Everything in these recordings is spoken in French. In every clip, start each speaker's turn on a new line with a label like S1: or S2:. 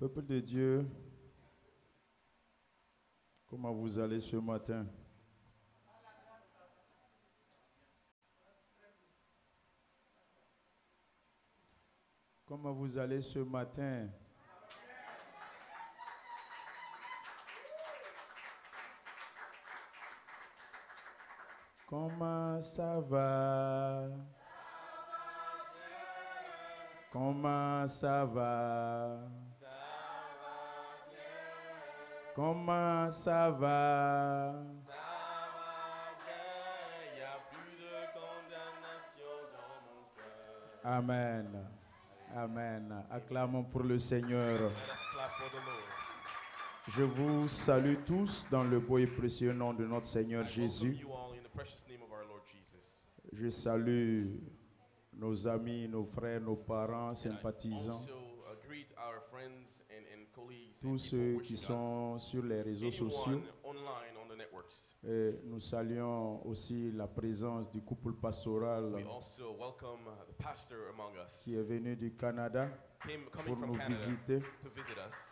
S1: Peuple de Dieu, comment vous allez ce matin? Comment vous allez ce matin? Comment ça va? Comment ça va? Comment ça va?
S2: Il n'y a plus de condamnation dans mon cœur.
S1: Amen. Amen. Acclamons pour le Seigneur.
S2: Let us clap for the Lord.
S1: Je vous salue tous dans le beau et précieux nom de notre Seigneur
S2: I
S1: Jésus.
S2: welcome you all in the precious name of our Lord Jesus.
S1: Je salue nos amis, nos frères, nos parents,
S2: And I
S1: sympathisants,
S2: also greet our friends and colleagues
S1: tous
S2: and
S1: ceux
S2: people
S1: qui
S2: wishing
S1: sont sur les réseaux
S2: us,
S1: sociaux.
S2: anyone online on the networks.
S1: Et nous saluons aussi la présence du couple pastoral
S2: We also welcome the pastor among us,
S1: qui est venu du Canada
S2: coming
S1: pour
S2: from
S1: nous
S2: Canada
S1: visiter.
S2: to visit us.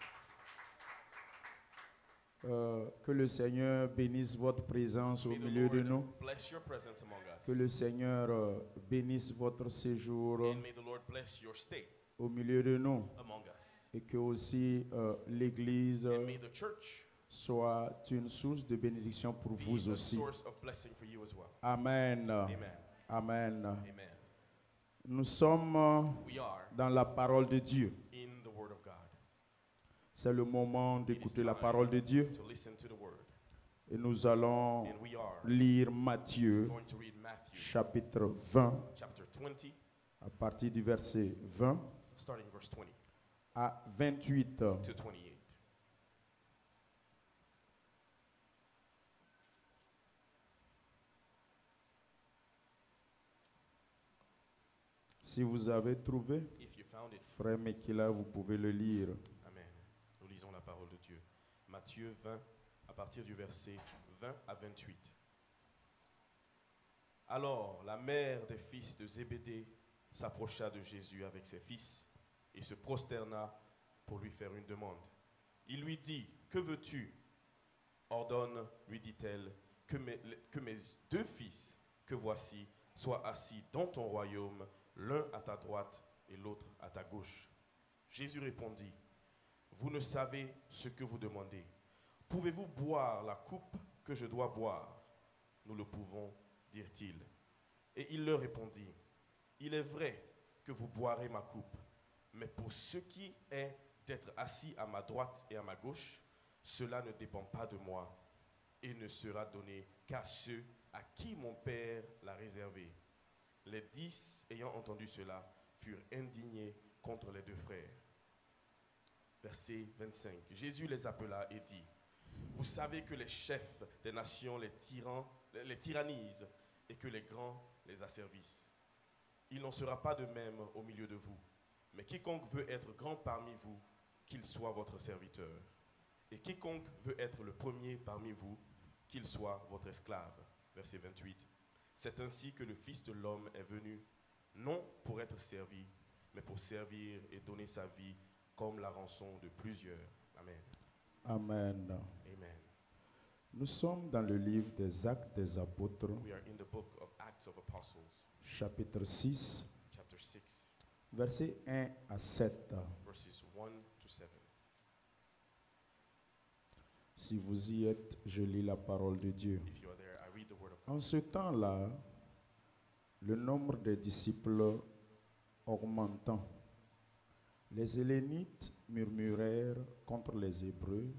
S1: Que le Seigneur bénisse votre présence au
S2: May the
S1: milieu de nous.
S2: Lord bless your presence among
S1: Que
S2: us.
S1: le Seigneur bénisse votre séjour
S2: And may the Lord bless your stay
S1: au milieu de nous.
S2: among us.
S1: Et que aussi l'Église
S2: And may the church
S1: soit une source de bénédiction pour
S2: be
S1: vous
S2: a
S1: aussi.
S2: source of blessing for you as well.
S1: Amen.
S2: Amen.
S1: Amen.
S2: Amen.
S1: Nous sommes
S2: We are
S1: dans la parole de Dieu.
S2: in the Word of God.
S1: C'est le moment d'écouter la parole de Dieu.
S2: To listen to the Word.
S1: Et nous allons
S2: And we are
S1: lire Matthieu,
S2: going to read Matthew
S1: chapitre 20,
S2: chapter 20,
S1: à partir du verset 20
S2: starting verse 20
S1: à 28.
S2: to 28.
S1: Si vous avez trouvé,
S2: If you found it,
S1: frère Mekila, vous pouvez le lire.
S2: Amen. Nous lisons la parole de Dieu. Matthieu 20, à partir du verset 20 à 28. Alors, la mère des fils de Zébédée s'approcha de Jésus avec ses fils et se prosterna pour lui faire une demande. Il lui dit, « Que veux-tu » Ordonne, lui dit-elle, que mes deux fils que voici soient assis dans ton royaume, l'un à ta droite et l'autre à ta gauche. Jésus répondit, « Vous ne savez ce que vous demandez. Pouvez-vous boire la coupe que je dois boire ?» Nous le pouvons, dirent-ils. Et il leur répondit, « Il est vrai que vous boirez ma coupe, mais pour ce qui est d'être assis à ma droite et à ma gauche, cela ne dépend pas de moi et ne sera donné qu'à ceux à qui mon Père l'a réservé. » Les 10, ayant entendu cela, furent indignés contre les deux frères. Verset 25. Jésus les appela et dit, « Vous savez que les chefs des nations les tyrannisent et que les grands les asservissent. Il n'en sera pas de même au milieu de vous. Mais quiconque veut être grand parmi vous, qu'il soit votre serviteur. Et quiconque veut être le premier parmi vous, qu'il soit votre esclave. » Verset 28. C'est ainsi que le Fils de l'homme est venu, non pour être servi, mais pour servir et donner sa vie comme la rançon de plusieurs. Amen.
S1: Amen.
S2: Amen.
S1: Nous sommes dans le livre des Actes des Apôtres,
S2: We are in the book of Acts of Apostles,
S1: chapitre 6,
S2: chapter 6,
S1: versets 1 à 7.
S2: verses 1 to 7.
S1: Si vous y êtes, je lis la parole de Dieu.
S2: If you are there, I read the word of God.
S1: En ce temps-là, le nombre des disciples augmentant, les Hellénites murmurèrent contre les Hébreux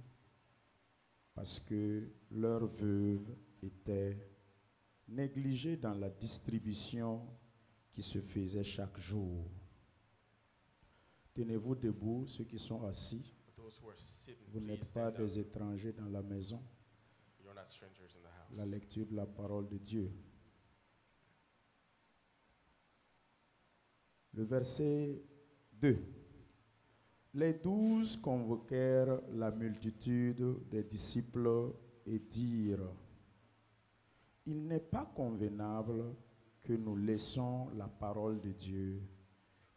S1: parce que leurs veuves étaient négligées dans la distribution qui se faisait chaque jour. Tenez-vous debout, ceux qui sont assis.
S2: For those who are sitting,
S1: Vous
S2: please
S1: n'êtes pas
S2: stand up.
S1: des étrangers dans la maison.
S2: You're not strangers in the house.
S1: La lecture de la parole de Dieu. Le verset 2. Les 12 convoquèrent la multitude des disciples et dirent, « Il n'est pas convenable que nous laissons la parole de Dieu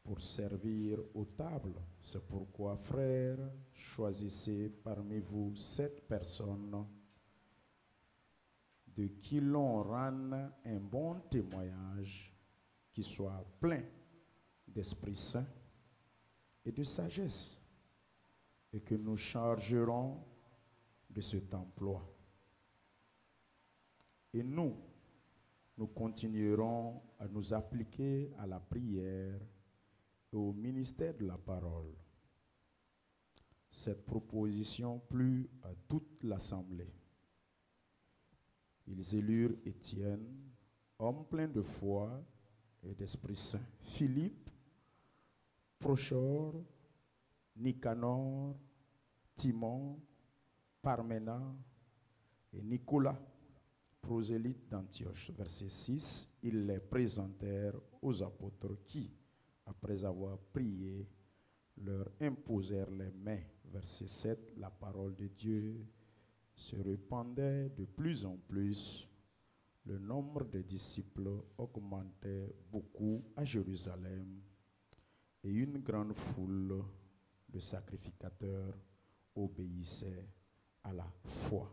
S1: pour servir aux tables. C'est pourquoi, frères, choisissez parmi vous 7 personnes de qui l'on rende un bon témoignage, qui soit plein d'Esprit Saint et de sagesse, et que nous chargerons de cet emploi. Et nous continuerons à nous appliquer à la prière et au ministère de la parole. Cette proposition plut à toute l'assemblée. Ils élurent Étienne, homme plein de foi et d'Esprit Saint, Philippe, Prochor, Nicanor, Timon, Parména et Nicolas, prosélytes d'Antioche. Verset 6, ils les présentèrent aux apôtres qui, après avoir prié, leur imposèrent les mains. Verset 7, la parole de Dieu se répandait de plus en plus. Le nombre des disciples augmentait beaucoup à Jérusalem et une grande foule de sacrificateurs obéissait à la foi.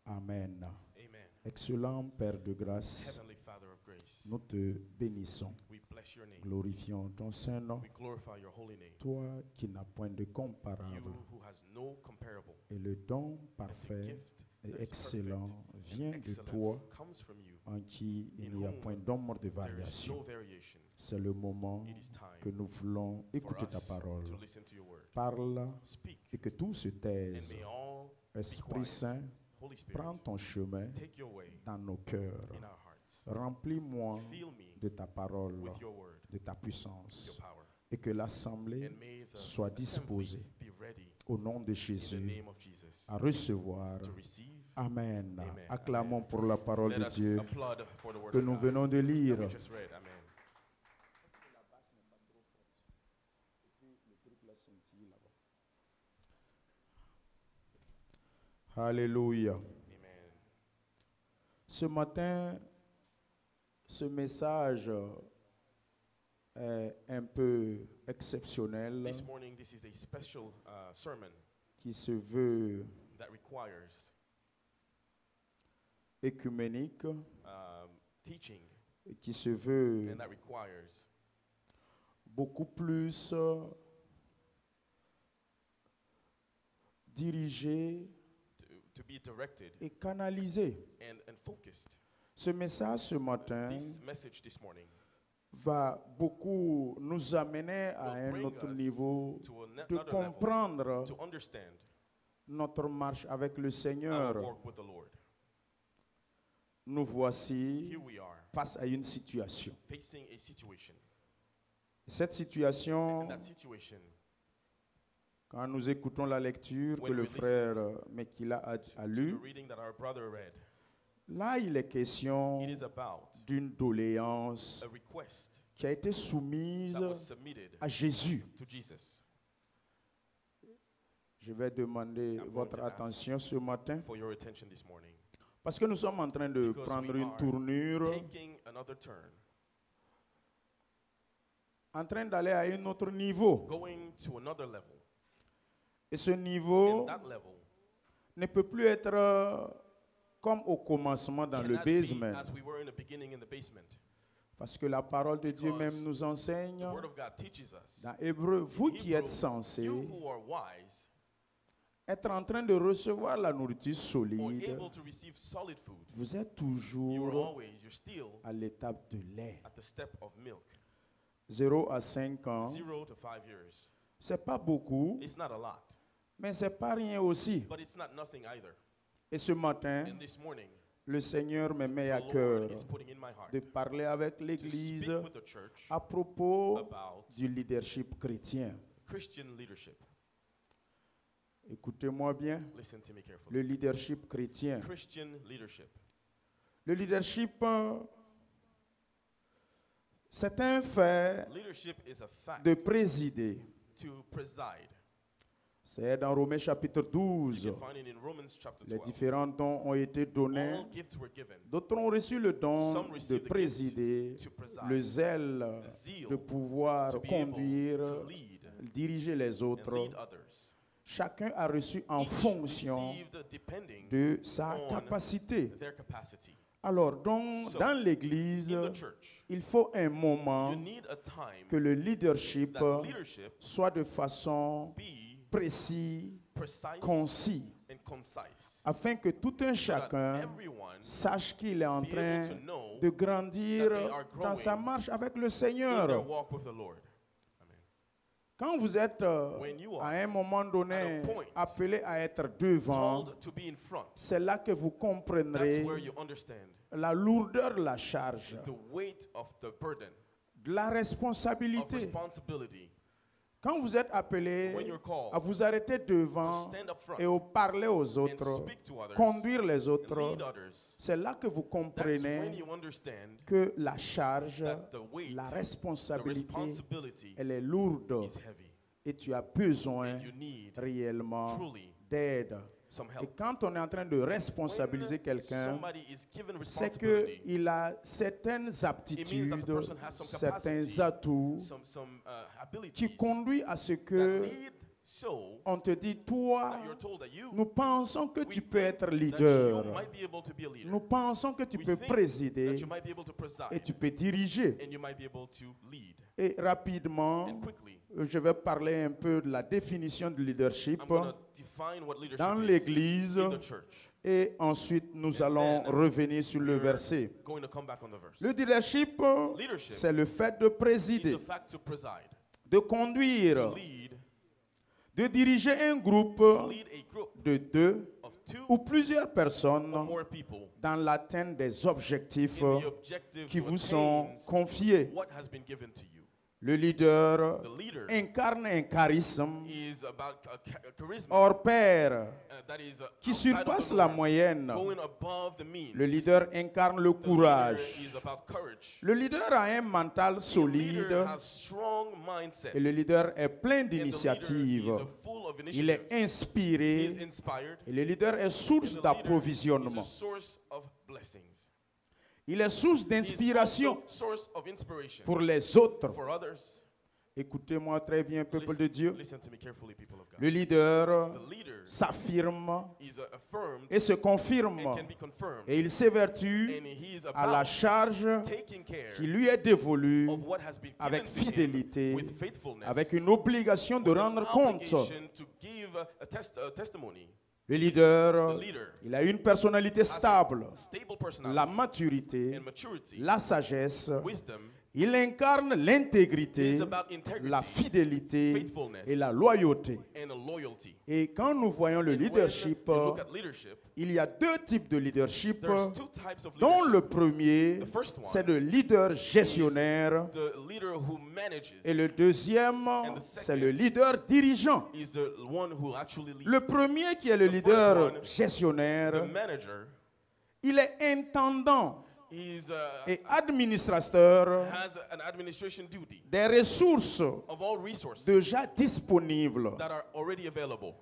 S1: Amen.
S2: Amen.
S1: Excellent Père de grâce,
S2: Heavenly Father of grace,
S1: nous te bénissons,
S2: we bless your name.
S1: glorifions ton saint nom,
S2: We glorify your holy name.
S1: toi qui n'as point de
S2: You
S1: comparable,
S2: who has no comparable.
S1: et le don
S2: And the
S1: parfait
S2: gift
S1: et
S2: that is
S1: excellent
S2: perfect
S1: vient
S2: and
S1: de
S2: excellent
S1: toi,
S2: comes from you.
S1: en qui il
S2: In
S1: n'y a
S2: whom
S1: point d'ombre de
S2: There is no
S1: variation.
S2: variation.
S1: C'est le moment
S2: It is
S1: que
S2: time
S1: nous voulons
S2: for
S1: écouter ta
S2: us
S1: parole.
S2: to listen to your word.
S1: Parle
S2: Speak,
S1: et que tout se
S2: and
S1: taise.
S2: may all be
S1: Esprit
S2: quiet.
S1: Saint,
S2: Holy Spirit,
S1: prends ton chemin
S2: take your way
S1: dans nos cœurs.
S2: in our hearts.
S1: Remplis-moi
S2: Fill me
S1: de ta parole,
S2: with your word,
S1: de ta
S2: with your
S1: puissance,
S2: power.
S1: et que l'assemblée
S2: And may the
S1: soit
S2: assembly
S1: disposée
S2: be ready
S1: au nom de
S2: in the
S1: Jésus
S2: name of Jesus
S1: à recevoir.
S2: to receive.
S1: Amen.
S2: Amen.
S1: Acclamons
S2: Amen.
S1: pour la parole
S2: Let
S1: de
S2: us
S1: Dieu
S2: applaud for the word
S1: que
S2: of
S1: nous
S2: God
S1: venons de
S2: that
S1: lire.
S2: we just read. Amen.
S1: Alléluia.
S2: Amen.
S1: Ce matin, ce message est un peu exceptionnel,
S2: This morning, this is a special sermon
S1: qui se veut
S2: that requires
S1: écuménique,
S2: teaching,
S1: et qui se veut
S2: and that requires
S1: beaucoup plus dirigé
S2: to be directed
S1: et canalisé.
S2: and focused.
S1: Ce message ce matin
S2: This message this morning
S1: va beaucoup nous amener à
S2: will
S1: un
S2: bring
S1: autre
S2: us
S1: niveau
S2: to
S1: de
S2: another level
S1: comprendre
S2: to understand
S1: notre marche avec le
S2: our
S1: Seigneur.
S2: walk with the Lord.
S1: Nous voici
S2: Here we are
S1: face à une situation.
S2: facing a situation.
S1: Cette situation,
S2: And that situation,
S1: quand nous écoutons la lecture que
S2: When
S1: le
S2: we listen
S1: frère Mekila a
S2: to
S1: lu,
S2: the reading that our brother read,
S1: là il est question
S2: it is about
S1: d'une doléance
S2: a request
S1: qui a été soumise
S2: that was submitted
S1: à Jésus.
S2: to Jesus.
S1: Je vais demander
S2: I'm going
S1: votre
S2: to ask
S1: attention ce matin
S2: For your attention this morning,
S1: parce que nous sommes en train de
S2: Because
S1: prendre
S2: we
S1: une
S2: are
S1: tournure,
S2: taking another turn,
S1: en train d'aller à un autre niveau.
S2: going to another level.
S1: Et ce niveau
S2: And that level
S1: ne peut plus être comme au commencement dans le
S2: cannot be
S1: basement.
S2: as we were in the beginning in the basement.
S1: Parce que la parole de Dieu
S2: Because
S1: même nous enseigne
S2: The Word of God teaches us,
S1: dans Hébreu, vous
S2: in
S1: qui êtes
S2: Hebrew,
S1: censés
S2: you who are wise
S1: être en train de recevoir la nourriture
S2: or
S1: solide,
S2: able to receive solid food,
S1: vous êtes
S2: you're
S1: toujours
S2: still
S1: à l'étape de lait.
S2: at the step of milk.
S1: 0 à 5 ans,
S2: 0 to 5 years.
S1: c'est pas beaucoup,
S2: It's not a lot,
S1: mais c'est pas rien aussi.
S2: but it's not nothing either.
S1: Et ce matin,
S2: And this morning,
S1: le Seigneur me met
S2: the
S1: à
S2: Lord
S1: cœur
S2: is putting in my heart
S1: de parler avec
S2: to
S1: l'Église
S2: speak with the church
S1: à propos
S2: about
S1: du leadership chrétien.
S2: Christian leadership.
S1: Écoutez-moi bien,
S2: Listen to me carefully.
S1: le leadership chrétien.
S2: Christian leadership.
S1: Le leadership, c'est un fait
S2: Leadership is a fact
S1: de présider.
S2: to preside.
S1: C'est dans Romains chapitre
S2: You
S1: 12.
S2: can find it in Romans chapter
S1: Les
S2: 12.
S1: différents dons ont été donnés.
S2: All gifts were given.
S1: D'autres ont reçu le don
S2: Some
S1: de
S2: received the
S1: présider,
S2: gift to preside,
S1: le zèle
S2: the zeal
S1: de pouvoir
S2: to be
S1: conduire,
S2: able to lead
S1: diriger les
S2: and
S1: autres.
S2: lead others.
S1: Chacun a reçu en
S2: Each
S1: fonction
S2: received depending
S1: de sa
S2: on
S1: capacité.
S2: their capacity.
S1: Alors, donc,
S2: So,
S1: dans l'Église,
S2: In the church,
S1: il faut un moment
S2: you need a time
S1: que le leadership
S2: that leadership
S1: soit de façon
S2: be
S1: précise,
S2: precise
S1: concis,
S2: and concise.
S1: afin que tout un
S2: So that
S1: chacun
S2: everyone
S1: sache qu'il est en
S2: be
S1: train
S2: able to know
S1: de grandir
S2: that they are
S1: dans sa
S2: growing
S1: marche avec le
S2: in their
S1: Seigneur.
S2: walk with the Lord. Amen.
S1: Quand vous êtes
S2: When you
S1: à
S2: are
S1: un moment donné
S2: at a point
S1: appelé à être devant,
S2: Called to be in front.
S1: c'est là que vous
S2: That's
S1: comprendrez
S2: where you understand
S1: la lourdeur de la charge,
S2: the weight of the burden,
S1: de la
S2: of
S1: responsabilité.
S2: responsibility.
S1: Quand vous êtes appelé
S2: When you're called
S1: à vous arrêter
S2: to
S1: devant
S2: stand up front
S1: et au parler aux
S2: and
S1: autres,
S2: speak to others,
S1: conduire les
S2: and
S1: autres,
S2: lead others,
S1: c'est là que vous
S2: that's when
S1: comprenez
S2: you understand
S1: que la charge,
S2: that the weight,
S1: la
S2: the
S1: responsabilité,
S2: responsibility
S1: elle est lourde
S2: is heavy.
S1: et tu as besoin
S2: And you need
S1: réellement
S2: truly
S1: d'aide.
S2: some
S1: Et
S2: help.
S1: quand on est en train de responsabiliser
S2: When
S1: quelqu'un,
S2: somebody is given
S1: c'est
S2: responsibility,
S1: qu'il a certaines aptitudes,
S2: person has some
S1: certains
S2: capacity,
S1: atouts
S2: some
S1: qui
S2: abilities
S1: conduisent à ce
S2: that
S1: que
S2: lead so
S1: on te dit, toi,
S2: that you're told that you,
S1: nous pensons que
S2: we
S1: tu
S2: think
S1: peux être
S2: that you
S1: leader.
S2: might be able to be a leader.
S1: Nous pensons que tu
S2: We
S1: peux
S2: think
S1: présider
S2: that you might be able to preside
S1: et tu peux diriger.
S2: and you might be able to lead.
S1: Et rapidement,
S2: And quickly,
S1: je vais parler un peu de la définition du leadership
S2: I'm going to define what leadership
S1: dans
S2: is
S1: l'Église
S2: in the church.
S1: et ensuite nous
S2: And
S1: allons
S2: then
S1: revenir sur le
S2: We're
S1: verset.
S2: going to come back on the verse.
S1: Le leadership,
S2: Leadership
S1: c'est le fait de
S2: is
S1: présider,
S2: the fact to preside,
S1: de
S2: to
S1: conduire,
S2: lead,
S1: de diriger un groupe
S2: to lead a group
S1: de 2
S2: of 2
S1: ou plusieurs personnes
S2: or more people
S1: dans l'atteinte des objectifs
S2: in the objective
S1: qui
S2: to
S1: vous sont
S2: attain
S1: confiés.
S2: what has been given to you.
S1: Le leader
S2: The leader
S1: incarne un charisme
S2: is about a charisma
S1: hors pair
S2: that is
S1: qui
S2: outside of
S1: surpasse
S2: the
S1: la
S2: norm,
S1: moyenne.
S2: going above the means.
S1: Le leader incarne le
S2: The leader
S1: courage.
S2: is about courage.
S1: Le leader a un mental
S2: The
S1: solide
S2: leader has strong mindset.
S1: et le leader est plein
S2: And the leader
S1: d'initiatives.
S2: is full of
S1: Il est
S2: initiative. He is
S1: inspiré
S2: inspired.
S1: et le leader est
S2: And
S1: source
S2: the leader is
S1: d'approvisionnement.
S2: a source of blessings.
S1: Il est source
S2: He is
S1: d'inspiration
S2: also source of inspiration
S1: pour les autres.
S2: for others.
S1: Écoutez-moi très bien, peuple de Dieu.
S2: Listen to me carefully, people of God.
S1: Le leader
S2: The leader
S1: s'affirme
S2: is affirmed
S1: et se confirme
S2: and can be confirmed.
S1: et il s'évertue
S2: And he is
S1: à la
S2: about
S1: charge
S2: taking care
S1: qui lui est dévolue
S2: of what has been
S1: avec
S2: given to him
S1: fidélité,
S2: with faithfulness,
S1: avec une obligation de
S2: with an
S1: rendre compte.
S2: obligation to give a testimony.
S1: Le leader,
S2: The leader
S1: il a une personnalité stable,
S2: stable personality
S1: la maturité,
S2: and maturity,
S1: la sagesse.
S2: wisdom.
S1: Il incarne l'intégrité,
S2: Is about integrity,
S1: la fidélité
S2: faithfulness,
S1: et la loyauté.
S2: and a loyalty.
S1: Et quand nous voyons le
S2: And when
S1: leadership,
S2: we look at leadership,
S1: il y a deux types de leadership,
S2: there's two types of
S1: dont
S2: leadership.
S1: le premier,
S2: The first one
S1: c'est le leader gestionnaire,
S2: The leader who manages
S1: et le deuxième,
S2: the
S1: c'est le leader dirigeant.
S2: is the one who actually leads.
S1: Le premier qui est le
S2: The first
S1: leader
S2: one, The
S1: gestionnaire,
S2: manager
S1: il est intendant
S2: is
S1: et administrateur
S2: has an administration duty
S1: des ressources
S2: of all resources
S1: déjà disponibles.
S2: that are already available.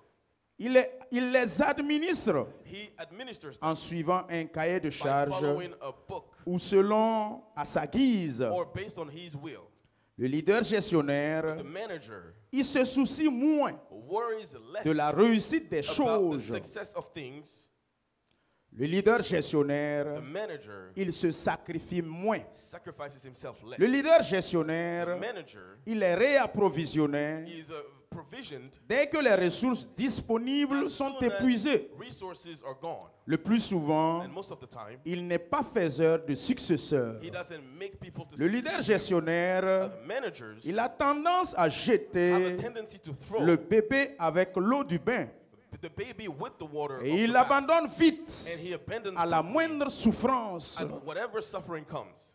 S1: Il les administre
S2: He administers them
S1: en suivant un cahier de
S2: by
S1: charge
S2: following a book
S1: ou selon à sa guise.
S2: or based on his will.
S1: Le leader gestionnaire,
S2: The manager
S1: il se soucie moins
S2: worries less
S1: de la réussite des
S2: about the
S1: choses.
S2: success of things.
S1: Le leader
S2: The
S1: gestionnaire,
S2: manager
S1: il se sacrifie moins.
S2: sacrifices himself less.
S1: Le leader
S2: The
S1: gestionnaire,
S2: manager
S1: il est réapprovisionné
S2: is provisioned
S1: dès que les ressources disponibles
S2: as
S1: sont
S2: soon as
S1: épuisées.
S2: resources are gone.
S1: Le plus souvent,
S2: And most of the time,
S1: il n'est pas faiseur de successeurs.
S2: he doesn't make people to
S1: Le leader
S2: succeed him.
S1: gestionnaire,
S2: The managers
S1: il a tendance à
S2: have a
S1: jeter
S2: tendency to throw
S1: le bébé avec l'eau du bain
S2: the baby with the water of
S1: et
S2: the
S1: il
S2: bath,
S1: l'abandonne vite
S2: and he abandons
S1: à la
S2: quickly
S1: moindre souffrance.
S2: at whatever suffering comes.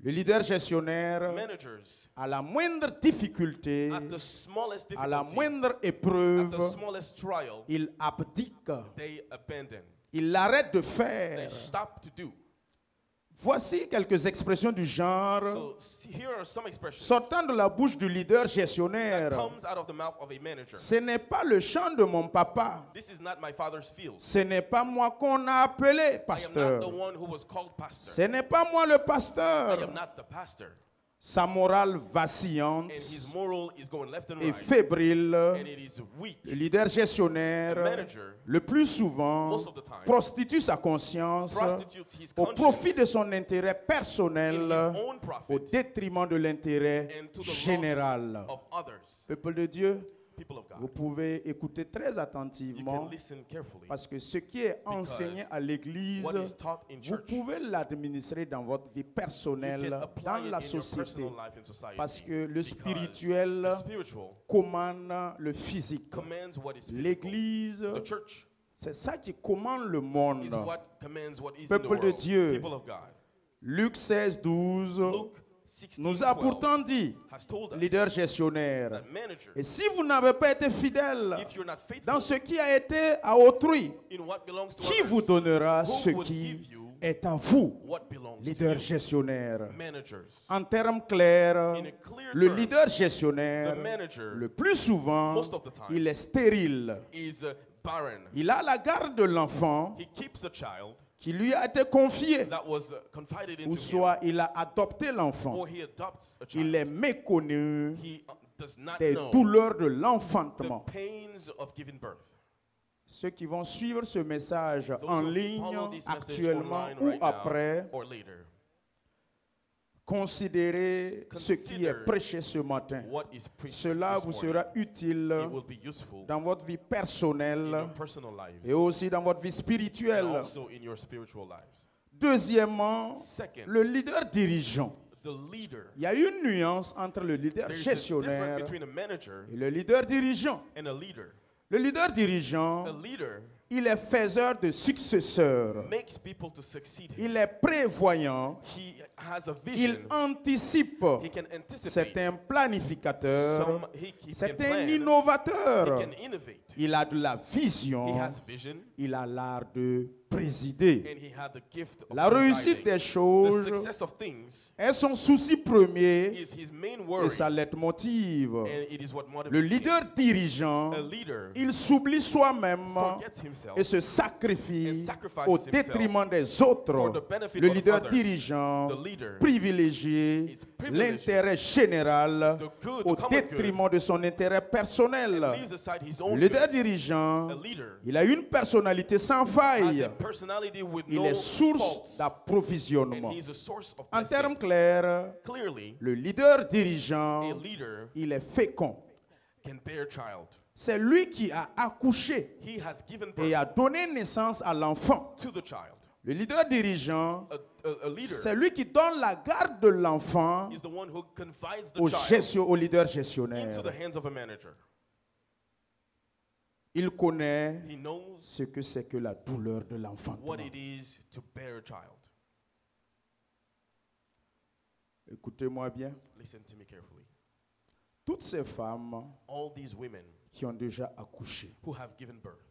S1: Le leader gestionnaire,
S2: Managers,
S1: à la moindre difficulté,
S2: at the smallest
S1: à la
S2: difficulty,
S1: moindre
S2: at the
S1: épreuve,
S2: smallest trial,
S1: il abdique.
S2: they abandon.
S1: Il arrête de
S2: They
S1: faire.
S2: stop to do.
S1: Voici quelques expressions du genre
S2: So here are some expressions
S1: sortant de la bouche du leader
S2: that
S1: gestionnaire.
S2: comes out of the mouth of a manager.
S1: Ce n'est pas le chant de mon papa.
S2: This is not my father's field.
S1: Ce n'est pas moi qu'on a appelé
S2: I am not
S1: pasteur.
S2: the one who was called pastor.
S1: Ce n'est pas moi le
S2: I
S1: pasteur.
S2: am not the pastor.
S1: Sa morale
S2: And
S1: vacillante
S2: his moral is going left and
S1: et
S2: right.
S1: fébrile,
S2: And it is weak.
S1: le leader
S2: The
S1: gestionnaire,
S2: manager,
S1: le plus souvent,
S2: most of the time,
S1: prostitue sa conscience
S2: prostitutes his
S1: au profit
S2: conscience
S1: de son intérêt
S2: in
S1: personnel
S2: his own
S1: au
S2: profit
S1: détriment de l'intérêt
S2: and to the
S1: général.
S2: loss of others.
S1: Peuple de Dieu,
S2: People of
S1: vous
S2: God,
S1: pouvez écouter très
S2: you
S1: attentivement
S2: can listen carefully.
S1: parce que ce qui est enseigné à l'église,
S2: What is taught in
S1: vous
S2: church,
S1: pouvez l'administrer dans votre vie
S2: you
S1: personnelle,
S2: can
S1: dans
S2: apply
S1: la
S2: it in your
S1: société.
S2: personal life and society.
S1: Parce que le
S2: Because
S1: spirituel
S2: the spiritual
S1: commande le physique.
S2: commands what is physical.
S1: L'église,
S2: The church
S1: c'est ça qui commande le monde.
S2: is what commands what is in the
S1: Peuple de
S2: world.
S1: Dieu.
S2: People of God.
S1: Luc 16, 12
S2: Luke
S1: nous a
S2: 16:12
S1: pourtant dit,
S2: has told us
S1: leader gestionnaire,
S2: that manager,
S1: et si vous n'avez pas été fidèle
S2: if you're not faithful
S1: dans ce qui a été à autrui,
S2: in what belongs to
S1: qui
S2: others,
S1: vous donnera
S2: who
S1: ce
S2: would
S1: qui
S2: give you
S1: est à vous,
S2: what belongs
S1: leader
S2: to you?
S1: gestionnaire?
S2: Managers.
S1: En termes clairs,
S2: In a clear
S1: le
S2: terms,
S1: leader
S2: the
S1: gestionnaire,
S2: manager
S1: le plus souvent,
S2: most of the time
S1: il est stérile.
S2: is barren.
S1: Il a la garde de l'enfant
S2: He keeps a child
S1: qui lui a été confié,
S2: that was confided
S1: ou
S2: into him,
S1: soit il a adopté l'enfant.
S2: or he adopts a child.
S1: Il est méconnu
S2: He does not
S1: des
S2: know
S1: douleurs de
S2: the
S1: l'enfantement.
S2: pains of giving birth.
S1: Ceux qui vont suivre ce message
S2: Those
S1: en
S2: who
S1: ligne
S2: follow this message
S1: actuellement
S2: online
S1: ou
S2: right now
S1: après,
S2: or later,
S1: considérez ce qui est
S2: Consider
S1: prêché ce matin.
S2: what is preached
S1: Cela
S2: this
S1: vous
S2: morning.
S1: sera utile
S2: It will be useful
S1: dans votre vie
S2: in
S1: personnelle
S2: your personal lives
S1: et aussi dans votre vie
S2: and
S1: spirituelle.
S2: also in your spiritual lives.
S1: Deuxièmement,
S2: Second,
S1: le leader dirigeant.
S2: the leader.
S1: Il y a une nuance entre le leader
S2: There is a difference
S1: gestionnaire
S2: between a manager
S1: et le leader dirigeant.
S2: and a leader.
S1: Le leader
S2: A
S1: dirigeant,
S2: leader
S1: il est faiseur de successeurs.
S2: makes people to succeed him.
S1: Il est prévoyant.
S2: He has a
S1: Il
S2: vision.
S1: anticipe.
S2: He can anticipate.
S1: C'est un planificateur.
S2: He
S1: C'est
S2: can
S1: un
S2: plan.
S1: innovateur.
S2: He can innovate.
S1: Il a de la
S2: He
S1: vision.
S2: has vision,
S1: Il a l'art de présider.
S2: and he had the gift of
S1: La réussite
S2: presiding.
S1: des
S2: The
S1: choses
S2: success of things
S1: est son souci premier
S2: is his main
S1: et
S2: worry,
S1: ça leitmotiv.
S2: and it is what
S1: Le
S2: motivates him.
S1: leader dirigeant,
S2: A leader
S1: il s'oublie soi-même
S2: forgets himself
S1: et se sacrifie
S2: and sacrifices
S1: au
S2: himself
S1: détriment des
S2: for
S1: autres.
S2: the benefit
S1: Le
S2: of
S1: leader
S2: others.
S1: dirigeant
S2: The leader
S1: privilégie
S2: is privileged
S1: l'intérêt général
S2: the good,
S1: au
S2: the common
S1: détriment de son intérêt personnel.
S2: leaves aside his
S1: Le
S2: own
S1: leader
S2: good.
S1: dirigeant,
S2: A leader
S1: il a une personnalité sans
S2: has
S1: faille.
S2: a personality with
S1: Il
S2: no
S1: est source
S2: faults, and
S1: d'approvisionnement.
S2: he's a source of
S1: En termes
S2: blessings.
S1: clairs,
S2: Clearly,
S1: le leader
S2: a
S1: dirigeant,
S2: leader
S1: il est fécond.
S2: can bear child.
S1: C'est lui qui a accouché
S2: He has given
S1: et a
S2: birth
S1: donné naissance à l'enfant.
S2: to the child.
S1: Le leader dirigeant,
S2: A leader
S1: c'est lui qui donne la garde de l'enfant
S2: is the one who confides the
S1: au,
S2: child
S1: au leader
S2: into
S1: gestionnaire.
S2: the hands of a manager.
S1: Il connaît
S2: He knows
S1: ce que c'est que la douleur de l'enfant.
S2: what it is to bear a child.
S1: Écoutez-moi bien.
S2: Listen to me carefully.
S1: Toutes ces femmes
S2: All these women
S1: qui ont déjà accouché
S2: who have given birth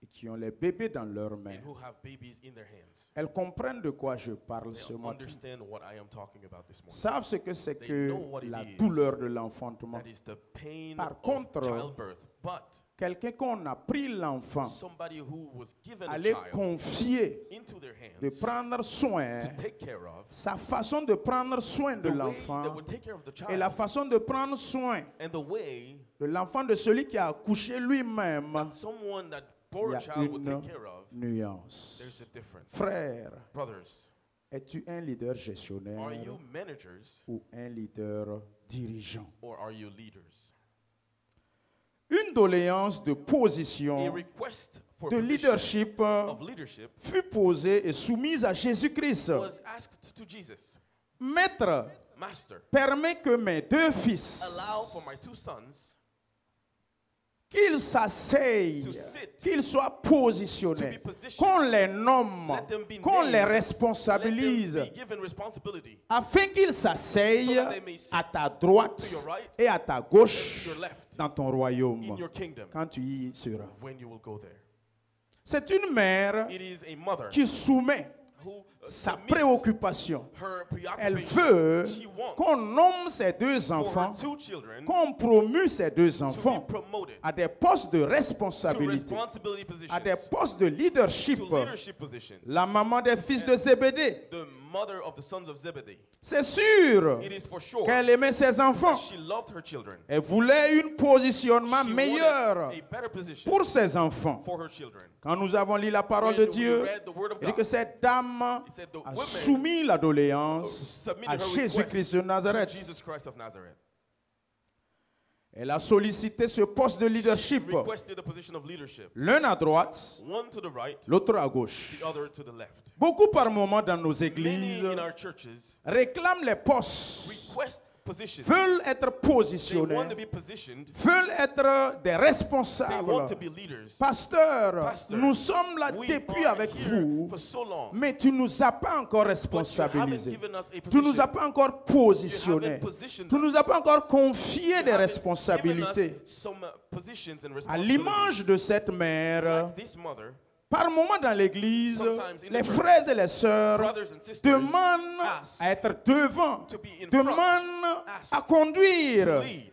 S1: et qui ont les bébés dans leurs mains,
S2: and who have babies in their hands,
S1: elles comprennent de quoi je parle ce
S2: they
S1: matin.
S2: understand what I am talking about this morning.
S1: Savent ce que c'est
S2: They
S1: que
S2: know what it
S1: la
S2: is.
S1: douleur de l'enfantement.
S2: That is the pain
S1: Par
S2: of
S1: contre,
S2: childbirth. But
S1: Quelqu'un qu'on a pris l'enfant,
S2: somebody who was given
S1: à
S2: a
S1: les
S2: child
S1: confier,
S2: into their
S1: de
S2: hands
S1: prendre soin,
S2: to take care of,
S1: sa façon de prendre soin de
S2: the way
S1: l'enfant
S2: that would take care of the
S1: et la
S2: child,
S1: façon de prendre soin
S2: and the way
S1: de l'enfant de celui qui a accouché lui-même,
S2: that someone that
S1: il
S2: bore
S1: y
S2: a
S1: a
S2: child would
S1: une
S2: take care of,
S1: nuance.
S2: there's a difference.
S1: Frère,
S2: Brothers,
S1: es-tu un leader
S2: are
S1: gestionnaire
S2: you managers
S1: ou un leader dirigeant?
S2: or are you leaders?
S1: Une doléance de
S2: A
S1: position
S2: request for
S1: de
S2: position
S1: leadership
S2: of leadership
S1: fut posée et soumise à Jésus-Christ.
S2: was asked to Jesus.
S1: Maître,
S2: Master,
S1: permets que mes deux fils
S2: allow for my two sons
S1: qu'ils s'asseyent,
S2: to sit,
S1: qu'ils soient
S2: to
S1: positionnés,
S2: be positioned,
S1: qu'on les nomme,
S2: let them be
S1: qu'on
S2: named,
S1: les
S2: let them
S1: responsabilise,
S2: be given responsibility
S1: afin qu'ils s'asseyent
S2: so that they may sit
S1: à ta droite
S2: to your right
S1: et à ta
S2: and
S1: gauche
S2: to your left
S1: dans ton
S2: in
S1: royaume,
S2: your kingdom
S1: quand tu y seras.
S2: when you will go there.
S1: C'est une mère
S2: It is a mother
S1: qui soumet sa
S2: meets
S1: préoccupation.
S2: her
S1: Elle
S2: preoccupation.
S1: veut
S2: She wants
S1: qu'on nomme ses deux
S2: for her
S1: enfants,
S2: 2 children
S1: qu'on promue ces deux
S2: to
S1: enfants
S2: be promoted
S1: à des postes de
S2: to
S1: responsabilité,
S2: responsibility
S1: à des
S2: positions,
S1: postes de leadership.
S2: to leadership positions.
S1: La maman des fils de Zébédée,
S2: The mother of the sons of Zebedee.
S1: c'est sûr
S2: It is for sure
S1: qu'elle aimait ses enfants.
S2: that she loved her children.
S1: Elle voulait un positionnement
S2: She
S1: meilleur
S2: wanted a better position
S1: pour ses enfants.
S2: for her children.
S1: Quand nous avons lu la parole
S2: When
S1: de
S2: we
S1: Dieu,
S2: read the word of
S1: il dit
S2: God,
S1: que cette dame
S2: it said the
S1: a
S2: women
S1: soumis la doléance
S2: submitted
S1: à
S2: her
S1: Jésus-Christ de
S2: request to
S1: Nazareth.
S2: Jesus Christ of Nazareth.
S1: Elle a sollicité ce poste de
S2: She
S1: leadership,
S2: requested a position of leadership.
S1: l'un à droite,
S2: One to the right,
S1: l'autre à gauche.
S2: the other to the left.
S1: Beaucoup par moment dans nos
S2: Many
S1: églises
S2: in our churches
S1: réclament les postes,
S2: request positions.
S1: veulent être
S2: They want
S1: positionnés,
S2: to be positioned.
S1: veulent être des
S2: They
S1: responsables.
S2: want to be leaders.
S1: Pasteur,
S2: Pastor,
S1: nous sommes là
S2: We
S1: depuis
S2: are
S1: avec
S2: here
S1: vous,
S2: for so long,
S1: mais tu ne nous as pas encore
S2: but you haven't
S1: responsabilisés.
S2: given us a
S1: Tu ne nous as
S2: position.
S1: pas encore
S2: You haven't
S1: positionnés.
S2: positioned
S1: Tu ne nous as
S2: us.
S1: pas encore confié
S2: You
S1: des
S2: haven't given
S1: responsabilités.
S2: us some positions and
S1: À l'image
S2: responsibilities.
S1: de cette mère,
S2: Like this mother,
S1: par moment dans l'église,
S2: Sometimes in
S1: les
S2: the church,
S1: frères et les sœurs
S2: brothers and sisters
S1: demandent
S2: ask
S1: à être devant,
S2: to be in front,
S1: demandent
S2: ask
S1: à conduire.
S2: to lead.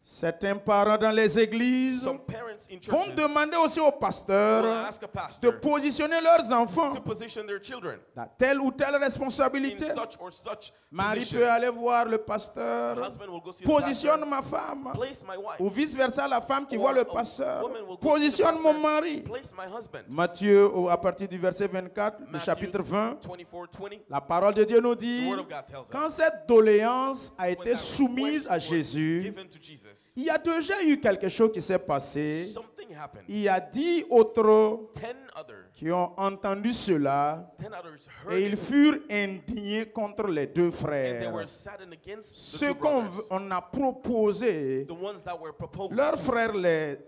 S1: Certains parents dans les églises
S2: Some parents in
S1: vont
S2: churches
S1: demander aussi aux
S2: will
S1: pasteurs
S2: ask a
S1: de
S2: pastor
S1: positionner leurs enfants
S2: to position their children
S1: dans telle ou telle
S2: in
S1: responsabilité.
S2: such or such
S1: Marie
S2: position.
S1: peut aller voir le
S2: The
S1: pasteur,
S2: husband will go see the
S1: positionne
S2: pastor,
S1: ma femme.
S2: place my wife.
S1: Ou vice-versa, la femme qui
S2: Or
S1: voit le
S2: a
S1: pasteur,
S2: woman will go see the
S1: positionne
S2: pastor,
S1: mon mari.
S2: place my husband.
S1: Matthieu, à partir du verset 24, du
S2: Matthew
S1: chapitre 20,
S2: 24:20.
S1: la parole de Dieu nous
S2: The
S1: dit,
S2: word of God tells
S1: quand
S2: us
S1: cette doléance a
S2: when
S1: été
S2: that
S1: soumise
S2: request
S1: à
S2: was
S1: Jésus,
S2: given to Jesus,
S1: il y a déjà eu quelque chose qui s'est passé.
S2: something happened.
S1: Il y a 10 autres
S2: 10 others
S1: qui ont entendu cela
S2: 10 others heard
S1: et ils
S2: it,
S1: furent indignés contre les deux
S2: and they
S1: frères.
S2: were saddened against the
S1: Ce
S2: two
S1: qu'on
S2: brothers.
S1: on a proposé,
S2: The ones that were proposed
S1: leur frère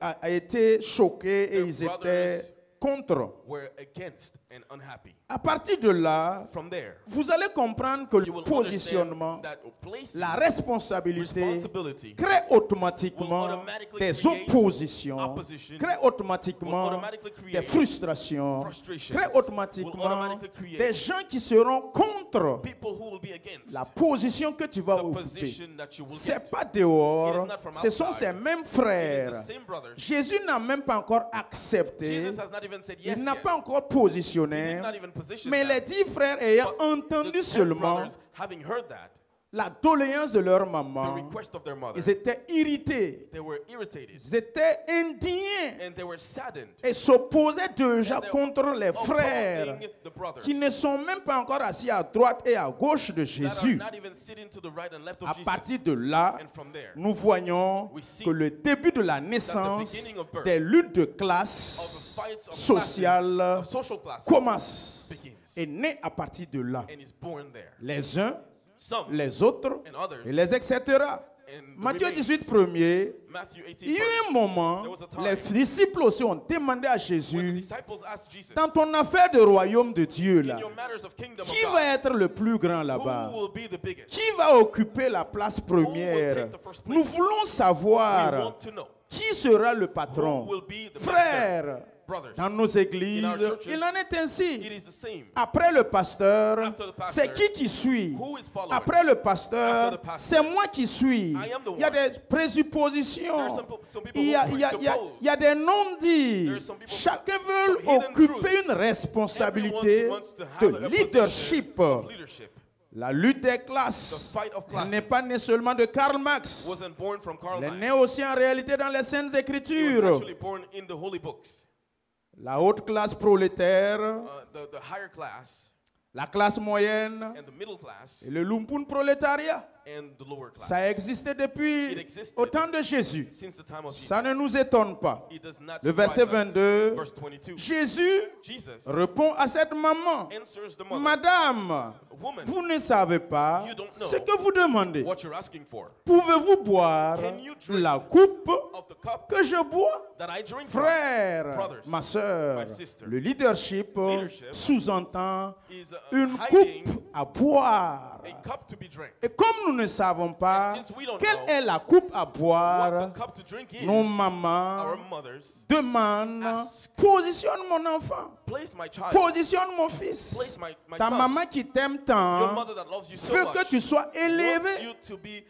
S1: a été choqué et
S2: Their
S1: ils
S2: brothers
S1: étaient contre.
S2: were against and unhappy.
S1: À partir de là,
S2: From there,
S1: vous allez comprendre que
S2: you
S1: le
S2: will
S1: positionnement,
S2: understand that placing
S1: la responsabilité
S2: responsibility
S1: crée automatiquement
S2: will automatically
S1: des
S2: create
S1: oppositions,
S2: opposition,
S1: crée
S2: will
S1: automatiquement
S2: automatically
S1: des
S2: create
S1: frustrations,
S2: frustrations,
S1: crée
S2: will
S1: automatiquement
S2: automatically create
S1: des gens qui seront contre
S2: people who will be against
S1: la position que tu vas
S2: the
S1: occuper.
S2: position that you will
S1: C'est
S2: get.
S1: pas
S2: It
S1: dehors,
S2: is not from
S1: ce sont
S2: outside.
S1: ces mêmes
S2: It is
S1: frères.
S2: the same brothers.
S1: Jésus n'a même pas encore accepté,
S2: Jesus has not even said yes
S1: il n'a
S2: yet.
S1: pas encore
S2: He
S1: positionné,
S2: did not even position
S1: mais les
S2: that.
S1: 10 frères ayant
S2: But
S1: entendu
S2: the 10
S1: seulement
S2: brothers, having heard that,
S1: la doléance de leur
S2: the
S1: maman,
S2: request of their mother,
S1: ils étaient irrités,
S2: they were irritated
S1: ils étaient indignés
S2: and they were saddened.
S1: et s'opposaient déjà
S2: And they
S1: contre les frères
S2: opposing the brothers
S1: qui ne sont même pas encore assis à droite et à gauche de
S2: that are
S1: Jésus.
S2: not even sitting to the right and left of
S1: À
S2: Jesus.
S1: partir de là,
S2: And from there,
S1: nous voyons
S2: we see
S1: que le début de la naissance
S2: beginning of birth
S1: des luttes de
S2: of the
S1: classe
S2: fights of
S1: sociale
S2: classes, of social classes,
S1: commence,
S2: begins
S1: est né à partir de là.
S2: and is born there.
S1: Les uns,
S2: Some
S1: les autres,
S2: and others,
S1: et les etc.
S2: and the
S1: Matthieu
S2: remains.
S1: 18, premier,
S2: Matthew 18
S1: il y a eu un
S2: verse.
S1: moment,
S2: There was a time
S1: les disciples aussi ont demandé à
S2: when the
S1: Jésus,
S2: disciples asked Jesus,
S1: dans ton affaire de royaume de Dieu,
S2: in
S1: là,
S2: your matters of kingdom
S1: qui
S2: of
S1: va
S2: God,
S1: être le plus grand là-bas?
S2: who will be the biggest?
S1: Qui va occuper la place première?
S2: take the first place?
S1: Nous voulons
S2: We
S1: savoir
S2: want to know
S1: qui sera le
S2: who
S1: patron.
S2: will be the master.
S1: Frères,
S2: Brothers,
S1: dans nos églises,
S2: in our churches,
S1: il en est ainsi.
S2: it is the same.
S1: Après le pasteur,
S2: After the pastor,
S1: c'est qui suit?
S2: Who is following?
S1: Après le pasteur,
S2: After the pastor,
S1: c'est moi qui suis.
S2: I am the
S1: Il y a
S2: one.
S1: des présuppositions.
S2: There are some people
S1: Il y a,
S2: who
S1: il y a- il y a-
S2: presuppose.
S1: il y a des non-dits.
S2: There are some people
S1: Chacun
S2: some
S1: veut
S2: hidden
S1: occuper
S2: truths.
S1: une responsabilité
S2: Everyone wants to have
S1: de
S2: a
S1: leadership.
S2: position of leadership.
S1: La lutte des classes
S2: The fight of classes
S1: n'est pas née seulement de Karl Marx.
S2: wasn't born from Karl
S1: Elle est
S2: Marx.
S1: née aussi en réalité dans les Saintes
S2: It was
S1: Écritures.
S2: actually born in the holy books.
S1: La haute classe prolétaire,
S2: The higher class
S1: la classe moyenne
S2: and the middle class
S1: et le lumpen prolétariat.
S2: and the lower class.
S1: Ça a existé depuis
S2: It existed
S1: au temps de Jésus.
S2: Since the time of Jesus.
S1: Ça ne nous étonne pas.
S2: It does not
S1: Le
S2: surprise
S1: verset
S2: us.
S1: 22,
S2: Verse 22.
S1: Jésus
S2: Jesus
S1: répond à cette maman,
S2: answers the mother,
S1: Madame,
S2: woman,
S1: vous ne savez pas
S2: you don't know
S1: ce que vous demandez.
S2: what you're asking for.
S1: Pouvez-vous boire
S2: Can you drink
S1: la coupe
S2: of the cup
S1: que je bois?
S2: that I drink from?
S1: Frère,
S2: Brothers,
S1: ma soeur,
S2: my sister.
S1: le leadership sous-entend
S2: Is
S1: une
S2: hiding
S1: coupe à boire.
S2: a cup to be drank.
S1: Et comme nous nous ne savons pas
S2: And since we don't
S1: quelle
S2: know
S1: est la coupe à
S2: what
S1: boire,
S2: the cup to drink is,
S1: nos mamans
S2: our mothers
S1: demandent,
S2: ask,
S1: positionne mon enfant,
S2: place my child,
S1: positionne mon
S2: place
S1: fils.
S2: my
S1: Ta
S2: son.
S1: maman qui t'aime
S2: Your
S1: tant
S2: mother that loves you so
S1: veut
S2: much
S1: que tu sois
S2: wants
S1: élevé.
S2: you to be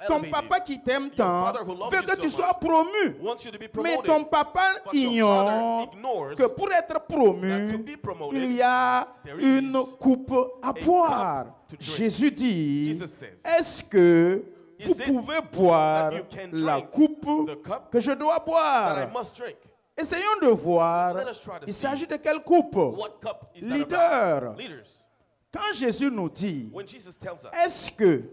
S1: Ton
S2: elevated.
S1: papa qui t'aime tant
S2: father who loves
S1: veut
S2: you
S1: que
S2: so
S1: tu
S2: much
S1: sois promu.
S2: wants you to be
S1: Mais
S2: promoted.
S1: ton papa
S2: But your
S1: ignore
S2: father ignores
S1: que pour être
S2: that
S1: promu,
S2: to be promoted,
S1: il y a
S2: there
S1: une
S2: is
S1: coupe à boire.
S2: to drink.
S1: Jésus dit,
S2: Jesus says,
S1: est-ce que
S2: Is
S1: vous
S2: it
S1: pouvez boire
S2: that you can
S1: la
S2: drink
S1: coupe
S2: the cup
S1: que je dois
S2: that I
S1: boire?
S2: must drink?
S1: Essayons de voir,
S2: Let us try to
S1: il
S2: see
S1: s'agit de quelle coupe?
S2: What cup is that
S1: Leader.
S2: about? Leaders.
S1: Quand Jésus nous dit,
S2: When Jesus tells us,
S1: est-ce que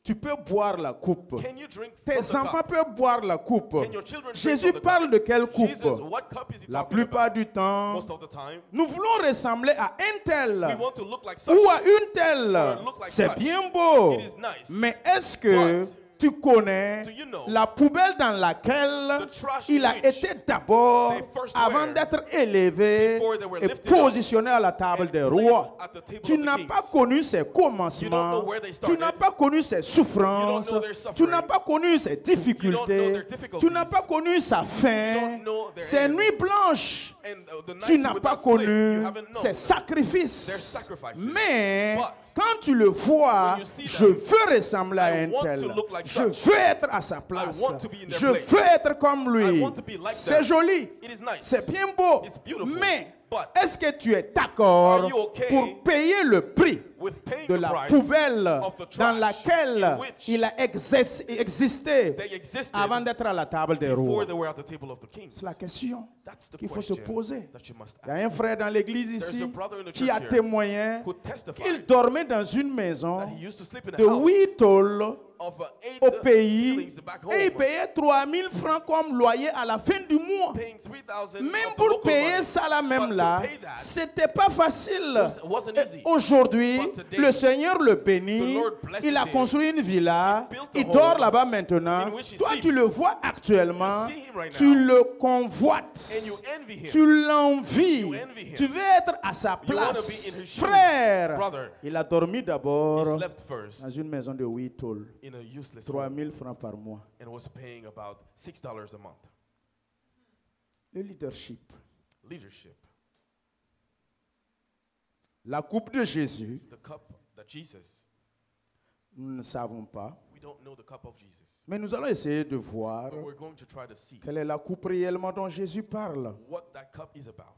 S1: tu peux boire la coupe?
S2: can you drink from
S1: Tes
S2: the
S1: enfants
S2: cup?
S1: peuvent boire la coupe.
S2: Can your children drink
S1: Jésus
S2: from the
S1: parle
S2: cup?
S1: de quelle coupe?
S2: Jesus, what cup is he
S1: La
S2: talking
S1: plupart
S2: about?
S1: du temps,
S2: Most of the time,
S1: nous voulons ressembler à un
S2: we
S1: tel
S2: want to look like such.
S1: ou à une telle.
S2: or look like
S1: C'est
S2: such.
S1: bien beau.
S2: It is nice.
S1: Mais est-ce que
S2: But
S1: tu connais
S2: do you know
S1: la poubelle dans laquelle
S2: the trash
S1: il a
S2: in which
S1: été d'abord,
S2: they first
S1: avant
S2: were,
S1: d'être élevé
S2: before they were
S1: et
S2: lifted up
S1: positionné à la table
S2: and
S1: des
S2: placed
S1: rois?
S2: at the table
S1: Tu
S2: of the
S1: n'as
S2: kings?
S1: pas connu ses
S2: You don't
S1: commencements,
S2: know where they
S1: tu
S2: started.
S1: n'as pas connu ses souffrances,
S2: You don't know their
S1: tu
S2: suffering.
S1: n'as pas connu ses
S2: You don't know
S1: difficultés,
S2: their difficulties.
S1: tu n'as pas connu sa faim,
S2: don't know their
S1: ses
S2: end.
S1: nuits blanches.
S2: And the
S1: Tu
S2: nights
S1: n'as
S2: without
S1: pas
S2: sleep, you
S1: connu
S2: haven't known
S1: ses sacrifices.
S2: their sacrifices.
S1: Mais
S2: But
S1: quand tu le vois,
S2: when you see
S1: je
S2: them,
S1: veux ressembler à
S2: I
S1: un
S2: want
S1: tel.
S2: to look like
S1: Je
S2: such.
S1: veux être à sa place.
S2: want to be in their
S1: Je
S2: place.
S1: veux être comme lui.
S2: I want to be like
S1: C'est
S2: them.
S1: joli.
S2: It is nice.
S1: C'est bien beau.
S2: It's beautiful.
S1: Mais
S2: But
S1: est-ce que tu es d'accord
S2: are you okay
S1: pour payer le prix
S2: with paying
S1: de
S2: the
S1: la
S2: price
S1: poubelle
S2: of the
S1: dans
S2: trash
S1: laquelle
S2: in which
S1: il a existé
S2: they existed
S1: avant d'être à la table des
S2: before
S1: rois?
S2: they were at the table of the kings?
S1: C'est la question
S2: That's the
S1: qu'il faut se
S2: question
S1: poser.
S2: that you must
S1: Il y a
S2: ask.
S1: un frère dans l'église
S2: There's
S1: ici
S2: a brother in the
S1: qui
S2: church
S1: a
S2: here
S1: témoigné
S2: who
S1: qu'il
S2: testified
S1: dormait dans une maison
S2: that he used to sleep in a
S1: de
S2: house
S1: 8 tôles
S2: of 8
S1: au pays
S2: ceilings back home,
S1: et il payait 3000 francs comme loyer à la fin du mois.
S2: paying 3,000
S1: Même
S2: of the
S1: pour
S2: local
S1: payer
S2: money.
S1: ça là
S2: But
S1: même
S2: to
S1: là,
S2: pay that
S1: c'était pas facile.
S2: wasn't
S1: Et
S2: easy.
S1: aujourd'hui,
S2: But today,
S1: le Seigneur le bénit.
S2: the Lord blesses
S1: Il a
S2: him.
S1: construit une villa.
S2: He built a
S1: Il dort
S2: home
S1: là-bas maintenant.
S2: in which he
S1: Toi,
S2: sleeps.
S1: tu le vois actuellement.
S2: You see him right
S1: Tu
S2: now.
S1: le convoites.
S2: And you envy him.
S1: Tu l'envies.
S2: You envy him.
S1: Tu veux être à sa
S2: You wanna
S1: place.
S2: be in his shoes,
S1: Frère,
S2: brother.
S1: il a dormi
S2: He
S1: d'abord
S2: slept first
S1: dans une maison de 8 tôles.
S2: in a useless
S1: 3000 francs par mois.
S2: and was paying about $6 a month.
S1: Le leadership.
S2: Leadership.
S1: La coupe de Jésus,
S2: The cup that Jesus,
S1: nous ne savons pas.
S2: we don't know the cup of Jesus.
S1: Mais nous allons essayer de voir
S2: But we're going to try to see
S1: quelle est la coupe réellement dont Jésus parle.
S2: what that cup is about.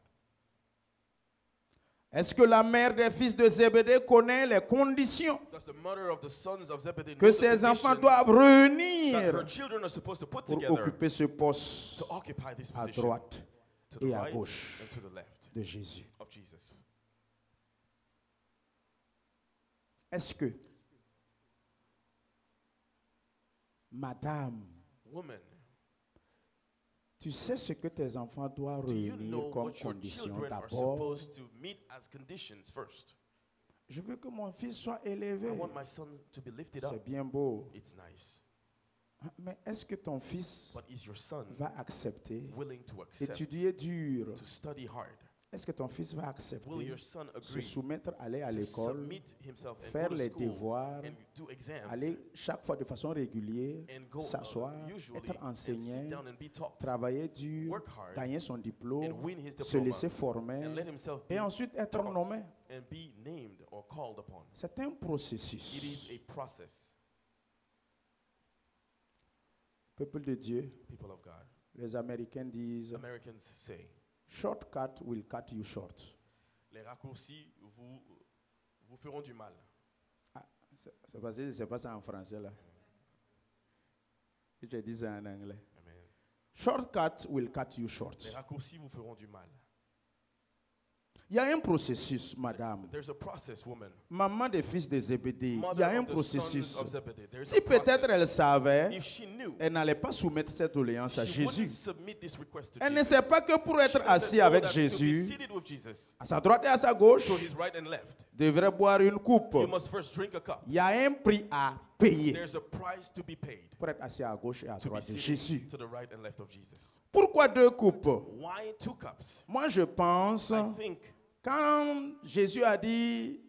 S1: Est-ce que la mère des fils de Zébédée connaît les conditions
S2: Does the mother of the sons of Zebedee
S1: que
S2: know the
S1: ses enfants
S2: conditions
S1: doivent
S2: that
S1: réunir
S2: her children are supposed to put
S1: pour
S2: together
S1: occuper ce poste
S2: to occupy this
S1: à
S2: position
S1: droite
S2: to the
S1: et à
S2: right
S1: gauche
S2: and to the left
S1: de Jésus?
S2: of Jesus?
S1: Est-ce que, madame,
S2: Woman,
S1: tu sais ce que tes enfants doivent
S2: do you
S1: réunir
S2: know
S1: comme
S2: what your
S1: condition
S2: children are
S1: d'abord?
S2: supposed to meet as conditions first?
S1: Je veux que mon fils soit
S2: I
S1: élevé.
S2: want my son to be lifted up.
S1: C'est bien beau.
S2: It's nice.
S1: Mais est-ce que ton fils
S2: But is your son
S1: va accepter,
S2: willing to accept,
S1: étudier dur?
S2: to study hard?
S1: Est-ce que ton fils va
S2: Will
S1: accepter
S2: your son
S1: se
S2: agree
S1: soumettre, aller à
S2: to
S1: l'école,
S2: submit himself and
S1: faire
S2: go to
S1: les
S2: school
S1: devoirs,
S2: and do exams
S1: aller chaque fois de façon régulière,
S2: and go
S1: s'asseoir,
S2: usually
S1: être
S2: and sit
S1: enseigné,
S2: down and be taught,
S1: travailler dur,
S2: work hard
S1: gagner son diplôme,
S2: and win his
S1: se
S2: diploma
S1: laisser former
S2: and let himself be
S1: et ensuite être
S2: taught
S1: nommé?
S2: and be named or called upon?
S1: C'est un
S2: It is
S1: processus.
S2: a process.
S1: Peuple de Dieu,
S2: People of God,
S1: les Américains disent,
S2: Americans say,
S1: shortcut will cut you short.
S2: les raccourcis vous feront du mal.
S1: Ah, c'est parce que je ne sais pas ça en français là. Je dis ça en anglais.
S2: Amen.
S1: Shortcut will cut you short.
S2: Les raccourcis vous feront du mal.
S1: Il y a un processus, madame.
S2: There's a process, woman.
S1: Maman des fils de Zébédée, il y
S2: Mother
S1: a un
S2: of the
S1: processus.
S2: sons of Zebedee. There's
S1: Si
S2: a
S1: peut-être
S2: process.
S1: elle savait,
S2: If she knew,
S1: elle n'allait pas soumettre cette doléance à
S2: she
S1: Jésus.
S2: wouldn't submit this request to
S1: Elle ne
S2: Jesus.
S1: sait pas que pour
S2: She
S1: être
S2: doesn't
S1: assis
S2: know
S1: avec
S2: that to be
S1: Jésus,
S2: seated with Jesus,
S1: à sa droite et à sa gauche,
S2: to his right and left,
S1: devrait boire une coupe.
S2: you must first drink a cup.
S1: Il y a un prix à payer
S2: There's a price to be paid
S1: pour être assis à gauche et à
S2: to be
S1: droite de
S2: seated
S1: Jésus.
S2: to the right and left of Jesus.
S1: Pourquoi deux coupes?
S2: Why 2 cups?
S1: Moi, je pense,
S2: I think
S1: quand Jésus a dit,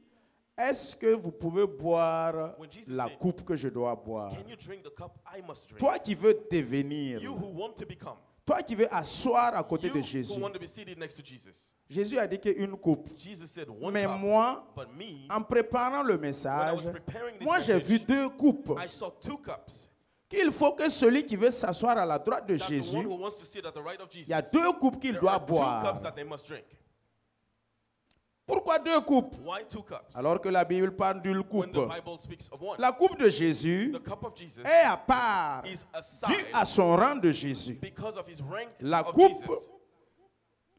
S1: est-ce que vous pouvez boire
S2: When Jesus
S1: la
S2: said,
S1: coupe que je dois boire?
S2: can you drink the cup I must drink?
S1: Toi qui veux devenir,
S2: You who want to become.
S1: toi qui veux asseoir à côté
S2: You
S1: de
S2: who
S1: Jésus.
S2: want to be seated next to Jesus.
S1: Jésus a dit qu'une coupe.
S2: Jesus said one
S1: Mais
S2: cup.
S1: moi,
S2: But me,
S1: en préparant le
S2: when I
S1: message,
S2: was preparing this
S1: moi j'ai vu
S2: message,
S1: 2 coupes.
S2: I saw 2 cups.
S1: Qu'il faut que celui qui veut s'asseoir à la droite de
S2: That the
S1: Jésus,
S2: one who wants to sit at the right of Jesus,
S1: il y a 2 coupes qu'il
S2: there
S1: doit
S2: are 2
S1: boire.
S2: cups that they must drink.
S1: Pourquoi 2 coupes?
S2: Why 2 cups?
S1: Alors que la Bible parle d'une
S2: When
S1: coupe.
S2: the Bible speaks of one,
S1: La coupe de Jésus
S2: the cup of Jesus
S1: est à part,
S2: is
S1: due
S2: aside
S1: à son rang de Jésus.
S2: because of his rank
S1: La
S2: of
S1: coupe,
S2: Jesus.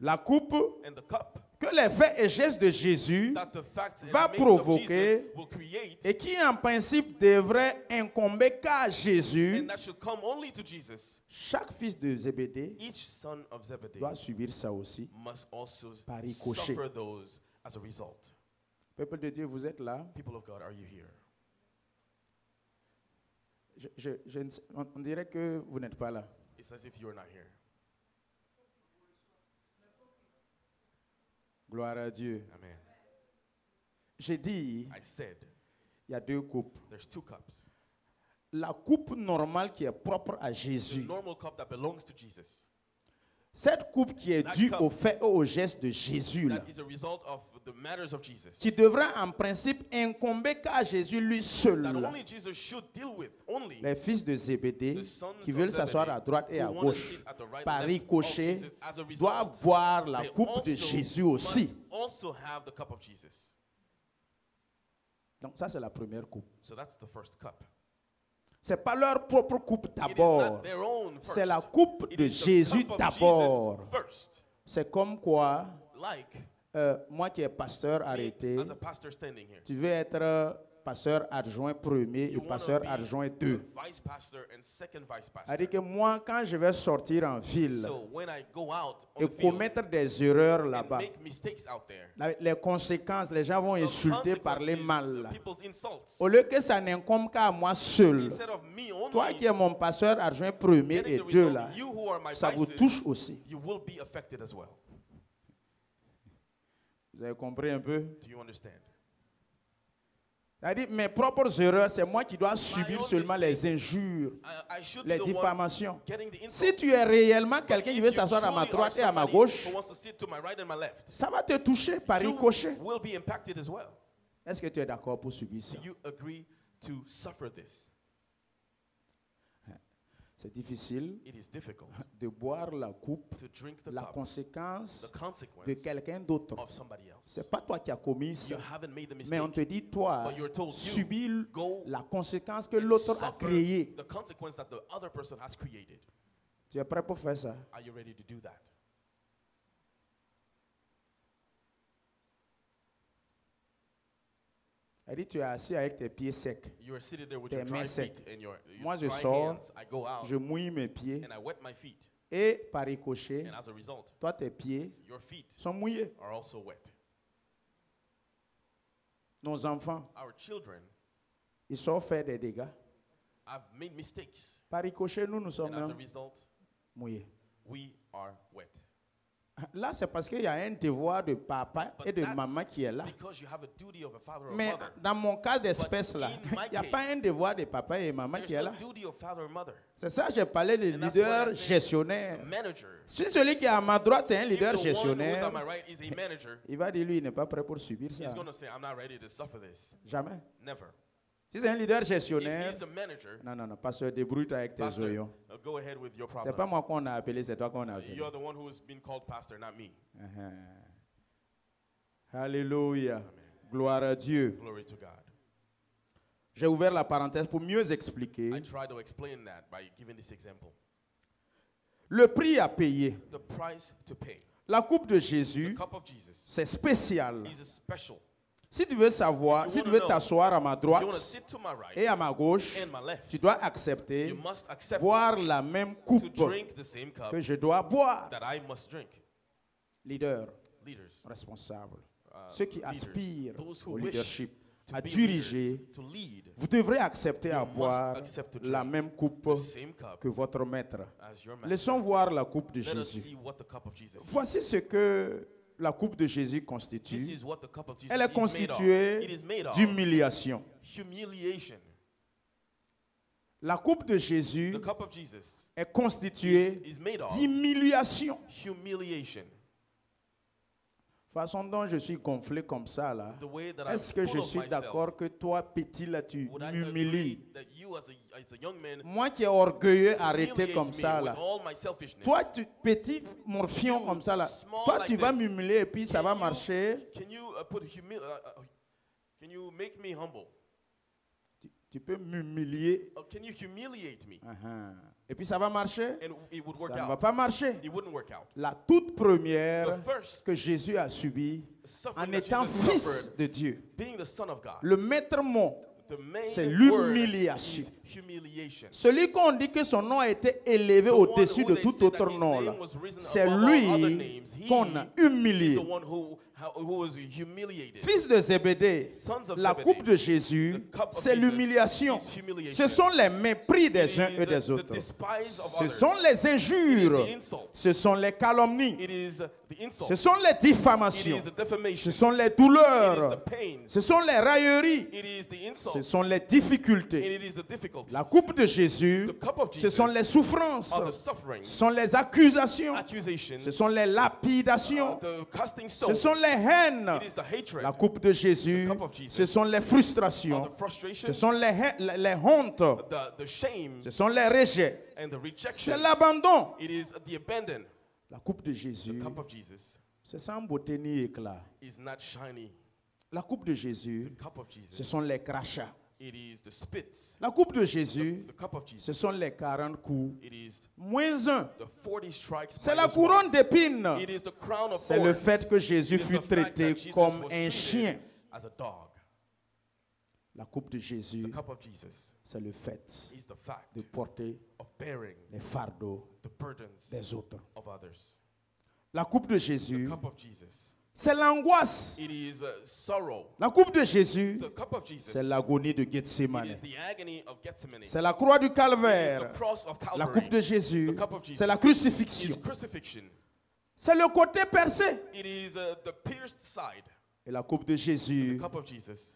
S1: la coupe
S2: And the cup
S1: que les faits et gestes de Jésus
S2: that the facts and
S1: va
S2: makes of
S1: provoquer
S2: Jesus will create,
S1: et qui en principe devrait incomber qu'à Jésus,
S2: and that should come only to Jesus.
S1: chaque fils de Zébédée
S2: Each son of Zebedee
S1: doit subir ça aussi.
S2: must also
S1: Par ricochet.
S2: suffer those as a result.
S1: Peuple de Dieu, vous êtes là?
S2: People of God, are you here?
S1: Je ne sais- on dirait que vous n'êtes pas là.
S2: It's as if you're not here.
S1: Gloire à Dieu.
S2: Amen.
S1: J'ai dit,
S2: I said
S1: il y a 2 coupes.
S2: there's 2 cups.
S1: La coupe normale qui est propre à
S2: The
S1: Jésus.
S2: normal cup that belongs to Jesus.
S1: Cette coupe qui est
S2: That
S1: due
S2: cup
S1: au fait et au geste de Jésus, là,
S2: That is a result of the matters of Jesus.
S1: qui devrait en principe incomber qu'à Jésus lui seul.
S2: That
S1: là.
S2: only Jesus should deal with. Only
S1: Les fils de Zébédée
S2: the sons
S1: qui
S2: of
S1: veulent s'asseoir
S2: Zebedee
S1: à droite et à
S2: who want to
S1: gauche,
S2: sit at the right
S1: par
S2: and left of
S1: ricochet,
S2: Jesus, as a result,
S1: doivent boire la
S2: they
S1: coupe de
S2: also
S1: Jésus aussi.
S2: must also have the cup of Jesus.
S1: Donc ça, c'est la première coupe.
S2: So that's the first cup.
S1: Ce n'est pas leur propre coupe
S2: It is
S1: d'abord.
S2: not their own first.
S1: C'est la coupe
S2: It
S1: de
S2: is the
S1: Jésus
S2: cup of
S1: d'abord.
S2: Jesus first.
S1: C'est comme quoi,
S2: Like
S1: moi qui est pasteur
S2: me,
S1: arrêté,
S2: as a pastor standing here.
S1: tu veux être pasteur adjoint premier
S2: You
S1: et
S2: wanna
S1: pasteur
S2: be
S1: adjoint
S2: a
S1: 2.
S2: vice pastor and second vice pastor.
S1: C'est-à-dire que moi, quand je vais sortir en ville
S2: So when I go out on
S1: et
S2: the field
S1: commettre des erreurs
S2: and
S1: là-bas,
S2: make mistakes out there,
S1: les conséquences, les gens vont
S2: the
S1: insulter, parler
S2: consequences,
S1: mal.
S2: people's insults.
S1: Au lieu que ça n'incombe qu'à moi seul,
S2: Instead of me
S1: toi
S2: only
S1: qui es mon pasteur adjoint premier
S2: getting
S1: et
S2: the
S1: 2
S2: result,
S1: là,
S2: you who are my
S1: ça vous
S2: vices,
S1: touche aussi.
S2: you will be affected as well.
S1: Vous avez compris un peu?
S2: Do you understand?
S1: C'est-à-dire, mes propres erreurs, c'est moi qui dois subir
S2: own
S1: seulement les
S2: mistakes.
S1: injures,
S2: I should
S1: les
S2: be the one
S1: diffamations.
S2: getting the insults.
S1: Si tu es réellement quelqu'un qui
S2: If
S1: veut
S2: you
S1: s'asseoir à ma
S2: truly
S1: droite
S2: are
S1: et à ma
S2: somebody
S1: gauche,
S2: who wants to sit to my right and my left,
S1: ça va te toucher par
S2: you
S1: ricochet.
S2: will be impacted as well.
S1: Est-ce que tu es d'accord pour subir ça?
S2: Do you agree to suffer this?
S1: C'est difficile
S2: It is difficult
S1: de boire la coupe,
S2: to drink the
S1: la
S2: cup,
S1: conséquence
S2: the consequence
S1: de quelqu'un d'autre.
S2: of somebody else.
S1: C'est pas toi qui as commis ça,
S2: You haven't made the
S1: mais on
S2: mistake,
S1: te dit, toi,
S2: but you're told you
S1: subis
S2: go
S1: la conséquence que
S2: and
S1: l'autre a
S2: suffer
S1: créée.
S2: the consequence that the other person has created.
S1: Tu es prêt pour faire ça?
S2: Are you ready to do that?
S1: Elle dit, tu es assis avec tes pieds secs.
S2: You are seated there with
S1: Tes
S2: your dry
S1: mains secs.
S2: feet and your
S1: Moi, je
S2: dry
S1: sors,
S2: hands. I go out
S1: Je mouille mes pieds
S2: and I wet my feet.
S1: et par ricochet,
S2: And as a result,
S1: toi, tes pieds
S2: your feet
S1: sont mouillés.
S2: are also wet.
S1: Nos enfants,
S2: Our children
S1: ils sortent faire des dégâts.
S2: have made mistakes.
S1: Par ricochet, nous sommes
S2: And as a
S1: là,
S2: result,
S1: mouillés.
S2: we are wet.
S1: Là, c'est parce qu'il y a un devoir de papa
S2: But
S1: et de
S2: that's
S1: maman qui est là.
S2: because you have a duty of a father or
S1: Mais
S2: mother.
S1: dans mon cas d'espèce là,
S2: in my
S1: il n'y a
S2: case,
S1: pas un devoir de papa et maman qui est
S2: There's
S1: là.
S2: no duty of father or mother.
S1: C'est ça que j'ai parlé de
S2: And that's
S1: leader
S2: why I say
S1: gestionnaire.
S2: Manager.
S1: Si celui qui est à ma droite, c'est un
S2: If
S1: leader
S2: the one who is on
S1: gestionnaire,
S2: my right is a manager,
S1: il va dire lui, il n'est pas prêt pour subir ça.
S2: he's going to say, I'm not ready to suffer this.
S1: Jamais.
S2: Never.
S1: Si c'est un leader
S2: If
S1: gestionnaire,
S2: he's a manager,
S1: non, pasteur, débrouille-toi avec tes
S2: pastor,
S1: oignons.
S2: go ahead with your
S1: C'est
S2: problems.
S1: pas moi qu'on a appelé, c'est toi qu'on a appelé.
S2: You're the one who has been called pastor, not me.
S1: Alléluia.
S2: Amen.
S1: Gloire à Dieu.
S2: Glory to God.
S1: J'ai ouvert la parenthèse pour mieux expliquer.
S2: I try to explain that by giving this example.
S1: Le prix à payer.
S2: The price to pay.
S1: La coupe de
S2: The
S1: Jésus,
S2: cup of Jesus
S1: c'est spécial.
S2: is a special.
S1: Si tu veux savoir,
S2: If you
S1: si tu
S2: wanna
S1: veux t'asseoir à ma
S2: If you want to
S1: droite
S2: sit to my right
S1: et à ma gauche,
S2: and my left,
S1: tu dois accepter
S2: you must accept
S1: boire la même
S2: to
S1: coupe
S2: drink the same cup
S1: que je dois boire.
S2: that I must drink.
S1: Leader,
S2: Leaders,
S1: responsable, ceux qui
S2: leaders,
S1: aspirent
S2: those who
S1: au
S2: wish
S1: leadership,
S2: to
S1: à
S2: be
S1: diriger,
S2: leaders, to lead,
S1: vous devrez accepter à
S2: You must
S1: boire
S2: accept to
S1: la
S2: drink
S1: même coupe
S2: the same cup
S1: que votre maître.
S2: as your master.
S1: Laissons voir la coupe de
S2: Let us
S1: Jésus.
S2: see what the cup of Jesus is.
S1: Voici ce que la coupe de Jésus
S2: This
S1: constitue?
S2: is what the cup of Jesus
S1: Elle est
S2: is made of.
S1: constituée
S2: It is made of
S1: d'humiliation.
S2: humiliation.
S1: La coupe de Jésus
S2: The cup of Jesus
S1: est constituée
S2: is made of
S1: d'humiliation.
S2: humiliation.
S1: Façon dont je suis gonflé comme ça là.
S2: The way that I'm
S1: Est-ce que je
S2: full of
S1: suis
S2: myself.
S1: d'accord que toi, petit là, tu
S2: Would I
S1: m'humilies?
S2: agree that you as a young man
S1: Moi qui est orgueilleux, arrêté
S2: humiliate
S1: comme
S2: me
S1: ça
S2: with
S1: là.
S2: all my selfishness?
S1: Toi, petit morfion
S2: You,
S1: comme ça là.
S2: small
S1: Toi,
S2: like
S1: tu vas
S2: this.
S1: m'humilier et puis ça
S2: Can
S1: va
S2: you-
S1: marcher.
S2: Can you can you make me humble?
S1: Tu peux m'humilier.
S2: Can you humiliate me?
S1: Et puis ça va marcher.
S2: And it would
S1: Ça
S2: work
S1: ne va
S2: out.
S1: pas marcher.
S2: It wouldn't work out.
S1: La toute première
S2: The first
S1: que Jésus a subie
S2: suffering
S1: en
S2: that
S1: étant
S2: Jesus
S1: fils
S2: suffered,
S1: de Dieu.
S2: being the Son of God,
S1: Le maître mot,
S2: the main
S1: c'est
S2: word
S1: l'humiliation.
S2: is humiliation.
S1: Celui qu'on dit que son nom a été élevé
S2: The one
S1: au-dessus
S2: who
S1: de
S2: they
S1: tout
S2: say that
S1: autre
S2: his
S1: nom
S2: name
S1: là,
S2: was risen
S1: c'est
S2: above all other
S1: lui
S2: names. He
S1: qu'on a
S2: is
S1: humilié.
S2: the one who was humiliated.
S1: Fils de Zébédée,
S2: Sons of
S1: la
S2: Zebedee,
S1: coupe de Jésus,
S2: the cup of
S1: c'est
S2: Jesus
S1: l'humiliation.
S2: is humiliation.
S1: Ce sont les mépris
S2: It
S1: des uns
S2: is
S1: et des
S2: the
S1: autres.
S2: despise of
S1: Ce
S2: others.
S1: sont les
S2: It is
S1: injures.
S2: the insults.
S1: Ce sont les calomnies.
S2: It is the insults.
S1: Ce sont les
S2: It
S1: diffamations.
S2: is the defamation.
S1: Ce sont les
S2: It is the
S1: douleurs.
S2: pains.
S1: Ce sont les railleries.
S2: It is the
S1: Ce
S2: insults.
S1: sont les
S2: And
S1: difficultés.
S2: it is the difficulties.
S1: La coupe de Jésus,
S2: The cup of
S1: ce
S2: Jesus
S1: sont les souffrances.
S2: are the sufferings,
S1: Ce sont les accusations.
S2: accusations,
S1: Ce sont les lapidations.
S2: the casting
S1: Ce
S2: stones.
S1: sont les haines.
S2: It is the hatred,
S1: La coupe de Jésus,
S2: The cup of Jesus.
S1: ce sont les frustrations.
S2: the frustrations,
S1: Ce sont les hontes.
S2: the shame,
S1: Ce sont les rejets.
S2: and the
S1: C'est
S2: rejection.
S1: l'abandon.
S2: It is the abandon.
S1: La coupe de
S2: The
S1: Jésus,
S2: cup of Jesus
S1: c'est sans beauté ni éclat.
S2: is not shiny.
S1: La coupe de Jésus,
S2: The cup of
S1: ce
S2: Jesus,
S1: sont les crachats.
S2: it is the spits.
S1: La coupe de Jésus,
S2: The cup of
S1: ce
S2: Jesus,
S1: sont les 40 coups.
S2: it is
S1: -1.
S2: the 40 strikes.
S1: C'est la
S2: minus
S1: couronne
S2: one.
S1: d'épines.
S2: It is the crown of
S1: C'est le
S2: thorns.
S1: fait que Jésus
S2: It is
S1: fut
S2: the fact
S1: traité
S2: that Jesus
S1: comme
S2: was
S1: un
S2: treated
S1: chien.
S2: as a dog.
S1: La coupe de Jésus,
S2: The cup of Jesus
S1: c'est le fait
S2: is the fact
S1: de porter
S2: of bearing
S1: les fardeaux
S2: the burdens
S1: des autres.
S2: of others.
S1: La coupe de
S2: The
S1: Jésus,
S2: cup of Jesus,
S1: c'est l'angoisse.
S2: it is sorrow.
S1: La coupe de Jésus,
S2: The cup of Jesus,
S1: c'est l'agonie de
S2: it
S1: Gethsemane.
S2: is the agony of Gethsemane.
S1: C'est la croix du
S2: It is the
S1: calvaire.
S2: cross of
S1: La
S2: Calvary.
S1: coupe de Jésus,
S2: The cup of Jesus
S1: c'est la
S2: is
S1: crucifixion.
S2: crucifixion.
S1: C'est le côté percé.
S2: It is the pierced side.
S1: Et la coupe de
S2: The
S1: Jésus,
S2: cup of Jesus,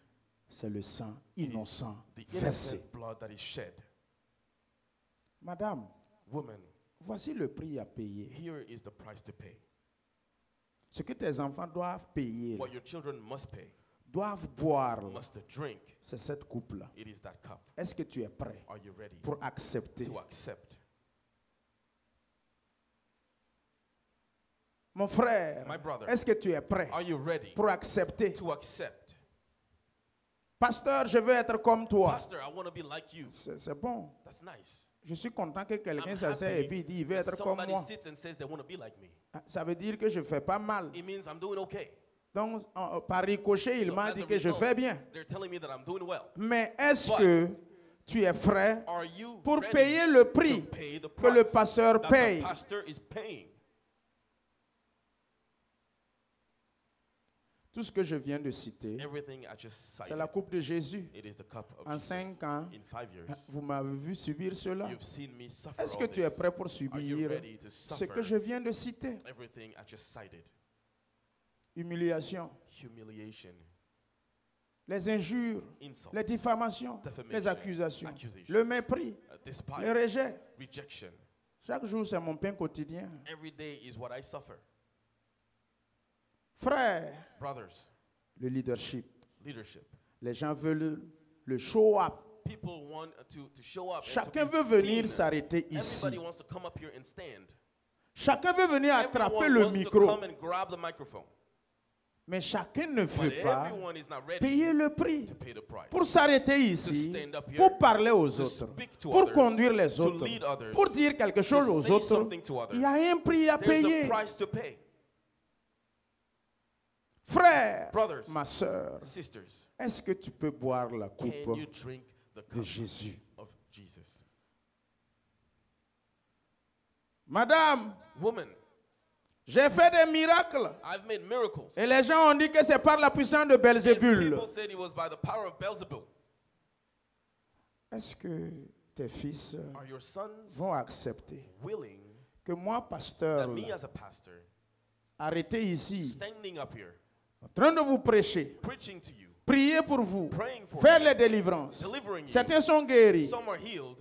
S1: c'est le sang
S2: it is
S1: innocent
S2: the
S1: versé.
S2: innocent blood that is shed.
S1: Madame,
S2: Woman,
S1: voici le prix à payer.
S2: here is the price to pay.
S1: Ce que tes enfants doivent payer,
S2: What your children must pay,
S1: doivent boire,
S2: must drink,
S1: c'est cette coupe-là.
S2: it is that cup.
S1: Est-ce que tu es prêt
S2: Are you ready
S1: pour accepter?
S2: to accept?
S1: Mon frère,
S2: My brother,
S1: est-ce que tu es prêt
S2: are you ready
S1: pour accepter?
S2: to accept?
S1: Pasteur, je veux être comme toi.
S2: Pastor, I want to be like you.
S1: C'est bon.
S2: That's nice.
S1: Je suis content que quelqu'un
S2: I'm
S1: s'assied
S2: happy
S1: et puis il dit, il veut
S2: that
S1: être comme
S2: somebody
S1: moi.
S2: sits and says they want to be like me.
S1: Ah, ça veut dire que je fais pas mal.
S2: It means I'm doing okay.
S1: Donc, par ricochet, il
S2: So
S1: m'a
S2: as
S1: dit
S2: a
S1: que je
S2: result,
S1: fais bien.
S2: They're telling me that I'm doing well.
S1: Mais est-ce
S2: But-
S1: que tu es prêt
S2: Are you
S1: pour
S2: ready
S1: payer le
S2: to
S1: prix
S2: pay the
S1: que le
S2: price
S1: pasteur
S2: that
S1: paye?
S2: the pastor is paying?
S1: Tout ce que je viens de citer,
S2: Everything I just
S1: c'est
S2: cited,
S1: la coupe de Jésus.
S2: it is the cup of
S1: En
S2: Jesus.
S1: 5 ans,
S2: In 5 years,
S1: vous m'avez vu subir cela.
S2: you've seen me suffer
S1: Est-ce
S2: all
S1: que tu es
S2: this.
S1: prêt pour
S2: Are you
S1: subir
S2: ready to
S1: ce
S2: suffer
S1: que je viens de citer?
S2: everything I just cited?
S1: Humiliation,
S2: Humiliation,
S1: les injures,
S2: insult,
S1: les diffamations,
S2: defamation,
S1: les accusations,
S2: accusation,
S1: le mépris,
S2: despise,
S1: le rejet.
S2: rejection.
S1: Chaque jour, c'est mon pain quotidien.
S2: Every day is what I suffer.
S1: Frère,
S2: Brothers,
S1: le leadership.
S2: leadership.
S1: Les gens veulent le show-up.
S2: People want to show up.
S1: Chacun
S2: and to
S1: veut
S2: be
S1: venir
S2: seen.
S1: s'arrêter ici.
S2: Everybody wants to come up here and stand.
S1: Chacun veut venir attraper
S2: Everyone
S1: le
S2: wants to
S1: micro.
S2: come and grab the microphone.
S1: Mais chacun ne
S2: But
S1: veut pas
S2: everyone is not ready
S1: payer le prix
S2: to pay the price.
S1: pour s'arrêter ici,
S2: stand up here,
S1: pour parler aux
S2: to
S1: autres,
S2: speak to
S1: pour
S2: others,
S1: conduire les
S2: to
S1: autres,
S2: lead others,
S1: pour dire quelque chose
S2: to
S1: aux
S2: say
S1: autres.
S2: something to others.
S1: Il y a un prix à
S2: There's a
S1: payer.
S2: price to pay.
S1: Frère,
S2: Brothers,
S1: ma soeur,
S2: sisters,
S1: est-ce que tu peux boire la
S2: can
S1: coupe
S2: you drink the
S1: de
S2: cup
S1: Jésus?
S2: of Jesus?
S1: Madame,
S2: Woman,
S1: j'ai fait des miracles.
S2: I've made miracles.
S1: Et les gens ont dit que c'est par la puissance de
S2: And
S1: Belzébul.
S2: people said it was by the power of Beelzebub.
S1: Est-ce que tes fils
S2: Are your sons
S1: vont accepter
S2: willing
S1: que moi, pasteur,
S2: that me as a pastor,
S1: arrêté ici,
S2: standing up here,
S1: en train de vous prêcher,
S2: preaching to you,
S1: prier pour vous,
S2: praying for
S1: faire
S2: you,
S1: les délivrances.
S2: delivering you.
S1: Certains sont guéris.
S2: Some are healed,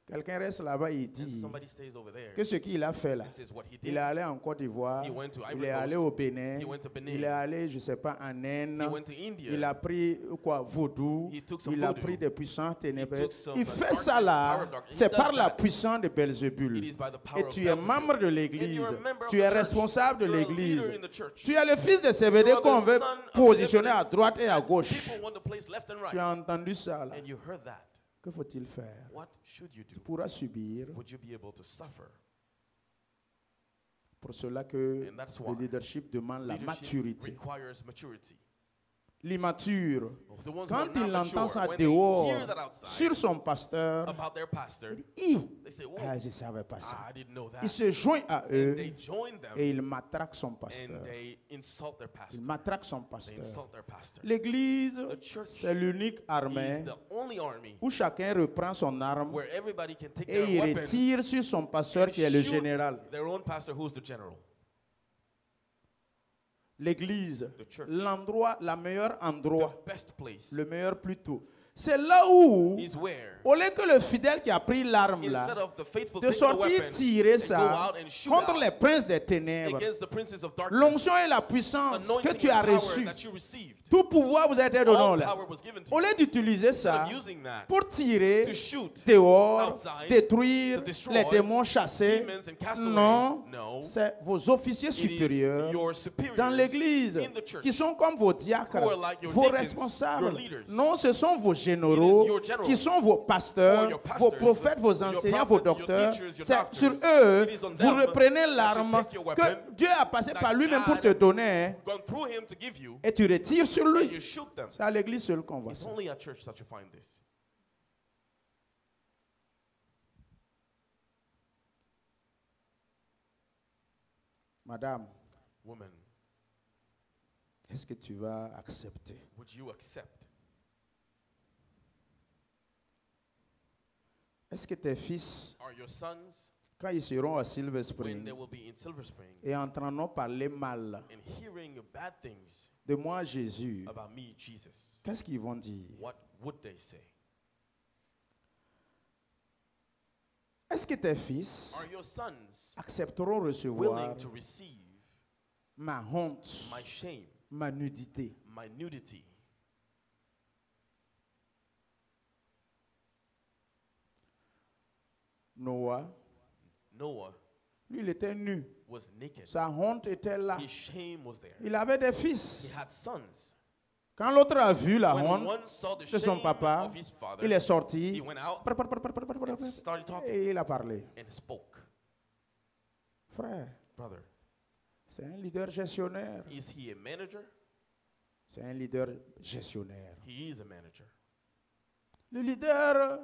S1: Quelqu'un reste là-bas et
S2: and
S1: dit
S2: somebody stays over there
S1: que ce qu'il a fait là,
S2: and says what he
S1: il
S2: did.
S1: est allé en Côte d'Ivoire,
S2: He went to
S1: il
S2: Ivory
S1: est allé
S2: Coast.
S1: au Bénin,
S2: He went to Benin.
S1: il est allé, je ne sais pas, en Inde,
S2: He went to India.
S1: il a pris quoi, vaudou,
S2: He took some
S1: il a
S2: voodoo.
S1: pris des puissances ténébreuses.
S2: took some
S1: Il fait
S2: darkness,
S1: ça là,
S2: power darkness. He
S1: c'est
S2: does
S1: par la
S2: that.
S1: puissance de
S2: It
S1: Belzébul.
S2: is by the power
S1: Et
S2: of
S1: tu es
S2: Beelzebub.
S1: membre de
S2: And
S1: l'église,
S2: you're a member of
S1: tu
S2: the
S1: es
S2: church.
S1: responsable de
S2: You're a
S1: l'église.
S2: leader in the church.
S1: Tu es le fils de CBD
S2: You are
S1: qu'on
S2: the
S1: veut
S2: son of
S1: positionner
S2: CBD
S1: à droite et à gauche.
S2: People want to place left and
S1: Tu
S2: right.
S1: as entendu ça là.
S2: And you heard that.
S1: Que faut-il faire?
S2: What should you do?
S1: Tu pourras subir.
S2: Would you be able to suffer?
S1: Pour cela que
S2: And that's
S1: le
S2: why
S1: leadership demande la
S2: leadership
S1: maturité.
S2: requires maturity.
S1: L'immature,
S2: The ones who
S1: quand
S2: are not
S1: il entend
S2: mature,
S1: ça
S2: when they
S1: dehors,
S2: hear that outside
S1: sur son pasteur,
S2: about their pastor,
S1: il dit,
S2: they say, "Whoa,
S1: ah, je ne savais pas ça.
S2: I didn't know that."
S1: Il se joint à eux
S2: They join them
S1: et il matraque son pasteur.
S2: and they insult their
S1: Il
S2: pastor.
S1: matraque son
S2: They
S1: pasteur.
S2: insult their pastor.
S1: L'église,
S2: The church
S1: c'est l'unique
S2: is
S1: armée
S2: the only army
S1: où chacun reprend son arme
S2: where everybody can take
S1: et
S2: their
S1: il
S2: weapon
S1: retire sur son pasteur
S2: and
S1: qui est le
S2: shoot
S1: général.
S2: their own pastor, who's the general.
S1: L'église,
S2: The church.
S1: l'endroit, le meilleur endroit,
S2: The best place
S1: le meilleur plutôt. C'est là où,
S2: is where,
S1: au lieu que le fidèle qui a pris l'arme
S2: instead
S1: là,
S2: of the faithful
S1: de
S2: taking the
S1: sortir
S2: weapon
S1: tirer
S2: and go
S1: ça
S2: out and shoot
S1: contre
S2: out
S1: les princes des ténèbres,
S2: against the princes of darkness,
S1: l'onction et la puissance que
S2: anointing
S1: tu as
S2: and power
S1: reçue,
S2: that you received,
S1: tout pouvoir vous a été donné
S2: all
S1: là.
S2: power was given to
S1: Au
S2: you.
S1: lieu d'utiliser
S2: Instead
S1: ça
S2: of using that
S1: pour tirer
S2: to shoot
S1: dehors,
S2: outside,
S1: détruire
S2: to destroy
S1: les démons chassés,
S2: demons and cast away,
S1: non,
S2: no,
S1: c'est vos officiers
S2: it is
S1: supérieurs
S2: your superiors
S1: dans l'église
S2: in the church
S1: qui sont comme vos diacres,
S2: who are like your
S1: vos
S2: deacons,
S1: responsables.
S2: your leaders.
S1: Non, ce sont vos
S2: It
S1: généraux
S2: is your generals,
S1: qui sont vos pasteurs,
S2: or your
S1: vos
S2: pastors,
S1: prophètes, vos
S2: your
S1: enseignants, vos
S2: prophets, your
S1: docteurs.
S2: teachers, your
S1: C'est
S2: doctors.
S1: sur eux,
S2: It is on
S1: vous
S2: them
S1: reprenez
S2: that you
S1: l'arme
S2: take your weapon
S1: que Dieu a passé
S2: that
S1: par lui-même pour
S2: God
S1: te donner hein,
S2: gone through him to give you,
S1: et tu retires sur
S2: and
S1: lui.
S2: you shoot them.
S1: C'est à l'église seule qu'on voit
S2: It's
S1: ça.
S2: only at church that you find this.
S1: Madame,
S2: Woman,
S1: est-ce que tu vas accepter?
S2: would you accept?
S1: Est-ce que tes fils,
S2: Are your sons,
S1: quand ils seront à Silver
S2: when
S1: Spring
S2: they will be in Silver Spring
S1: et entendront parler mal
S2: and hearing bad things
S1: de moi, Jésus,
S2: about me, Jesus,
S1: qu'est-ce qu'ils vont dire?
S2: what would they say?
S1: Est-ce que tes fils
S2: Are your sons
S1: accepteront recevoir
S2: willing to receive
S1: ma honte,
S2: my shame,
S1: ma nudité?
S2: my nudity?
S1: Noah,
S2: Noah
S1: lui, il était nu.
S2: was naked.
S1: Sa honte était là.
S2: His shame was there.
S1: Il avait des
S2: He
S1: fils.
S2: had sons.
S1: Quand l'autre a vu la
S2: When
S1: honte
S2: one saw the
S1: de son
S2: shame
S1: papa,
S2: of his father,
S1: il est
S2: he
S1: sorti
S2: went out and started talking
S1: et il a parlé.
S2: and spoke.
S1: Frère,
S2: Brother,
S1: c'est un leader gestionnaire.
S2: is he a manager?
S1: C'est un leader gestionnaire.
S2: He is a manager.
S1: Le leader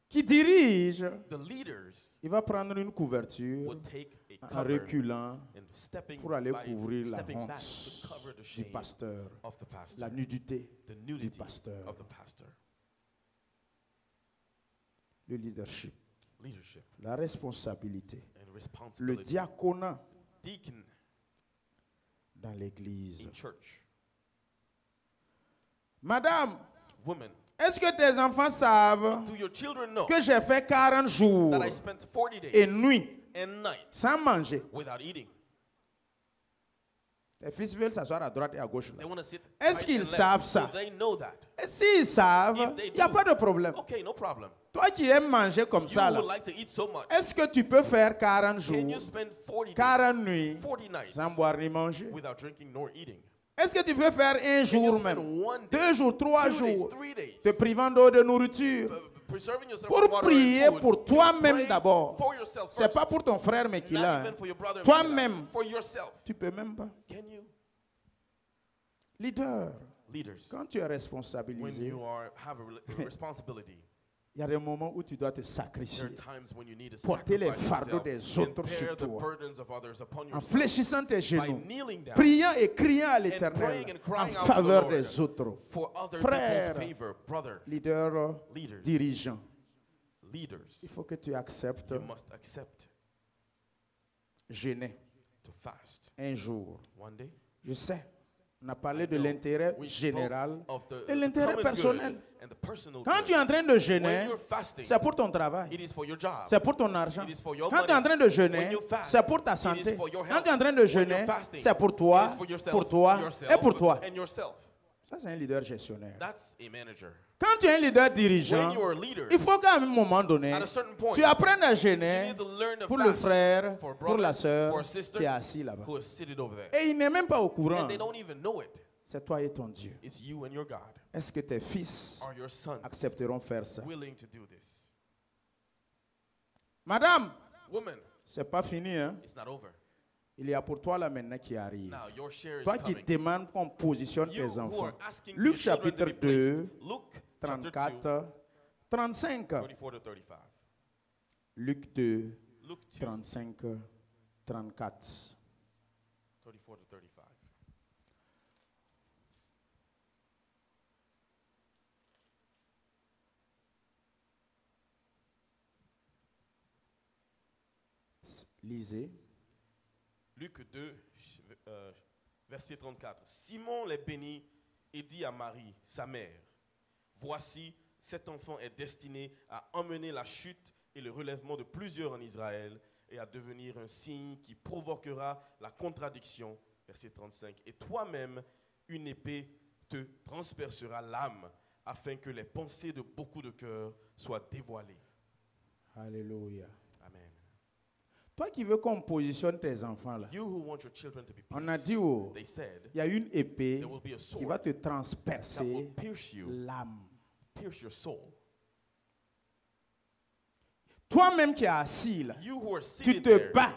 S1: qui dirige,
S2: The leaders
S1: il va prendre une couverture
S2: would take a
S1: en
S2: cover
S1: reculant
S2: and stepping
S1: pour aller
S2: by,
S1: couvrir la
S2: stepping back
S1: honte
S2: to cover the
S1: du
S2: shame
S1: pasteur,
S2: of the pastor,
S1: la nudité
S2: the
S1: du
S2: nudity
S1: pasteur.
S2: of the pastor.
S1: Le leadership,
S2: Leadership
S1: la responsabilité,
S2: and
S1: le
S2: responsibility.
S1: diaconat
S2: Deacon
S1: dans l'église.
S2: in church.
S1: Madame,
S2: Woman,
S1: est-ce que tes enfants savent
S2: do your children know
S1: que j'ai fait 40 jours
S2: that I spent 40
S1: et
S2: days
S1: nuits
S2: and nights
S1: sans manger?
S2: without eating?
S1: Tes fils veulent s'asseoir à droite et à gauche.
S2: They want to sit
S1: Est-ce
S2: right
S1: qu'ils
S2: and left.
S1: savent
S2: So
S1: ça?
S2: they know that.
S1: Et s'ils savent,
S2: If they
S1: il n'y a
S2: do,
S1: pas de problème.
S2: Okay, no problem.
S1: Toi qui aimes manger comme
S2: You
S1: ça, là,
S2: would like to eat so much.
S1: est-ce que tu peux faire 40
S2: Can you
S1: jours,
S2: spend 40
S1: 40
S2: days,
S1: nuits
S2: 40 nights
S1: sans boire ni manger?
S2: without drinking nor eating?
S1: Est-ce que tu peux faire un
S2: Can you
S1: jour
S2: spend
S1: même,
S2: 1 day,
S1: 2 jours, 3
S2: 2 days,
S1: jours,
S2: 3 days,
S1: te privant d'eau de nourriture
S2: preserving yourself
S1: pour
S2: from water
S1: prier
S2: and food,
S1: pour
S2: to
S1: toi-même
S2: pray
S1: d'abord?
S2: for yourself
S1: C'est
S2: first,
S1: pas pour ton frère mais qu'il
S2: not
S1: a.
S2: even
S1: hein.
S2: for your brother and
S1: Toi-même.
S2: for yourself.
S1: Tu peux même pas.
S2: Can you?
S1: Leader,
S2: Leaders,
S1: quand tu es
S2: when
S1: responsabilisé,
S2: you have a responsibility,
S1: il y a des moments où tu dois te
S2: there
S1: sacrifier
S2: are times when you need to
S1: porter les
S2: sacrifice
S1: fardeaux
S2: yourself
S1: des
S2: and
S1: autres
S2: bear
S1: sur
S2: the
S1: toi,
S2: burdens of others upon
S1: en
S2: yourself
S1: fléchissant tes
S2: by
S1: genoux,
S2: kneeling down
S1: priant et criant à
S2: and
S1: l'Éternel
S2: praying and
S1: en
S2: crying out to the
S1: faveur
S2: Lord
S1: des autres.
S2: for other
S1: Frère,
S2: people's favor. Brother,
S1: Leader,
S2: leaders,
S1: dirigeant,
S2: leaders,
S1: il faut que tu acceptes
S2: you must accept
S1: jeûner
S2: to fast.
S1: un jour.
S2: One day,
S1: Je sais, on a parlé
S2: I
S1: de
S2: know.
S1: l'intérêt
S2: We spoke
S1: général
S2: of the
S1: et l'intérêt
S2: common
S1: personnel.
S2: good and the personal
S1: Quand
S2: good.
S1: tu es en train de
S2: When
S1: jeûner,
S2: you're fasting,
S1: c'est pour ton travail,
S2: it is for your job.
S1: c'est pour ton argent.
S2: It is for your
S1: Quand tu es en
S2: money.
S1: train de jeûner,
S2: When you fast,
S1: c'est pour ta
S2: it is
S1: santé.
S2: for your
S1: Quand
S2: health.
S1: tu es en train de
S2: When
S1: jeûner,
S2: you're fasting,
S1: c'est pour
S2: it
S1: toi,
S2: is for yourself,
S1: pour toi et pour toi.
S2: and yourself.
S1: Ça, c'est un leader gestionnaire.
S2: That's a manager.
S1: Quand tu es un leader
S2: When
S1: dirigeant,
S2: you are a leader,
S1: il faut qu'à un moment donné,
S2: at a certain point,
S1: tu apprennes à
S2: you
S1: jeûner
S2: need to learn to
S1: pour le
S2: fast
S1: frère,
S2: for a
S1: pour la
S2: brother,
S1: sœur
S2: for a sister
S1: qui est assis là-bas.
S2: who is seated over there.
S1: Et il n'est même pas au courant.
S2: And they don't even know it.
S1: C'est toi et ton Dieu.
S2: It's you and your God.
S1: Est-ce que tes fils
S2: Are your sons
S1: accepteront faire ça?
S2: willing to do this?
S1: Madame,
S2: Woman,
S1: c'est pas fini, hein?
S2: it's not over.
S1: Il y a pour toi là maintenant qui arrive.
S2: Now your share is
S1: Toi qui
S2: coming.
S1: demandes qu'on positionne
S2: You
S1: tes
S2: who
S1: enfants.
S2: are asking for
S1: Luc
S2: your children to
S1: chapitre
S2: be placed.
S1: 2,
S2: Luke chapter 2,
S1: 34, 35.
S2: 34 to 35.
S1: Luc 2,
S2: Luke 2,
S1: 35, 34.
S2: 34 to 35.
S1: Lisez.
S2: Luc 2, verset 34. Simon les bénit et dit à Marie, sa mère, voici, cet enfant est destiné à emmener la chute et le relèvement de plusieurs en Israël et à devenir un signe qui provoquera la contradiction. Verset 35. Et toi-même, une épée te transpercera l'âme afin que les pensées de beaucoup de cœurs soient dévoilées.
S1: Alléluia.
S2: Amen.
S1: Toi qui veux qu'on positionne tes enfants là,
S2: You who want your children to be
S1: on a
S2: pierced,
S1: dit, oh,
S2: they said,
S1: il y a une épée
S2: there will be a
S1: qui va
S2: sword
S1: te
S2: that will
S1: transpercer
S2: pierce you,
S1: l'âme.
S2: pierce your soul.
S1: Toi-même qui es assis là,
S2: You who are
S1: tu
S2: seated
S1: te
S2: there,
S1: bats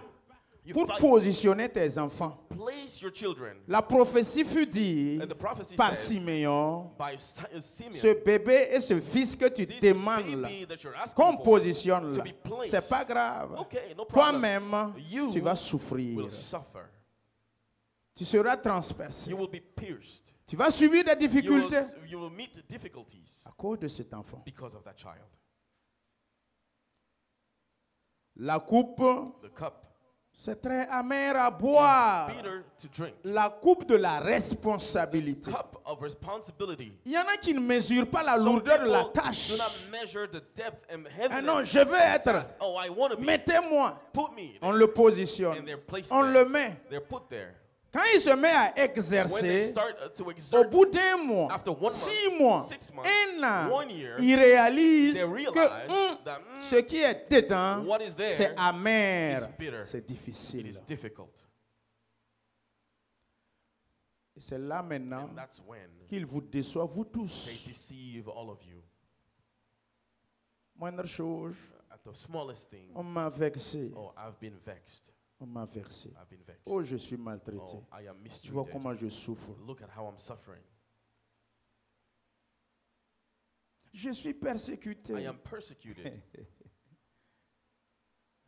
S2: you
S1: pour
S2: fight,
S1: positionner tes enfants.
S2: place your children.
S1: La prophétie fut dite
S2: And the prophecy
S1: par
S2: says,
S1: Siméon,
S2: by Simeon,
S1: ce bébé et ce fils que tu
S2: this
S1: demandes là,
S2: baby that you're asking
S1: qu'on
S2: for,
S1: positionne
S2: to
S1: là,
S2: be placed.
S1: c'est pas grave.
S2: Okay, no problem.
S1: Toi-même,
S2: You
S1: tu vas souffrir.
S2: will suffer.
S1: Tu seras transpercé.
S2: You will be pierced.
S1: Tu vas subir des difficultés
S2: You will meet difficulties
S1: à cause de cet enfant.
S2: because of that child.
S1: La coupe,
S2: The cup
S1: c'est très amer à
S2: is
S1: boire.
S2: bitter to drink.
S1: La coupe de la responsabilité.
S2: Cup of responsibility.
S1: Il y en a qui ne mesurent pas la
S2: Some
S1: lourdeur de la
S2: people
S1: tâche.
S2: do not measure the depth and
S1: Ah
S2: heaviness.
S1: non, je veux être.
S2: Task. Oh, I want to be.
S1: Mettez-moi.
S2: Put me
S1: On
S2: there.
S1: le positionne.
S2: And they're placed
S1: On
S2: there.
S1: le met.
S2: They're put there.
S1: Quand il se met à
S2: When they
S1: exercer,
S2: start to
S1: au
S2: exert,
S1: bout d'un mois,
S2: after 1 month,
S1: 6 mois,
S2: 6 months,
S1: 1 an,
S2: 1 year,
S1: il réalise
S2: they realize
S1: que
S2: that
S1: ce qui est dedans,
S2: what is there
S1: c'est amer,
S2: is bitter.
S1: c'est
S2: It
S1: difficile.
S2: is difficult.
S1: Et c'est là maintenant
S2: And that's when
S1: qu'il vous déçoit, vous tous.
S2: they deceive all of you.
S1: Moindre chose,
S2: At the smallest thing,
S1: on m'a vexé.
S2: oh, I've been vexed.
S1: On m'a vexé.
S2: I've been vexed.
S1: Oh, je suis maltraité.
S2: Oh, I am
S1: Tu vois
S2: mistreated.
S1: comment je souffre.
S2: Look at how I'm suffering.
S1: Je suis persécuté.
S2: I am persecuted.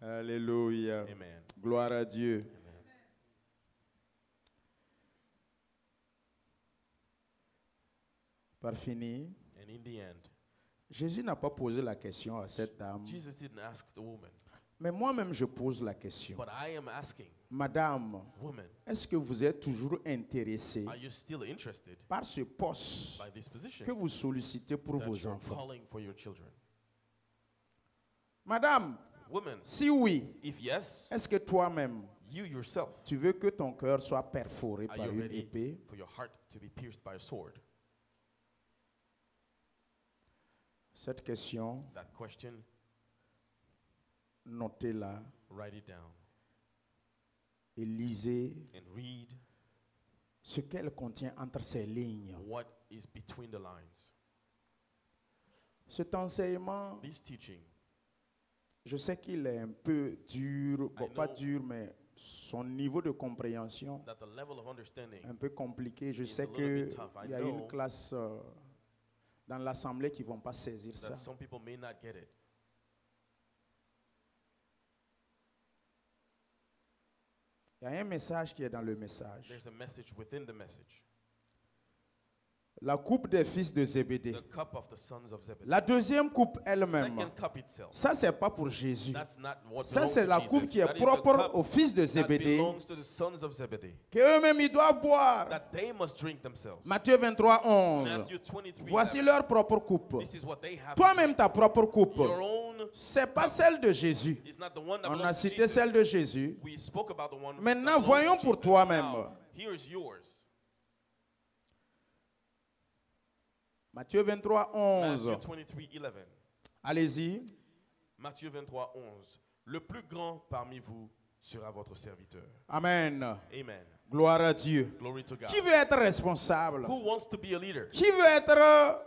S1: Alléluia.
S2: Amen.
S1: Gloire à Dieu.
S2: Amen.
S1: Par fini,
S2: And in the end,
S1: Jésus n'a pas posé la question à cette dame.
S2: Jesus didn't ask the woman,
S1: Mais moi-même, je pose la question.
S2: but I am asking,
S1: Madame,
S2: woman,
S1: est-ce que vous êtes toujours intéressée
S2: are you still interested
S1: par ce poste
S2: by this position
S1: que vous sollicitez pour
S2: that
S1: vos
S2: you're
S1: enfants?
S2: calling for your children?
S1: Madame,
S2: Woman,
S1: si oui,
S2: if yes,
S1: est-ce que toi-même,
S2: you yourself,
S1: tu veux que ton cœur soit perforé
S2: are
S1: par
S2: you
S1: une
S2: ready
S1: épée?
S2: for your heart to be pierced by a sword?
S1: Cette question,
S2: That question,
S1: notez-la
S2: write it down
S1: et lisez
S2: and read
S1: ce qu'elle contient entre ces lignes.
S2: what is between the lines.
S1: Cet enseignement,
S2: This teaching,
S1: je sais qu'il est un peu dur, bon,
S2: I
S1: pas
S2: know
S1: dur, mais son niveau de compréhension
S2: that the level of understanding,
S1: un peu compliqué. Je
S2: It's
S1: sais
S2: a little bit
S1: qu'il
S2: tough. I
S1: y a
S2: know
S1: une classe dans l'assemblée qui ne vont pas saisir ça.
S2: that some people may not get it.
S1: Il y a un message qui est dans le message.
S2: There's a message within the message.
S1: La coupe des fils de Zébédée.
S2: the cup of the sons of Zebedee.
S1: La deuxième coupe elle-même.
S2: Second cup itself.
S1: Ça, c'est pas pour Jésus.
S2: That's not what
S1: Ça,
S2: belongs
S1: c'est
S2: to
S1: la
S2: Jesus.
S1: coupe qui est
S2: That is the
S1: propre
S2: cup
S1: aux fils de
S2: that
S1: Zébédée.
S2: belongs to the sons of Zebedee.
S1: Qu'eux-mêmes, ils doivent boire.
S2: That they must drink themselves.
S1: Matthieu 23, 11.
S2: Matthew 23.
S1: Voici leur propre coupe.
S2: This is what they have.
S1: Toi-même, ta propre coupe.
S2: Your own
S1: C'est pas celle de Jésus.
S2: is not the one that
S1: On a
S2: belongs to
S1: cité
S2: Jesus.
S1: celle de Jésus.
S2: We spoke about the one
S1: Maintenant,
S2: that belongs
S1: voyons
S2: to
S1: pour
S2: Jesus.
S1: toi-même.
S2: Now, here's yours.
S1: Matthieu 23, 11.
S2: Matthew 23, 11.
S1: Allez-y.
S2: Matthieu 23, 11. Le plus grand parmi vous sera votre serviteur.
S1: Amen.
S2: Amen.
S1: Gloire à Dieu.
S2: Glory to God.
S1: Qui veut être responsable?
S2: Who wants to be a leader?
S1: Qui veut être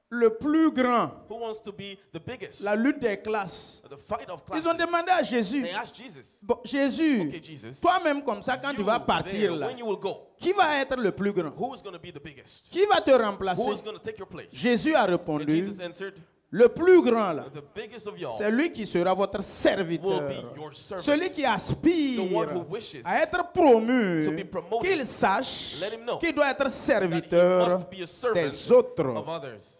S1: le plus grand?
S2: Who wants to be the biggest?
S1: La lutte des classes.
S2: The fight of
S1: Ils ont
S2: classes.
S1: demandé à Jésus.
S2: They asked Jesus.
S1: Bon, Jésus,
S2: Okay, Jesus.
S1: toi-même comme ça, quand tu vas partir
S2: there,
S1: là,
S2: when you will go,
S1: qui va être le plus grand?
S2: who is going to be the biggest?
S1: Qui va te
S2: Who
S1: remplacer?
S2: is going to take your place?
S1: Jésus a
S2: And
S1: répondu,
S2: Jesus answered,
S1: le plus grand là,
S2: the biggest of y'all
S1: c'est lui qui sera votre
S2: will
S1: serviteur.
S2: be your servant.
S1: Celui qui
S2: The one
S1: aspire
S2: who wishes
S1: à être promu,
S2: to be promoted,
S1: qu'il sache
S2: let him know
S1: qu'il doit être
S2: that he
S1: serviteur
S2: must be a servant
S1: des autres.
S2: of others.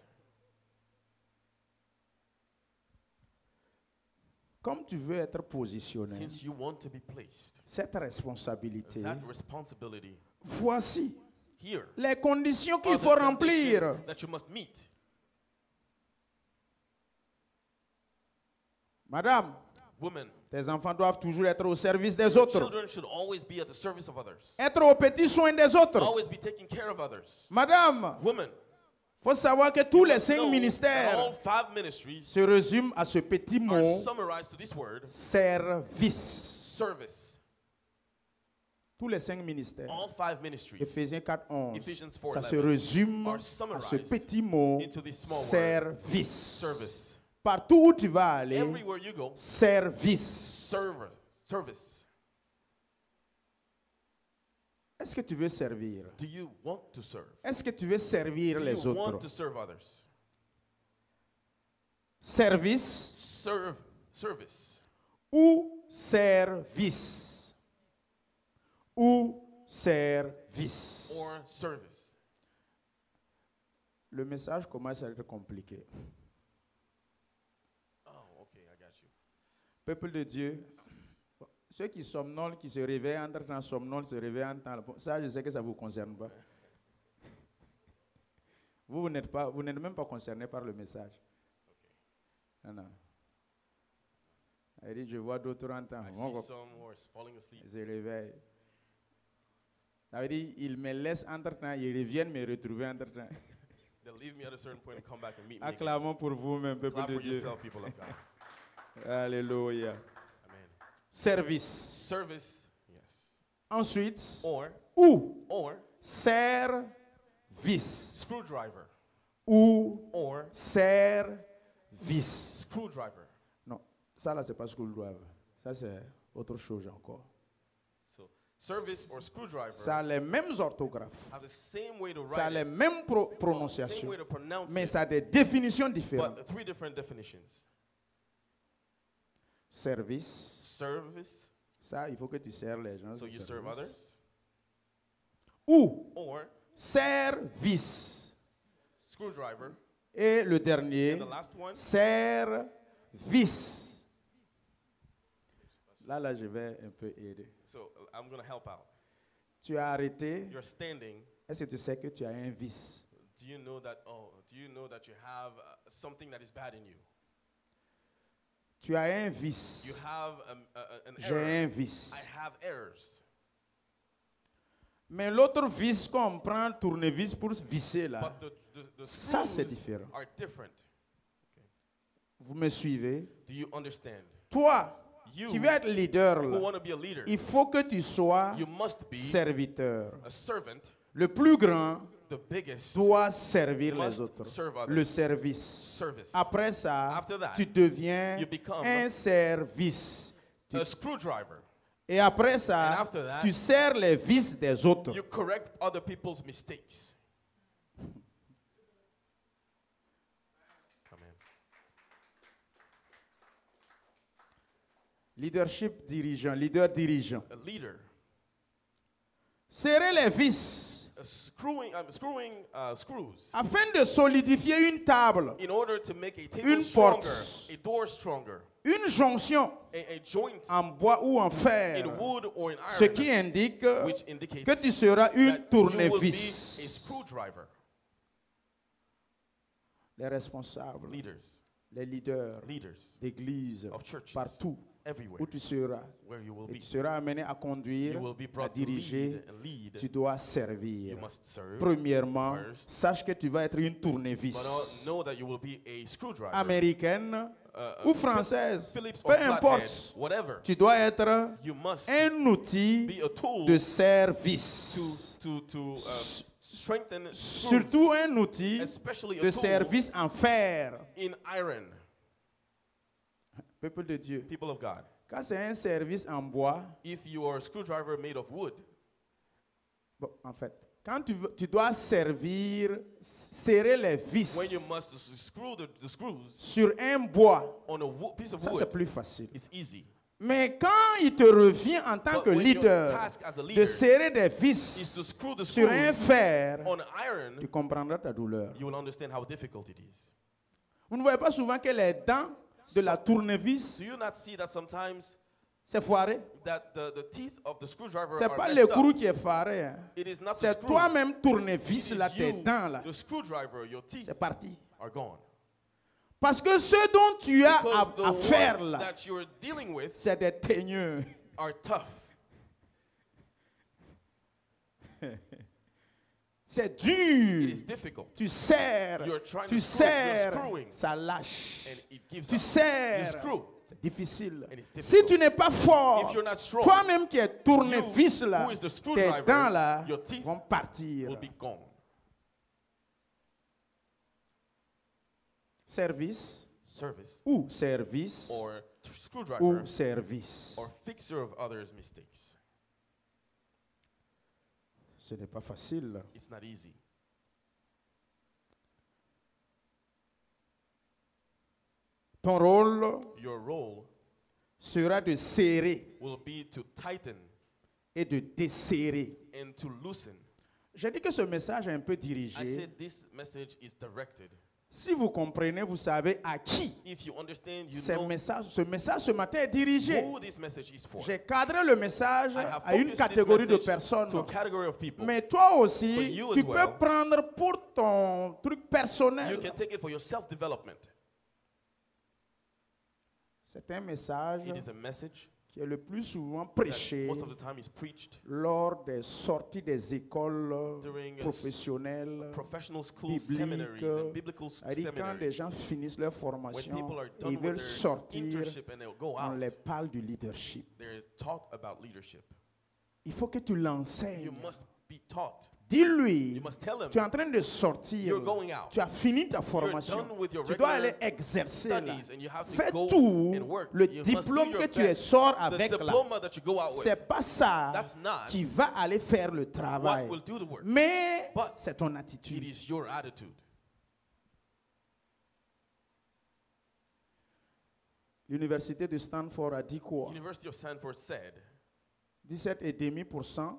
S1: Comme tu veux être positionné,
S2: Since you want to be placed,
S1: cette responsabilité,
S2: that responsibility
S1: voici
S2: here
S1: les conditions qu'il
S2: are
S1: faut
S2: the
S1: remplir.
S2: conditions that you must meet.
S1: Madame,
S2: Women,
S1: tes enfants doivent toujours être au service des autres.
S2: children should always be at the service of others.
S1: Être au petit soin des autres.
S2: Always be taking care of others.
S1: Madame,
S2: Women,
S1: il faut savoir que tous les
S2: must
S1: 5
S2: know that all
S1: ministères
S2: 5 ministries
S1: se résument à ce petit
S2: are
S1: mot,
S2: summarized to this word,
S1: service.
S2: service.
S1: Tous les 5 ministères.
S2: All 5 ministries
S1: Ephésiens 4, 11.
S2: Ephesians
S1: Ça
S2: 4:11
S1: se résume
S2: are
S1: à ce
S2: summarized
S1: petit mot,
S2: into this small word,
S1: service.
S2: service.
S1: Partout où tu vas aller,
S2: Everywhere you go,
S1: service.
S2: service.
S1: Est-ce que tu veux servir?
S2: Do you want to serve?
S1: Est-ce que tu veux servir
S2: Do
S1: les
S2: you want
S1: autres?
S2: to serve others?
S1: Service
S2: Service.
S1: ou service? Ou service?
S2: Or service.
S1: Le message commence à être compliqué.
S2: Oh, okay, I got you.
S1: Peuple de Dieu, ceux qui somnolent, qui se réveillent entre temps, somnolent, se réveillent entre temps, ça je sais que ça ne vous concerne pas. Vous n'êtes même pas concerné par le message. Non, non. Il dit, je vois d'autres en temps.
S2: I see some who are falling asleep.
S1: Ils se réveillent. Ça veut dire, ils me laissent entre temps, ils reviennent me retrouver entre temps.
S2: They'll leave me at a certain point and come back and meet me again.
S1: Acclamons pour vous-même, peuple
S2: Clap
S1: de
S2: for
S1: Dieu.
S2: yourself, people of God.
S1: Alléluia.
S2: Amen.
S1: Service.
S2: Service, yes.
S1: Ensuite,
S2: Or
S1: service.
S2: screwdriver.
S1: Ou
S2: Or
S1: service.
S2: screwdriver.
S1: Non, ça là, c'est pas screwdriver. Ça, c'est autre chose encore.
S2: So service or screwdriver
S1: Ça a les mêmes orthographes.
S2: have the same way to
S1: Ça a
S2: write
S1: les
S2: it,
S1: mêmes
S2: same
S1: prononciations.
S2: way to pronounce
S1: Mais
S2: it,
S1: ça a des définitions différentes.
S2: but 3 different definitions.
S1: Service.
S2: Service,
S1: Ça, il faut que tu sers les gens.
S2: so you serve
S1: Service.
S2: others.
S1: Ou
S2: Or
S1: service.
S2: screwdriver.
S1: Et le dernier,
S2: And the last one,
S1: service. Là, je vais un peu aider.
S2: so I'm going to help out.
S1: Tu as arrêté.
S2: You're standing.
S1: Est-ce que tu sais que tu as un vice?
S2: Do you know that you have something that is bad in you?
S1: Tu as un vice.
S2: You have an
S1: J'ai
S2: error.
S1: un vice.
S2: I have errors.
S1: Mais l'autre vice qu'on prend tournevis pour visser là,
S2: But the
S1: ça c'est
S2: screws
S1: différent.
S2: are different.
S1: Vous me suivez?
S2: Do you understand?
S1: Toi,
S2: You
S1: qui veux être leader
S2: who
S1: là,
S2: want to be a leader,
S1: il faut que tu sois
S2: you must be
S1: serviteur.
S2: a servant.
S1: Le plus grand
S2: The biggest
S1: doit servir les
S2: must
S1: autres.
S2: serve others.
S1: Le service.
S2: Service.
S1: Après ça,
S2: After that,
S1: tu deviens
S2: you become
S1: un service.
S2: A screwdriver.
S1: Et après
S2: And
S1: ça,
S2: after that,
S1: tu sers les vices des autres.
S2: you correct other people's mistakes. Amen.
S1: Leadership dirigeant, leader dirigeant.
S2: A leader.
S1: Serrer les vices
S2: screws
S1: afin de solidifier une table,
S2: in order to make a table
S1: Une
S2: stronger,
S1: porte.
S2: a door stronger,
S1: une jonction
S2: a joint
S1: en bois ou en fer,
S2: in wood or in
S1: ce
S2: iron,
S1: qui indique
S2: which indicates
S1: que tu seras une
S2: that you will be a
S1: tournevis.
S2: screwdriver.
S1: Les responsables,
S2: Leaders
S1: les leaders d'église,
S2: of churches
S1: partout
S2: everywhere
S1: où tu seras,
S2: where you will
S1: et
S2: be.
S1: tu seras amené à
S2: You
S1: conduire,
S2: will be
S1: à
S2: brought to
S1: diriger,
S2: lead.
S1: tu dois servir.
S2: You must serve.
S1: Premièrement,
S2: first.
S1: sache que tu vas être une
S2: But
S1: tournevis
S2: know that you will be a screwdriver.
S1: américaine ou française,
S2: Phillips
S1: peu
S2: or flathead,
S1: importe.
S2: whatever.
S1: Tu dois être
S2: You must
S1: un outil
S2: be a tool
S1: de service.
S2: to strengthen screws,
S1: Surtout un outil
S2: especially a
S1: de
S2: tool
S1: service en fer.
S2: in iron.
S1: Peuple de Dieu.
S2: People of God,
S1: Quand c'est un service en bois,
S2: if you are a screwdriver made of wood,
S1: bon, en fait, quand tu dois servir, serrer les vis
S2: when you must screw the screws
S1: sur un bois,
S2: on a piece of
S1: ça c'est
S2: wood,
S1: plus facile.
S2: it's easy.
S1: Mais quand il te revient en tant
S2: But
S1: que
S2: when your
S1: leader
S2: task as a
S1: de
S2: leader
S1: serrer des
S2: is to
S1: vis
S2: screw the
S1: sur un
S2: screws
S1: fer,
S2: on iron,
S1: tu comprendras ta douleur.
S2: you will understand how difficult it is.
S1: Vous ne voyez pas souvent que les dents de la tournevis,
S2: Do you not see that sometimes
S1: c'est foiré.
S2: that the teeth of the screwdriver
S1: C'est
S2: are
S1: pas
S2: messed
S1: l'écrou
S2: up?
S1: qui est faré. Hein.
S2: It is not the
S1: C'est
S2: screw.
S1: toi-même
S2: It
S1: tournevis
S2: is
S1: là, tes
S2: you,
S1: dents là.
S2: the screwdriver, your teeth
S1: C'est parti.
S2: are gone.
S1: Parce que ce dont tu as
S2: Because
S1: à
S2: the
S1: faire
S2: ones
S1: là,
S2: that you're dealing with
S1: c'est des teigneux.
S2: are tough.
S1: C'est
S2: It
S1: dur.
S2: is difficult.
S1: Tu serres,
S2: You're trying
S1: tu
S2: to screw, you're
S1: serres,
S2: screwing,
S1: ça lâche.
S2: and it gives
S1: Tu
S2: up. You
S1: serres,
S2: screw.
S1: c'est difficile.
S2: And it's
S1: Si
S2: difficult.
S1: tu n'es pas fort,
S2: If you're not strong,
S1: toi-même qui es tournevis
S2: you,
S1: là,
S2: who is the
S1: tes
S2: screwdriver,
S1: dents là
S2: your teeth
S1: vont partir.
S2: will be gone.
S1: Service
S2: Service
S1: ou service
S2: or screwdriver
S1: ou service.
S2: or fixer of others' mistakes.
S1: Ce n'est pas facile.
S2: It's not easy.
S1: Ton rôle
S2: Your role
S1: sera de serrer
S2: will be to tighten
S1: et de desserrer.
S2: and to loosen.
S1: J'ai dit que ce message est un peu
S2: I
S1: dirigé.
S2: said this message is directed.
S1: Si vous comprenez, vous savez à qui
S2: If you understand, you
S1: ce
S2: know
S1: message ce matin est dirigé.
S2: who this message is for.
S1: J'ai cadré le message
S2: I have
S1: à une
S2: focused this
S1: catégorie de
S2: message
S1: personnes.
S2: to a category of people.
S1: Mais toi
S2: But
S1: aussi,
S2: you
S1: tu
S2: as
S1: peux
S2: well.
S1: prendre pour ton truc personnel.
S2: You can take it for your self-development.
S1: C'est un message
S2: It is a message
S1: qui est le plus souvent
S2: that
S1: prêché
S2: most of the time is preached
S1: lors des sorties des écoles
S2: during
S1: professionnelles.
S2: professional school
S1: biblique,
S2: seminaries and biblical
S1: C'est-à-dire quand les
S2: seminaries.
S1: gens finissent leur
S2: When
S1: formation
S2: people are
S1: et
S2: done
S1: ils
S2: with
S1: veulent
S2: their
S1: sortir,
S2: internship and they'll go
S1: on
S2: out,
S1: les parle du leadership.
S2: they're taught about leadership.
S1: Il faut que tu l'enseignes.
S2: You must be taught.
S1: Dis-lui,
S2: You must tell him
S1: tu es en train de sortir.
S2: you're going out.
S1: Tu as fini ta
S2: You're
S1: formation.
S2: done with your
S1: Tu dois
S2: regular
S1: aller exercer là.
S2: studies and you have to
S1: Fais
S2: go
S1: tout.
S2: and work.
S1: Le
S2: You must do
S1: diplôme
S2: your
S1: que tu
S2: best.
S1: sors
S2: The
S1: avec là,
S2: diploma that you go out with,
S1: c'est pas ça
S2: that's not
S1: qui va aller faire le
S2: what
S1: travail.
S2: will do the work.
S1: Mais
S2: But
S1: c'est ton
S2: It
S1: attitude.
S2: is your attitude.
S1: L'université de Stanford a dit quoi?
S2: University of Stanford said
S1: 17,5%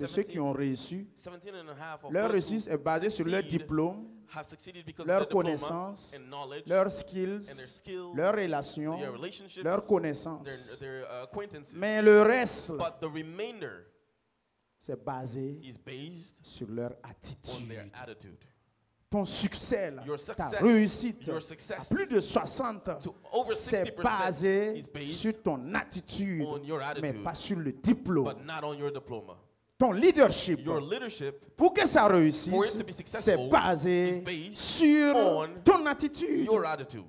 S1: de ceux qui
S2: 17
S1: ont reçu,
S2: 17.5% of
S1: leur
S2: those
S1: réussite
S2: who
S1: est basée sur leur
S2: succeed
S1: diplôme,
S2: have succeeded because
S1: leur
S2: of their diploma
S1: connaissance,
S2: and knowledge
S1: leurs
S2: and
S1: skills,
S2: their skills,
S1: leurs relations,
S2: their relationships,
S1: leurs connaissances.
S2: their acquaintances.
S1: Mais le reste, là,
S2: But the remainder
S1: c'est basé
S2: is based
S1: sur leur
S2: on
S1: attitude.
S2: their attitude.
S1: Ton succès, là,
S2: Your
S1: ta
S2: success,
S1: réussite,
S2: your
S1: à
S2: success
S1: plus de 60,
S2: to over
S1: c'est
S2: 60%
S1: basé
S2: is based
S1: sur ton attitude,
S2: on your
S1: mais
S2: attitude,
S1: pas sur le diplôme.
S2: but not on your diploma.
S1: Ton leadership,
S2: Your leadership,
S1: pour que ça
S2: for it
S1: réussisse,
S2: to be
S1: c'est
S2: successful,
S1: basé
S2: is based
S1: sur
S2: on
S1: ton attitude.
S2: your attitude.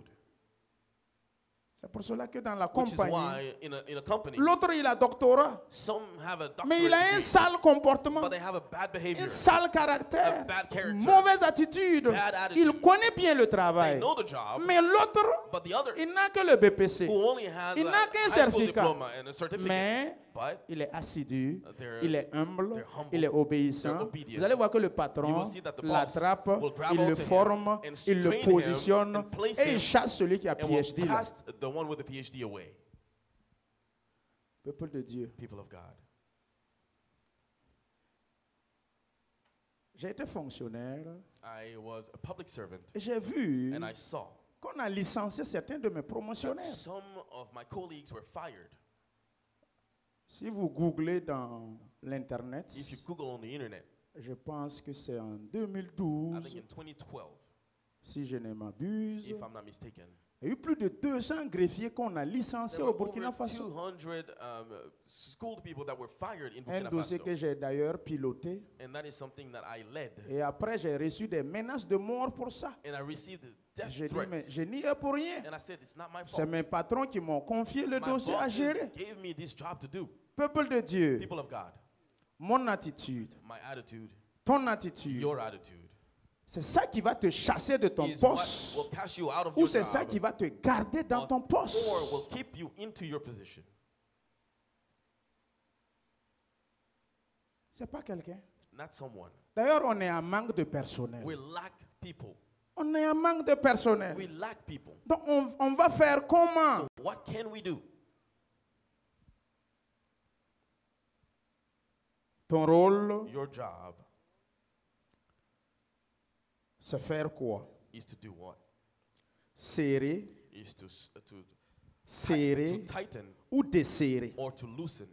S1: C'est pour cela que dans la
S2: Which is
S1: compagnie,
S2: why in a company,
S1: l'autre il a doctorat,
S2: some have a
S1: mais il a un
S2: doctorate degree,
S1: sale comportement,
S2: but they have a bad
S1: un
S2: behavior.
S1: sale caractère,
S2: A bad character,
S1: mauvaise attitude.
S2: bad attitude.
S1: Il connaît bien le
S2: They
S1: travail,
S2: know the job,
S1: mais l'autre,
S2: but the other
S1: il n'a que le BPC,
S2: who only has
S1: il
S2: a
S1: n'a qu'un
S2: high school
S1: certificat.
S2: diploma and a certificate,
S1: mais
S2: but
S1: il est assidu,
S2: they're-
S1: il est humble,
S2: they're humble,
S1: il est obéissant.
S2: they're obedient.
S1: Vous allez voir que le
S2: You
S1: patron
S2: will see that the boss
S1: l'attrape,
S2: will grab
S1: il le
S2: onto him
S1: forme,
S2: and
S1: il le
S2: train him
S1: positionne
S2: and place
S1: et
S2: him
S1: il chasse celui qui a
S2: and will
S1: PhD là.
S2: cast the one with the PhD away.
S1: Peuple de Dieu,
S2: People of God,
S1: J'ai été fonctionnaire
S2: I was a public servant,
S1: et j'ai vu
S2: and I saw
S1: qu'on a licencié certains de mes
S2: that
S1: promotionnaires.
S2: some of my colleagues were fired.
S1: Si vous googlez dans l'internet,
S2: If you Google on the internet,
S1: je pense que c'est en
S2: I think
S1: 2012,
S2: in 2012,
S1: si je ne m'abuse,
S2: if I'm not mistaken,
S1: il y a eu plus de 200 greffiers qu'on a licenciés
S2: there
S1: au
S2: were
S1: Burkina
S2: over
S1: Faso.
S2: 200 schooled people that were fired in
S1: Un
S2: Burkina
S1: dossier que
S2: Faso.
S1: j'ai d'ailleurs piloté.
S2: And that is something that I led.
S1: Et après, j'ai reçu des menaces de mort pour ça.
S2: And I received death
S1: J'ai dit, mais
S2: threats.
S1: je n'y ai pour rien.
S2: And I said, it's not my
S1: C'est
S2: fault.
S1: mes patrons qui m'ont confié le
S2: My
S1: dossier à
S2: bosses
S1: gérer.
S2: gave me this job to do.
S1: Peuple de Dieu,
S2: People of God,
S1: mon attitude,
S2: my attitude,
S1: ton attitude,
S2: your attitude,
S1: c'est ça qui va te chasser de ton
S2: is what
S1: poste
S2: will cast you out of
S1: ou
S2: your
S1: c'est ça
S2: job,
S1: qui va te garder dans ton
S2: or
S1: poste.
S2: will keep you into your position.
S1: C'est pas quelqu'un.
S2: Not someone.
S1: D'ailleurs, on est en manque de personnel.
S2: We lack people.
S1: On est en manque de personnel.
S2: We lack people.
S1: Donc, on va faire comment?
S2: So what can we do?
S1: Ton rôle,
S2: Your job
S1: c'est faire quoi?
S2: is to do what?
S1: Serrer,
S2: Is to
S1: serrer
S2: tighten
S1: ou desserrer.
S2: or to loosen.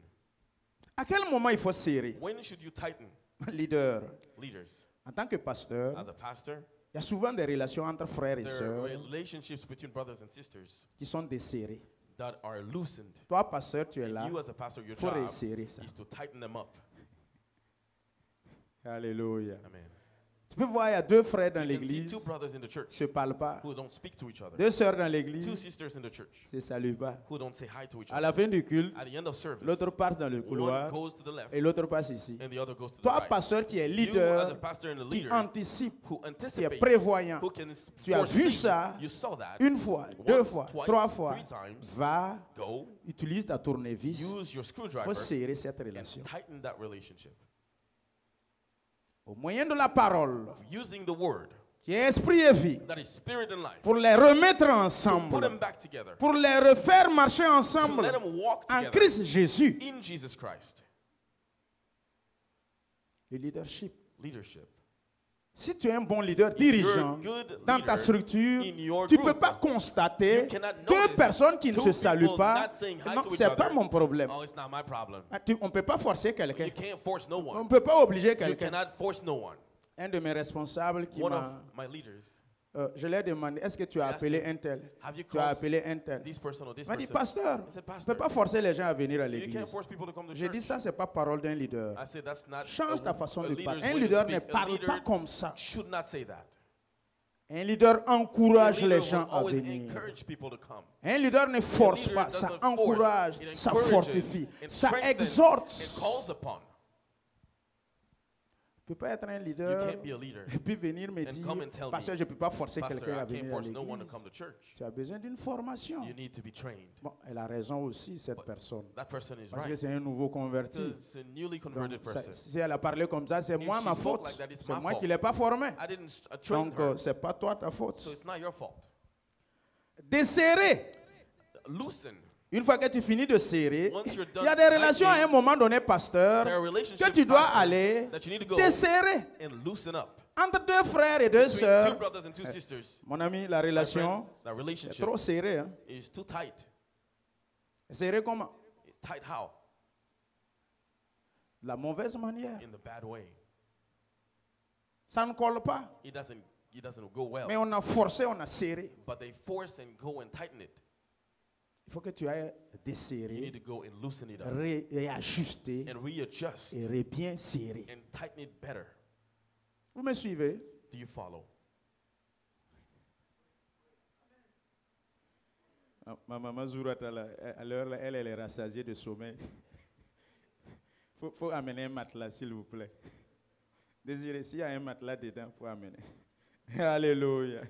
S1: À quel moment il faut serrer?
S2: When should you tighten?
S1: Leader,
S2: Leaders,
S1: en tant que pasteur,
S2: as a pastor,
S1: il y a souvent des relations entre frères et
S2: there are
S1: sœurs
S2: relationships between brothers and sisters
S1: qui sont desserrées.
S2: that are loosened.
S1: Toi, pasteur, tu es là.
S2: You as a pastor, your
S1: Il faut
S2: job
S1: resserrer ça.
S2: is to tighten them up.
S1: Alléluia.
S2: Amen.
S1: Tu peux voir, il y a deux frères dans
S2: You can see
S1: l'église
S2: two
S1: qui
S2: brothers in the
S1: ne
S2: church
S1: se parlent pas.
S2: who don't speak to each other.
S1: Deux sœurs dans
S2: Two
S1: l'église
S2: sisters in the church
S1: ne se saluent pas.
S2: who don't say hi to each
S1: À
S2: other.
S1: la fin du culte,
S2: At the end of service,
S1: l'autre passe dans le
S2: one
S1: couloir
S2: goes to the left
S1: et l'autre passe ici.
S2: and the other goes to the
S1: Toi,
S2: right.
S1: pasteur qui est
S2: You as a
S1: leader,
S2: pastor and a
S1: qui
S2: leader
S1: anticipe,
S2: who
S1: qui est
S2: anticipates,
S1: prévoyant,
S2: who can
S1: tu as vu
S2: foresee,
S1: ça
S2: you saw that,
S1: une fois, deux
S2: once,
S1: fois,
S2: twice,
S1: trois fois,
S2: three times,
S1: va,
S2: go,
S1: utilise ta tournevis,
S2: use your
S1: il
S2: screwdriver
S1: faut serrer cette
S2: and
S1: relation.
S2: tighten that relationship.
S1: Au moyen de la parole,
S2: Using the word
S1: qui est esprit et vie,
S2: that is spirit and life,
S1: pour les remettre
S2: to put
S1: ensemble,
S2: them back together,
S1: pour les refaire marcher
S2: to
S1: ensemble
S2: let them walk
S1: en
S2: together
S1: Christ Jésus.
S2: in Jesus Christ.
S1: Le leadership.
S2: Leadership.
S1: Si tu es un bon leader
S2: If you're a
S1: dirigeant
S2: good
S1: dans ta
S2: leader
S1: structure,
S2: in your
S1: tu ne peux
S2: group,
S1: pas constater
S2: you cannot
S1: deux
S2: notice
S1: personnes qui ne
S2: two
S1: se saluent
S2: people
S1: pas.
S2: not saying hi
S1: Non,
S2: to each
S1: c'est pas
S2: other.
S1: mon problème.
S2: Oh, it's not my problem.
S1: On ne peut pas forcer quelqu'un.
S2: You can't force no
S1: On ne
S2: one.
S1: peut pas obliger
S2: You
S1: quelqu'un.
S2: cannot force no one.
S1: Un de mes responsables qui
S2: One
S1: m'a...
S2: of my leaders,
S1: je lui ai demandé, est-ce que tu as
S2: I asked
S1: appelé
S2: him,
S1: un tel?
S2: have you
S1: Tu as
S2: called
S1: appelé un tel.
S2: this person or this
S1: Il m'a dit,
S2: person?
S1: pasteur,
S2: I said,
S1: je ne
S2: Pastor,
S1: peux pas forcer les gens à venir à
S2: you
S1: l'église.
S2: can't force people to come to
S1: J'ai dit,
S2: church.
S1: ça, c'est pas parole d'un leader.
S2: I said, that's not
S1: Change ta façon de
S2: leader's
S1: parler. Un
S2: way to
S1: leader ne
S2: speak. A
S1: parle
S2: leader
S1: pas comme ça.
S2: should not say that.
S1: Un leader
S2: A
S1: encourage
S2: leader
S1: les
S2: will
S1: gens à
S2: always
S1: venir.
S2: encourage people to come.
S1: Un leader ne force
S2: leader
S1: pas,
S2: doesn't
S1: ça
S2: force.
S1: encourage,
S2: It
S1: ça
S2: encourages,
S1: fortifie,
S2: it
S1: ça
S2: strengthens,
S1: exhorte.
S2: it calls upon.
S1: Tu ne peux pas être un
S2: You
S1: leader
S2: can't be a leader.
S1: et puis venir me
S2: And
S1: dire,
S2: come and tell
S1: pasteur,
S2: me,
S1: je ne peux pas forcer
S2: Pastor,
S1: quelqu'un à
S2: I can't
S1: venir à
S2: force no one to
S1: l'église.
S2: come to church.
S1: Tu as besoin d'une formation.
S2: You need to be trained.
S1: Bon, elle a raison aussi, cette personne.
S2: That person is
S1: Parce que
S2: right.
S1: c'est un nouveau converti.
S2: It's a newly converted
S1: Donc,
S2: person.
S1: si elle a parlé comme ça, c'est
S2: If
S1: moi
S2: she
S1: ma
S2: spoke
S1: faute.
S2: like that, it's
S1: C'est
S2: my
S1: moi
S2: fault.
S1: qui ne l'ai pas formé.
S2: I didn't train
S1: Donc,
S2: her,
S1: ce n'est pas toi ta faute.
S2: so it's not your fault.
S1: Desserrer.
S2: Loosen.
S1: Une fois que tu finis de serrer,
S2: Once you're
S1: il
S2: done
S1: y a des relations à un moment donné, pasteur,
S2: There are
S1: que
S2: relationships
S1: tu dois
S2: pastor,
S1: aller
S2: that you need to go
S1: desserrer.
S2: and loosen up.
S1: Entre deux frères et deux
S2: Between two
S1: sœurs,
S2: brothers and two sisters,
S1: mon ami, la
S2: my friend,
S1: relation
S2: that
S1: est
S2: relationship
S1: trop serrée. Hein?
S2: is too tight.
S1: Serrée comment?
S2: It's tight how?
S1: De la mauvaise manière.
S2: In the bad way.
S1: Ça ne colle pas.
S2: It doesn't go well.
S1: Mais on a forcé, on a serré.
S2: But they force and go and tighten it.
S1: Il faut que tu ailles
S2: You
S1: desserrer,
S2: need to go and loosen it up
S1: réajuster
S2: and readjust
S1: et bien serrer.
S2: and tighten it better.
S1: Vous me suivez?
S2: Do you follow?
S1: Ma maman Zourata, alors elle est rassasiée de sommeil. Faut amener un matelas, s'il vous plaît. Désiré, s'il y a un matelas dedans, il faut amener. Alléluia.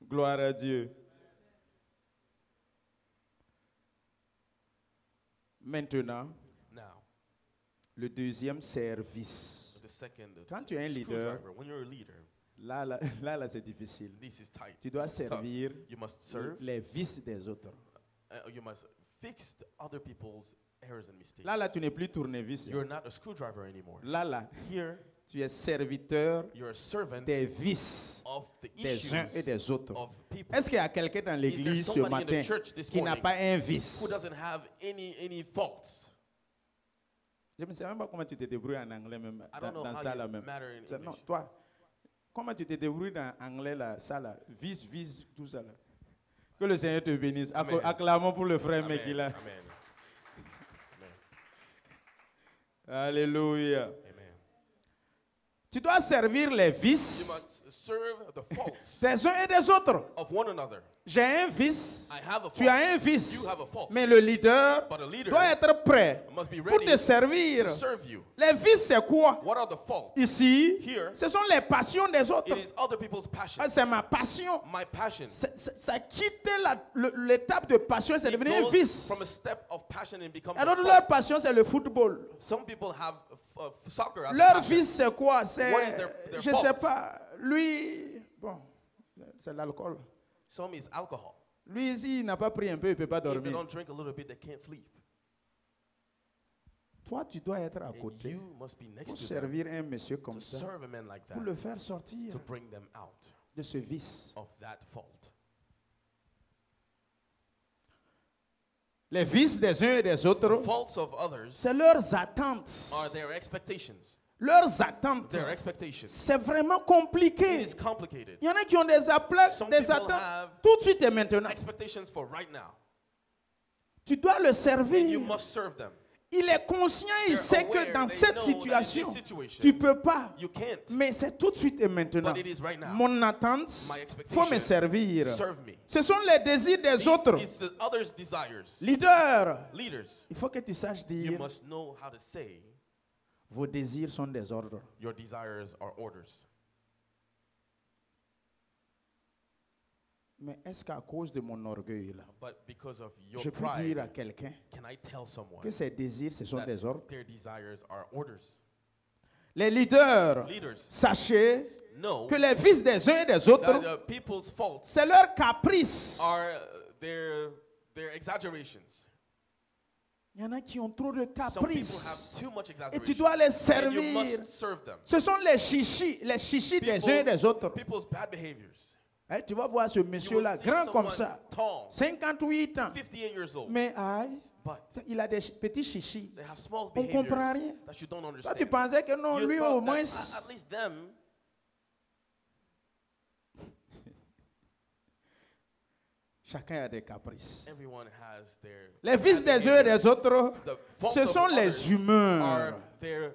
S1: Gloire à Dieu. Maintenant,
S2: Now,
S1: le deuxième service.
S2: the second, the
S1: Quand tu es un leader,
S2: screwdriver. When you're a leader,
S1: là, c'est difficile.
S2: this is tight.
S1: Tu dois
S2: This is tough.
S1: servir
S2: You must serve.
S1: les vices des autres.
S2: You must fix the other people's errors and mistakes.
S1: Là, tu n'es plus tournevis.
S2: You're not a screwdriver anymore.
S1: Là,
S2: Here,
S1: Tu es serviteur
S2: You're a servant
S1: des vices
S2: of the
S1: des uns et
S2: issues
S1: des autres.
S2: of people.
S1: Est-ce qu'il y a quelqu'un dans l'église ce
S2: somebody in the
S1: matin
S2: church this
S1: qui n'a
S2: morning
S1: pas un
S2: Who
S1: vice?
S2: doesn't have any faults?
S1: Je ne sais même pas comment tu te débrouilles en anglais même,
S2: I don't know
S1: dans
S2: how
S1: ça
S2: you
S1: là même.
S2: matter in
S1: Non,
S2: English.
S1: toi, comment tu te débrouilles dans anglais là, ça là, vice, tout ça là. Que le Seigneur te bénisse.
S2: Amen.
S1: Acclamons pour le frère
S2: Amen.
S1: Mekila.
S2: Amen.
S1: Alléluia.
S2: Amen.
S1: Tu dois servir les
S2: You
S1: vices
S2: must serve the faults
S1: des uns et des autres.
S2: of one another.
S1: J'ai un vice,
S2: I have a
S1: tu as
S2: fault.
S1: un vice,
S2: You have a fault.
S1: mais le leader
S2: But a leader
S1: doit être prêt
S2: must be
S1: pour
S2: ready
S1: te servir.
S2: to serve you.
S1: Les vices, c'est quoi?
S2: What are the faults?
S1: Ici,
S2: Here,
S1: ce sont les passions des autres.
S2: it is other people's passion.
S1: Ah, c'est ma passion.
S2: My passion.
S1: Ça quitte l'étape de passion, c'est
S2: It
S1: devenu un
S2: goes
S1: vice.
S2: from a step of passion and becomes
S1: Alors,
S2: a
S1: leur
S2: fault.
S1: passion, c'est le football.
S2: Some people have soccer as a
S1: Leur
S2: passion.
S1: vice, c'est quoi? C'est,
S2: What is their
S1: je
S2: fault?
S1: sais pas, lui, bon, c'est l'alcool.
S2: Some is alcohol.
S1: Lui, ici, il n'a pas pris un peu, il ne peut pas
S2: If they
S1: dormir.
S2: don't drink a little bit, they can't sleep.
S1: Toi, tu dois être à
S2: And
S1: côté
S2: you must be
S1: pour
S2: next to them
S1: servir un monsieur
S2: to
S1: comme ça,
S2: serve a man like that,
S1: pour le faire sortir
S2: to bring them out
S1: de ce vice.
S2: of that fault.
S1: Les vices des uns et des autres,
S2: The faults of others
S1: c'est leurs attentes.
S2: are their expectations.
S1: Leurs attentes.
S2: Their expectations.
S1: C'est vraiment
S2: It
S1: compliqué.
S2: is complicated.
S1: Il y en a qui ont des
S2: Some
S1: des
S2: people
S1: attentes
S2: have
S1: tout de suite et maintenant.
S2: Expectations for right now.
S1: Tu dois le
S2: And you
S1: servir.
S2: must serve them.
S1: Il est conscient, il
S2: They're
S1: sait que
S2: aware,
S1: dans
S2: they
S1: cette
S2: know that in
S1: situation,
S2: this situation,
S1: tu ne peux pas.
S2: You can't.
S1: Mais c'est tout de suite et maintenant.
S2: But it is right now.
S1: Mon attente,
S2: My
S1: il
S2: expectation,
S1: faut me servir.
S2: Serve me.
S1: Ce sont les désirs des autres.
S2: It's the others' desires.
S1: Leader,
S2: Leaders,
S1: il faut que tu saches
S2: you
S1: dire,
S2: must know how to say
S1: vos désirs sont des ordres.
S2: your desires are orders.
S1: Mais est-ce qu'à cause de mon orgueil, là,
S2: But because of your
S1: je peux dire à
S2: pride,
S1: quelqu'un
S2: can I tell someone
S1: que ces désirs, ce sont
S2: that
S1: des ordres?
S2: their desires are orders?
S1: Les leaders,
S2: Leaders,
S1: sachez
S2: know
S1: que les vices des uns et des
S2: that
S1: autres,
S2: the people's faults
S1: c'est leur caprice.
S2: are their exaggerations.
S1: Il y en a qui ont trop de
S2: Some people have
S1: caprices.
S2: too much
S1: Et tu
S2: exaggeration.
S1: dois les
S2: And you
S1: servir.
S2: must serve them.
S1: Ce sont les chichis des uns et des autres.
S2: People's bad behaviors.
S1: Eh, tu vas voir ce
S2: You will
S1: monsieur-là,
S2: see
S1: grand comme
S2: someone
S1: ça,
S2: tall,
S1: 58 ans.
S2: 58 years old,
S1: Mais aïe,
S2: but
S1: il a des petits chichis.
S2: they have small
S1: On comprend
S2: behaviors
S1: rien.
S2: that you don't
S1: Toi,
S2: understand.
S1: tu pensais que non,
S2: You
S1: lui
S2: thought
S1: au moins.
S2: that at least them,
S1: Chacun a des caprices.
S2: everyone has their
S1: Les vices
S2: bad
S1: des uns et
S2: behaviors.
S1: des autres,
S2: The faults
S1: ce
S2: of
S1: sont les
S2: others
S1: humeurs.
S2: are their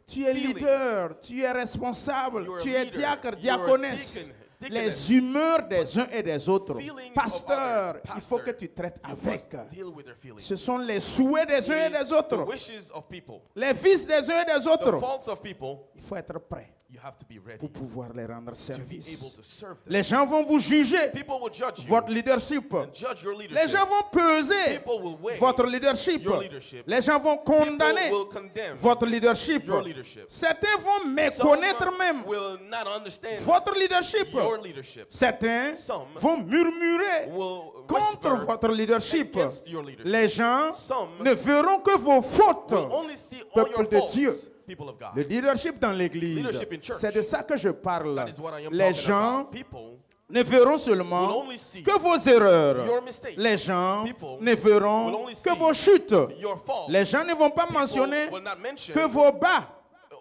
S1: Tu es
S2: feelings.
S1: leader, tu es responsable,
S2: You're a
S1: tu es
S2: leader,
S1: diacre,
S2: you're a
S1: diaconesse.
S2: deacon, deaconess.
S1: Les humeurs des uns et des autres.
S2: Feelings of
S1: Pasteur,
S2: others,
S1: il faut que
S2: pastor,
S1: tu traites
S2: You
S1: avec.
S2: must deal with their feelings.
S1: Ce sont les souhaits des uns et
S2: It
S1: des
S2: is the
S1: autres.
S2: wishes of people.
S1: Les vices des uns et des
S2: The
S1: autres.
S2: faults of people,
S1: Il faut être prêt
S2: you have to be ready
S1: pour pouvoir les rendre
S2: to be
S1: service.
S2: able to serve them.
S1: Les gens vont vous juger
S2: People will judge you
S1: votre leadership.
S2: and judge your
S1: Les
S2: leadership.
S1: gens vont peser
S2: People will weigh
S1: votre leadership.
S2: your leadership.
S1: Les gens vont
S2: People
S1: condamner
S2: will condemn
S1: votre leadership.
S2: your leadership.
S1: Certains vont
S2: Some
S1: méconnaître même
S2: will not understand
S1: votre leadership.
S2: your leadership.
S1: Certains
S2: Some
S1: vont murmurer
S2: will
S1: contre
S2: whisper
S1: votre leadership.
S2: against your leadership.
S1: Les gens
S2: Some
S1: ne verront que vos fautes.
S2: will only see all
S1: Peuple
S2: your
S1: de
S2: faults,
S1: Dieu.
S2: people of God.
S1: Le leadership dans l'église,
S2: Leadership in church.
S1: c'est de ça que je parle.
S2: That is what I am
S1: Les
S2: talking
S1: gens
S2: about. People
S1: ne verront
S2: will
S1: seulement
S2: only see
S1: que vos erreurs.
S2: your mistakes.
S1: Les gens
S2: People
S1: ne
S2: will
S1: verront
S2: only
S1: que
S2: see
S1: vos chutes.
S2: your faults.
S1: Les gens ne vont pas
S2: People
S1: mentionner
S2: will not mention
S1: que vos bas.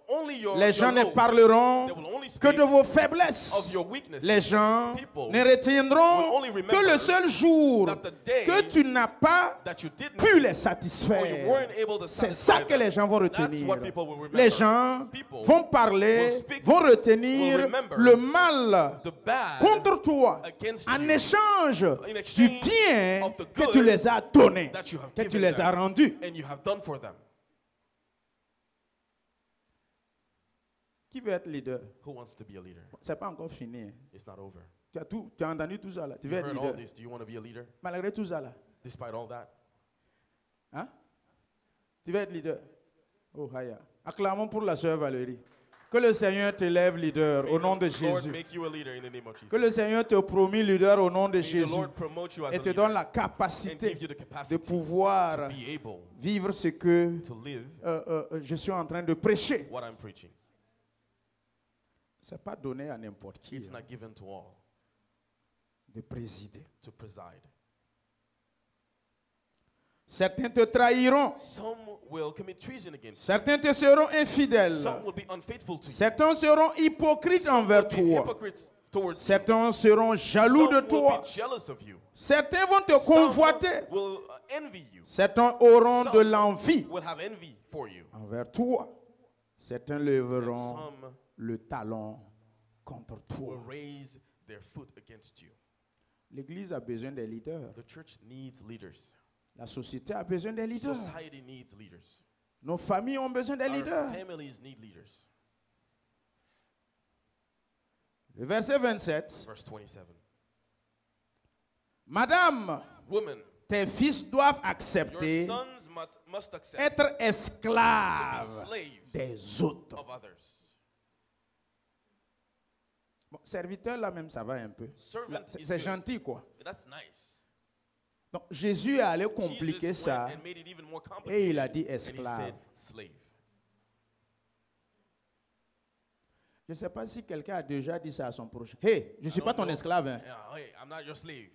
S2: only your,
S1: Les gens
S2: your
S1: ne
S2: lows.
S1: parleront
S2: They will only
S1: que
S2: speak
S1: de vos faiblesses.
S2: of your weaknesses.
S1: Les gens
S2: People
S1: ne retiendront
S2: will only
S1: que
S2: remember
S1: le seul jour
S2: that the day
S1: que tu n'as pas
S2: that you didn't
S1: pu les
S2: or you
S1: satisfaire.
S2: weren't able to
S1: C'est
S2: satisfy
S1: ça que les gens vont
S2: them. That's
S1: retenir.
S2: what people will remember.
S1: Les gens
S2: People
S1: vont parler,
S2: will speak,
S1: vont retenir
S2: will remember
S1: le mal
S2: the bad
S1: contre toi
S2: against
S1: en
S2: you
S1: échange
S2: in
S1: du
S2: exchange
S1: bien
S2: of the
S1: que
S2: good
S1: tu les as donnés,
S2: that you have
S1: que tu
S2: given
S1: les
S2: them
S1: as rendus.
S2: and you have done for them.
S1: Qui veut être leader?
S2: Who wants to be a leader?
S1: C'est pas encore fini. Hein.
S2: It's not over.
S1: Tu as entendu tout ça là. Tu
S2: You
S1: veux être
S2: heard all
S1: leader.
S2: this. Do you want to be a leader?
S1: Malgré tout ça là.
S2: Despite all that?
S1: Hein? Tu veux être leader. Oh, haya. Acclamons pour la sœur Valérie. Que le Seigneur te lève leader au nom de
S2: May the Lord
S1: Jésus.
S2: make you a leader in the name of Jesus.
S1: Que le Seigneur te promit leader au nom de
S2: May the
S1: Jésus.
S2: Lord promote you as
S1: Et
S2: a
S1: te
S2: leader
S1: donne la
S2: and
S1: capacité
S2: give you the
S1: de
S2: capacity
S1: pouvoir
S2: to be able
S1: vivre ce que
S2: to live
S1: je suis en train de prêcher.
S2: what I'm preaching.
S1: Ce n'est pas donné à n'importe qui
S2: It's not given to all
S1: de présider.
S2: to preside.
S1: Certains te trahiront.
S2: Some will commit treason against you.
S1: Certains te seront infidèles.
S2: Some will be unfaithful to you.
S1: Certains seront hypocrites
S2: Some
S1: envers
S2: will be
S1: toi.
S2: hypocrites towards you.
S1: Certains seront jaloux de
S2: Some will
S1: toi.
S2: be jealous of you.
S1: Certains vont te
S2: Some
S1: convoiter.
S2: will envy you.
S1: Certains auront de
S2: Some
S1: l'envie
S2: will have envy for you.
S1: envers toi. Certains
S2: And
S1: lèveront
S2: some
S1: le talon contre
S2: will
S1: toi.
S2: raise their foot against you.
S1: L'Église a besoin des leaders.
S2: The church needs leaders.
S1: La société a besoin des leaders.
S2: Society needs leaders.
S1: Nos familles ont besoin des
S2: Our
S1: leaders.
S2: families need leaders.
S1: Le verset 27.
S2: Verse 27.
S1: Madame,
S2: Women,
S1: tes fils doivent
S2: your
S1: accepter
S2: sons must accept
S1: être
S2: to be
S1: esclaves
S2: slaves
S1: des autres.
S2: of others.
S1: Bon, serviteur, là même, ça va un peu.
S2: Servant
S1: Là,
S2: is
S1: c'est
S2: good.
S1: gentil, quoi.
S2: That's nice.
S1: Donc, Jésus est allé compliquer
S2: Jesus
S1: ça
S2: went and made it even more
S1: et
S2: complicated.
S1: il a dit
S2: And he
S1: esclave.
S2: said slave.
S1: Je ne sais pas si quelqu'un a déjà dit ça à son prochain. Hey, je ne suis
S2: I
S1: pas
S2: don't
S1: ton
S2: know.
S1: esclave. Hein.
S2: Yeah, hey, I'm not your slave.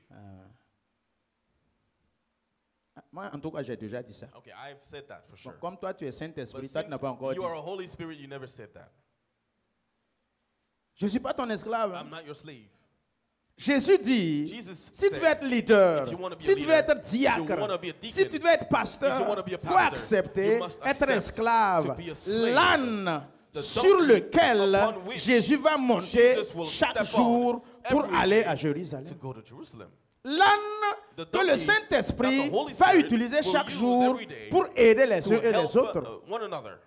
S1: Moi, en tout cas, j'ai déjà dit ça.
S2: Okay, I've said that for sure.
S1: Donc, comme toi, tu es Saint-Esprit,
S2: But
S1: toi, tu n'as
S2: since
S1: pas encore dit.
S2: you are a Holy Spirit, you never said that.
S1: Je ne suis pas ton esclave.
S2: I'm not your slave.
S1: Jésus dit,
S2: Jesus
S1: si tu
S2: said,
S1: veux être leader,
S2: if you wanna be a
S1: si tu veux
S2: leader,
S1: être diacre,
S2: if you wanna be a deacon,
S1: si tu veux être
S2: if you
S1: pasteur,
S2: wanna be a
S1: il faut
S2: pastor,
S1: accepter
S2: you must
S1: être
S2: accept
S1: esclave.
S2: to be a slave.
S1: L'âne
S2: The
S1: sur
S2: donkey
S1: lequel
S2: upon which
S1: Jésus va monter
S2: Jesus will
S1: chaque
S2: step
S1: jour
S2: on
S1: pour
S2: every
S1: aller
S2: day
S1: à
S2: to
S1: Jérusalem.
S2: go to Jerusalem.
S1: L'âne
S2: The
S1: que le
S2: donkey
S1: Saint-Esprit
S2: that the Holy
S1: va
S2: Spirit
S1: utiliser
S2: will
S1: chaque
S2: use
S1: jour
S2: every day
S1: pour aider les
S2: To
S1: uns et les
S2: help
S1: autres.
S2: one another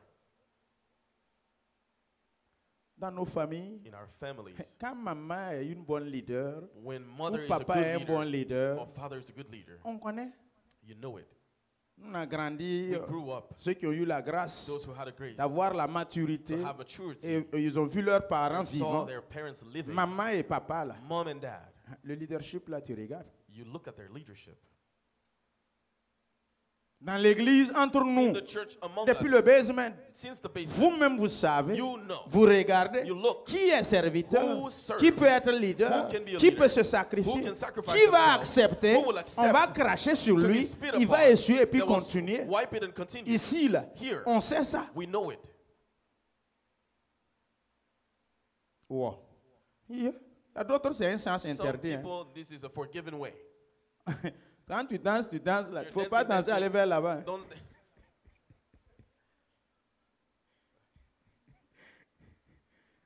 S1: Dans nos familles,
S2: in our families.
S1: quand maman est une bonne leader,
S2: When
S1: ou
S2: mother is a
S1: papa
S2: good
S1: est un bon
S2: leader,
S1: leader,
S2: or father is a good leader,
S1: on connaît.
S2: you know it.
S1: On a grandi,
S2: We grew up,
S1: ceux qui ont eu la grâce
S2: those who had a grace,
S1: d'avoir la maturité,
S2: to have maturity,
S1: et ils ont vu leurs parents
S2: and saw
S1: vivants,
S2: their parents living,
S1: maman et papa là.
S2: mom and dad.
S1: Le leadership là, tu regardes.
S2: You look at their leadership.
S1: Dans l'église, entre nous,
S2: In the church among
S1: depuis
S2: us,
S1: le basement,
S2: since the basement,
S1: vous-même vous savez,
S2: you know,
S1: vous regardez,
S2: you look,
S1: qui est serviteur,
S2: who serves,
S1: qui peut être leader,
S2: who can be a
S1: qui
S2: leader,
S1: peut se
S2: who
S1: sacrifier,
S2: can sacrifice
S1: qui va
S2: themselves,
S1: accepter,
S2: who will accept
S1: on va cracher sur
S2: to be
S1: lui,
S2: spit
S1: il va
S2: upon,
S1: essuyer et puis
S2: that will
S1: continuer.
S2: wipe it and continue.
S1: Ici, là,
S2: Here,
S1: on sait ça.
S2: we know it.
S1: Wow. Il y a d'autres, c'est un sens
S2: Some
S1: interdit. Hein.
S2: people, this is a forgiven way.
S1: Quand tu danses là. Il ne
S2: You're
S1: faut pas
S2: dancing,
S1: danser, aller vers là-bas. Hein.
S2: Don't,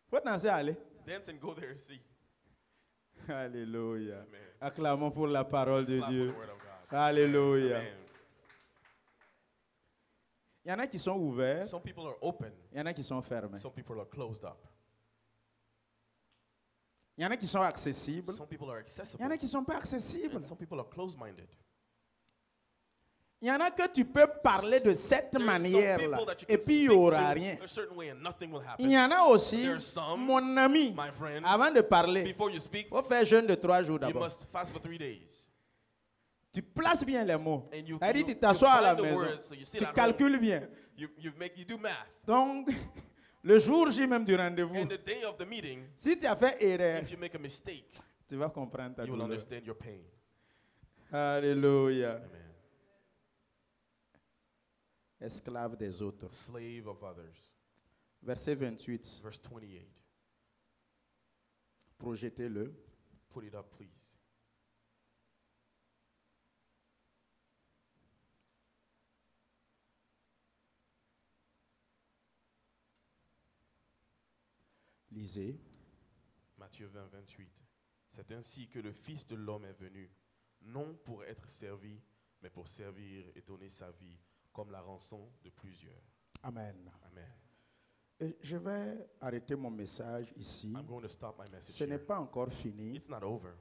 S1: Il faut danser, aller.
S2: dance and go there and see.
S1: Alléluia.
S2: Amen.
S1: Acclamons pour la parole de
S2: Clap for
S1: Dieu.
S2: the word of God.
S1: Alléluia.
S2: Amen.
S1: Il y en a qui sont ouverts,
S2: Some people are open.
S1: il y en a qui sont fermés.
S2: Some people are closed up.
S1: Il y en a qui sont accessibles,
S2: Some people are
S1: il
S2: accessible.
S1: y en a qui ne sont pas accessibles.
S2: And some people are closed-minded.
S1: Il y en a que tu peux parler de cette
S2: There's some
S1: manière-là
S2: people that you
S1: et
S2: can
S1: puis il
S2: speak
S1: n'y aura
S2: to
S1: rien.
S2: a certain way and nothing will
S1: Il y
S2: happen.
S1: en a aussi,
S2: There's some,
S1: mon ami,
S2: My friend,
S1: avant de parler,
S2: before you speak,
S1: il faut faire jeûne de 3 jours
S2: you
S1: d'abord.
S2: must fast for 3 days.
S1: Tu places bien les mots.
S2: And you,
S1: C'est-à-dire,
S2: you,
S1: tu t'assois à la
S2: find the
S1: maison,
S2: words, so you sit
S1: tu
S2: at home.
S1: calcules bien.
S2: You do math.
S1: Donc, le jour J même du rendez-vous,
S2: And the day of the meeting,
S1: si tu as fait erreur,
S2: if you make a mistake,
S1: tu vas comprendre ta
S2: you will
S1: douleur.
S2: understand your pain.
S1: Alléluia.
S2: Amen.
S1: Esclave des autres.
S2: Slave of others.
S1: Verset 28.
S2: Verse 28.
S1: Projetez-le.
S2: Put it up, please.
S1: Lisez.
S2: Matthieu 20, 28. C'est ainsi que le Fils de l'homme est venu, non pour être servi, mais pour servir et donner sa vie comme la rançon de plusieurs.
S1: Amen.
S2: Amen.
S1: Et je vais arrêter mon message ici.
S2: I'm going to stop my message
S1: Ce n'est
S2: here.
S1: pas encore fini.
S2: It's not over.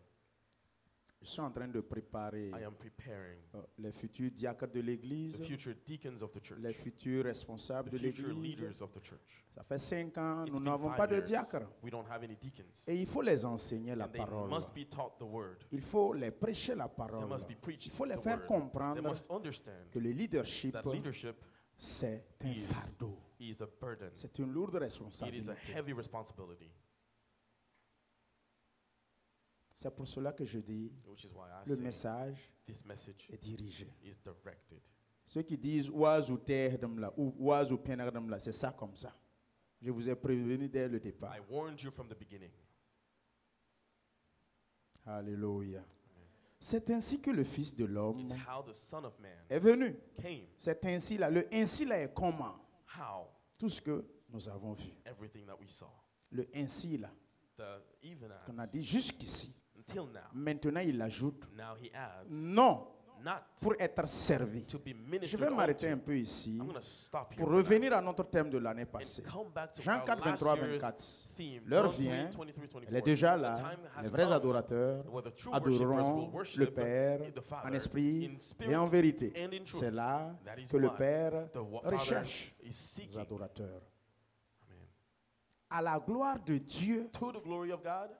S1: Je suis en train de préparer
S2: I am preparing
S1: les futurs diacres de l'Église,
S2: the future deacons of the church,
S1: les futurs responsables
S2: the
S1: de
S2: future
S1: l'Église.
S2: leaders of the church.
S1: Ça fait 5 ans,
S2: It's
S1: nous
S2: been
S1: n'avons
S2: 5
S1: pas de
S2: years.
S1: diacres.
S2: We don't have any deacons.
S1: Et il faut les enseigner la
S2: And they
S1: parole.
S2: must be taught the word.
S1: Il faut les prêcher la
S2: They
S1: parole.
S2: must be preached
S1: Il faut les
S2: the
S1: faire
S2: word.
S1: comprendre
S2: They must understand
S1: que le leadership,
S2: that leadership
S1: c'est un
S2: is-
S1: fardeau.
S2: is a burden.
S1: C'est une lourde
S2: It is a
S1: responsabilité.
S2: heavy responsibility.
S1: C'est pour cela que je dis,
S2: which is why I
S1: le
S2: say
S1: message
S2: this message
S1: est dirigé.
S2: is directed.
S1: Ceux qui disent oiseau terre ou oiseau là, c'est ça comme ça. Je vous ai prévenu dès le départ.
S2: I warned you from the beginning.
S1: Alléluia. C'est ainsi que le Fils de l'homme
S2: It's how the Son of Man
S1: est venu.
S2: came.
S1: C'est ainsi là. Le ainsi là est comment?
S2: How?
S1: Tout ce que nous avons vu.
S2: Everything that we saw.
S1: Le ainsi là,
S2: Even
S1: qu'on a
S2: as,
S1: dit jusqu'ici.
S2: until now.
S1: Maintenant, il ajoute
S2: Now he adds,
S1: non
S2: not
S1: pour être servi.
S2: to be
S1: Je
S2: ministered
S1: vais m'arrêter un
S2: unto.
S1: peu ici
S2: I'm going to stop here
S1: pour
S2: for
S1: revenir à notre thème de l'année
S2: now
S1: passée.
S2: and come back to
S1: Jean
S2: our
S1: 4,
S2: last
S1: 23,
S2: year's
S1: 24.
S2: theme.
S1: L'heure
S2: John
S1: vient,
S2: 3, 23, 24.
S1: elle est déjà
S2: The
S1: là.
S2: time has
S1: Les vrais
S2: come
S1: adorateurs
S2: where the true worshippers
S1: adoreront
S2: will worship
S1: le Père
S2: the Father
S1: en esprit
S2: in spirit
S1: et en vérité.
S2: and in truth.
S1: C'est là
S2: That is
S1: que le
S2: why
S1: Père
S2: the Father
S1: recherche
S2: is
S1: les
S2: seeking.
S1: adorateurs.
S2: Amen.
S1: À la gloire de Dieu
S2: To the glory of God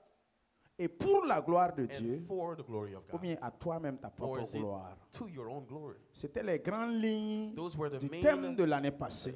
S1: et pour la gloire de Dieu,
S2: and for the glory of
S1: ou
S2: God.
S1: bien à toi-même ta
S2: Or
S1: propre
S2: is it
S1: gloire.
S2: to your own glory?
S1: C'était les grandes lignes
S2: Those were the
S1: du
S2: main
S1: thème de l'année passée.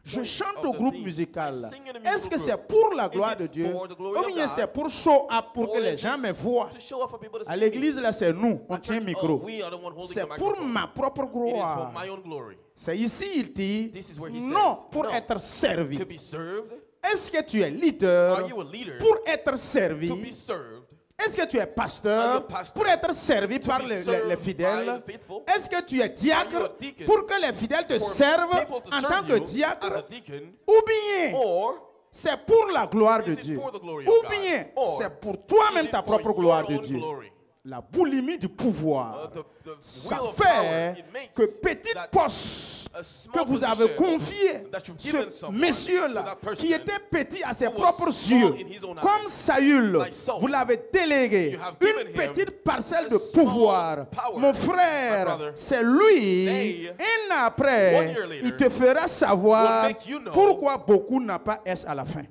S1: Je
S2: points
S1: chante
S2: of
S1: au
S2: the
S1: groupe
S2: theme.
S1: musical.
S2: I sing in a
S1: Est-ce
S2: musical
S1: que
S2: group.
S1: c'est pour la
S2: Is
S1: gloire
S2: it
S1: de Dieu
S2: for the glory
S1: ou
S2: of
S1: bien
S2: God?
S1: c'est pour show up pour
S2: Or
S1: que
S2: is
S1: les
S2: it
S1: gens me voient?
S2: To show off for people to
S1: À
S2: see
S1: l'église,
S2: me?
S1: là, c'est nous. On
S2: At
S1: tient
S2: church,
S1: le
S2: oh,
S1: micro.
S2: we are the one holding
S1: C'est
S2: the
S1: pour
S2: microphone.
S1: ma propre
S2: It is for
S1: gloire.
S2: my own glory.
S1: C'est ici, il dit,
S2: This is where he
S1: non
S2: says,
S1: pour
S2: no,
S1: être servi.
S2: to be served.
S1: Est-ce que tu es leader
S2: Are you a leader
S1: pour être
S2: to be
S1: servi?
S2: served?
S1: Est-ce que tu es
S2: Are you
S1: pasteur
S2: a pastor
S1: pour être servi
S2: to
S1: par
S2: be
S1: les
S2: served
S1: fidèles?
S2: by the faithful?
S1: Est-ce que tu es diacre
S2: Are you a deacon
S1: pour que les fidèles te
S2: For
S1: servent
S2: people to
S1: en
S2: serve
S1: tant que
S2: you
S1: diacre?
S2: as a deacon,
S1: Ou bien
S2: or
S1: c'est pour la gloire de
S2: is it
S1: Dieu?
S2: for the glory of
S1: Ou
S2: God?
S1: bien
S2: Or
S1: c'est pour
S2: is
S1: toi-même
S2: it
S1: ta
S2: for
S1: propre gloire
S2: your
S1: de
S2: own
S1: Dieu?
S2: glory?
S1: La boulimie du pouvoir.
S2: The
S1: Ça
S2: will of
S1: fait
S2: power, it makes
S1: que petit
S2: that
S1: poste
S2: a small
S1: que vous avez
S2: position
S1: confié,
S2: that you've given
S1: ce
S2: someone, to
S1: monsieur-là,
S2: that person
S1: qui était petit à ses
S2: who was
S1: propres
S2: small
S1: yeux,
S2: in his own
S1: comme
S2: eyes,
S1: Saül,
S2: like Saul,
S1: vous l'avez délégué
S2: you have given
S1: une
S2: him
S1: petite parcelle
S2: a
S1: de
S2: small
S1: pouvoir.
S2: power.
S1: Mon
S2: My
S1: frère,
S2: brother,
S1: c'est lui,
S2: they,
S1: un an
S2: 1
S1: après,
S2: year later,
S1: il te fera savoir
S2: will make you know
S1: pourquoi beaucoup n'a pas S à la fin.